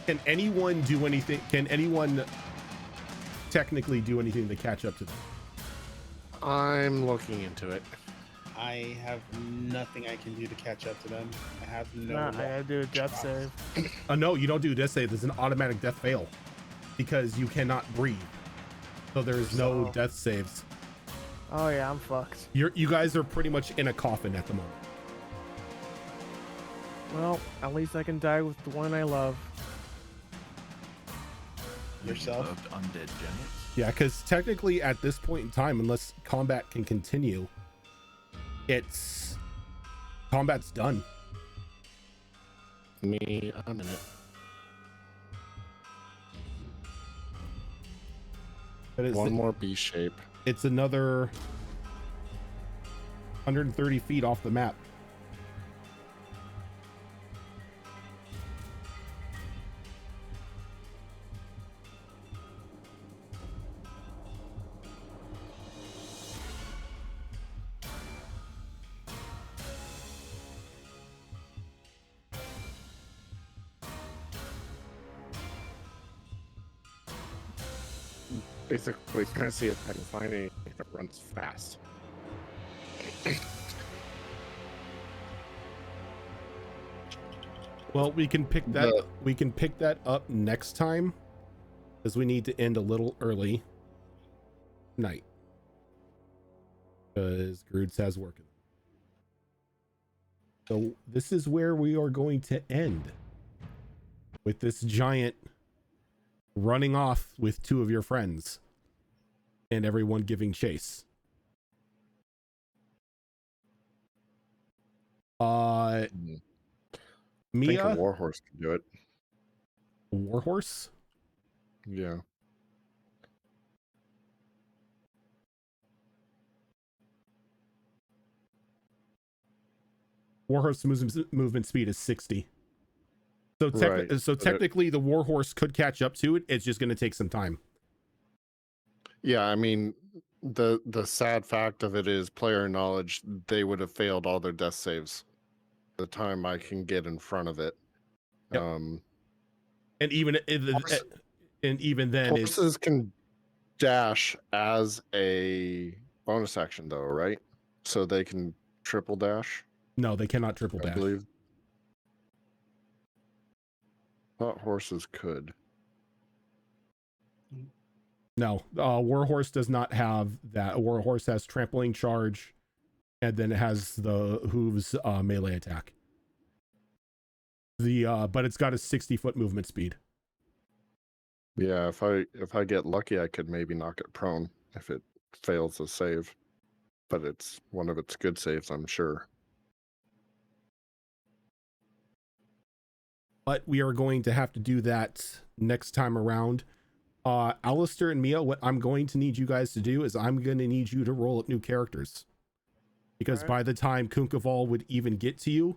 can anyone do anything? Can anyone technically do anything to catch up to them? I'm looking into it. I have nothing I can do to catch up to them. I have no. Nah, I gotta do a death save. No, you don't do death save. There's an automatic death fail because you cannot breathe. So there's no death saves. Oh yeah, I'm fucked. You guys are pretty much in a coffin at the moment. Well, at least I can die with the one I love. Yourself? Loved undead giants. Yeah, because technically at this point in time, unless combat can continue, combat's done. Me, I'm in it. But it's One more B shape. It's another 130 feet off the map. Basically, trying to see if I can find anything that runs fast. Well, we can pick that up next time, because we need to end a little early tonight, because Groods has work. So this is where we are going to end, with this giant running off with two of your friends and everyone giving chase. I think Mia, a warhorse can do it. warhorse. Yeah. Warhorse movement speed is 60. So, Right. Technically, the warhorse could catch up to it. It's just going to take some time. Yeah, I mean, the sad fact of it is player knowledge, they would have failed all their death saves the time I can get in front of it. Yep. And even then, horses can dash as a bonus action though, right? So they can triple dash, no, they cannot triple I dash. believe. Thought horses could. No, warhorse does not have that. Warhorse has trampling charge, and then it has the hooves melee attack. But it's got a 60-foot movement speed. Yeah, if I get lucky, I could maybe knock it prone if it fails a save. But it's one of its good saves, I'm sure. But we are going to have to do that next time around. Alistair and Mia, what I'm going to need you guys to do is I'm going to need you to roll up new characters. Because by the time Kunkaval would even get to you,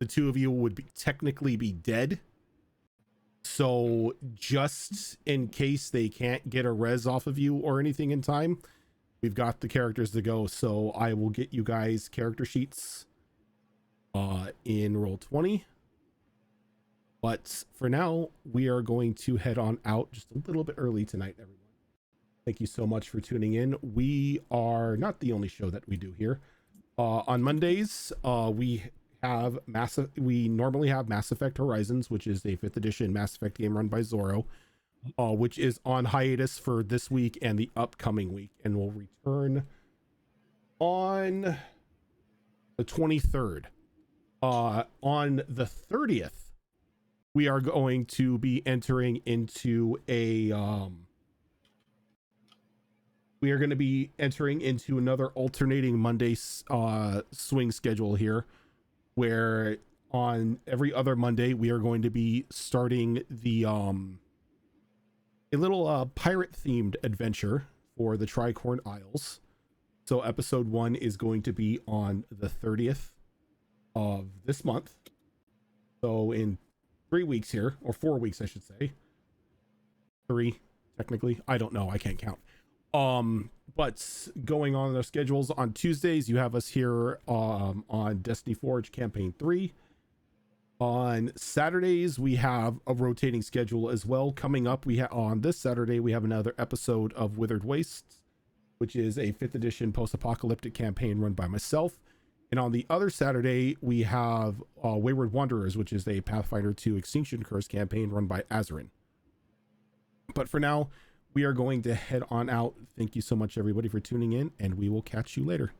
the two of you would technically be dead. So just in case they can't get a res off of you or anything in time, we've got the characters to go. So I will get you guys character sheets in Roll20. But for now, we are going to head on out just a little bit early tonight, everyone. Thank you so much for tuning in. We are not the only show that we do here. On Mondays, we normally have Mass Effect Horizons, which is a 5th edition Mass Effect game run by Zorro, which is on hiatus for this week and the upcoming week, and will return on the 23rd. On the 30th, we are going to be entering into another alternating Monday swing schedule here, where on every other Monday we are going to be starting the a little pirate themed adventure for the Tricorn Isles. So episode 1 is going to be on the 30th of this month. So in 3 weeks here, or 4 weeks, I should say. 3 technically. I don't know. I can't count. But going on their schedules, on Tuesdays, you have us here on Destiny Forge Campaign 3. On Saturdays, we have a rotating schedule as well. Coming up, on this Saturday, we have another episode of Withered Wastes, which is a 5th edition post-apocalyptic campaign run by myself. And on the other Saturday, we have Wayward Wanderers, which is a Pathfinder 2 Extinction Curse campaign run by Azarin. But for now, we are going to head on out. Thank you so much, everybody, for tuning in, and we will catch you later.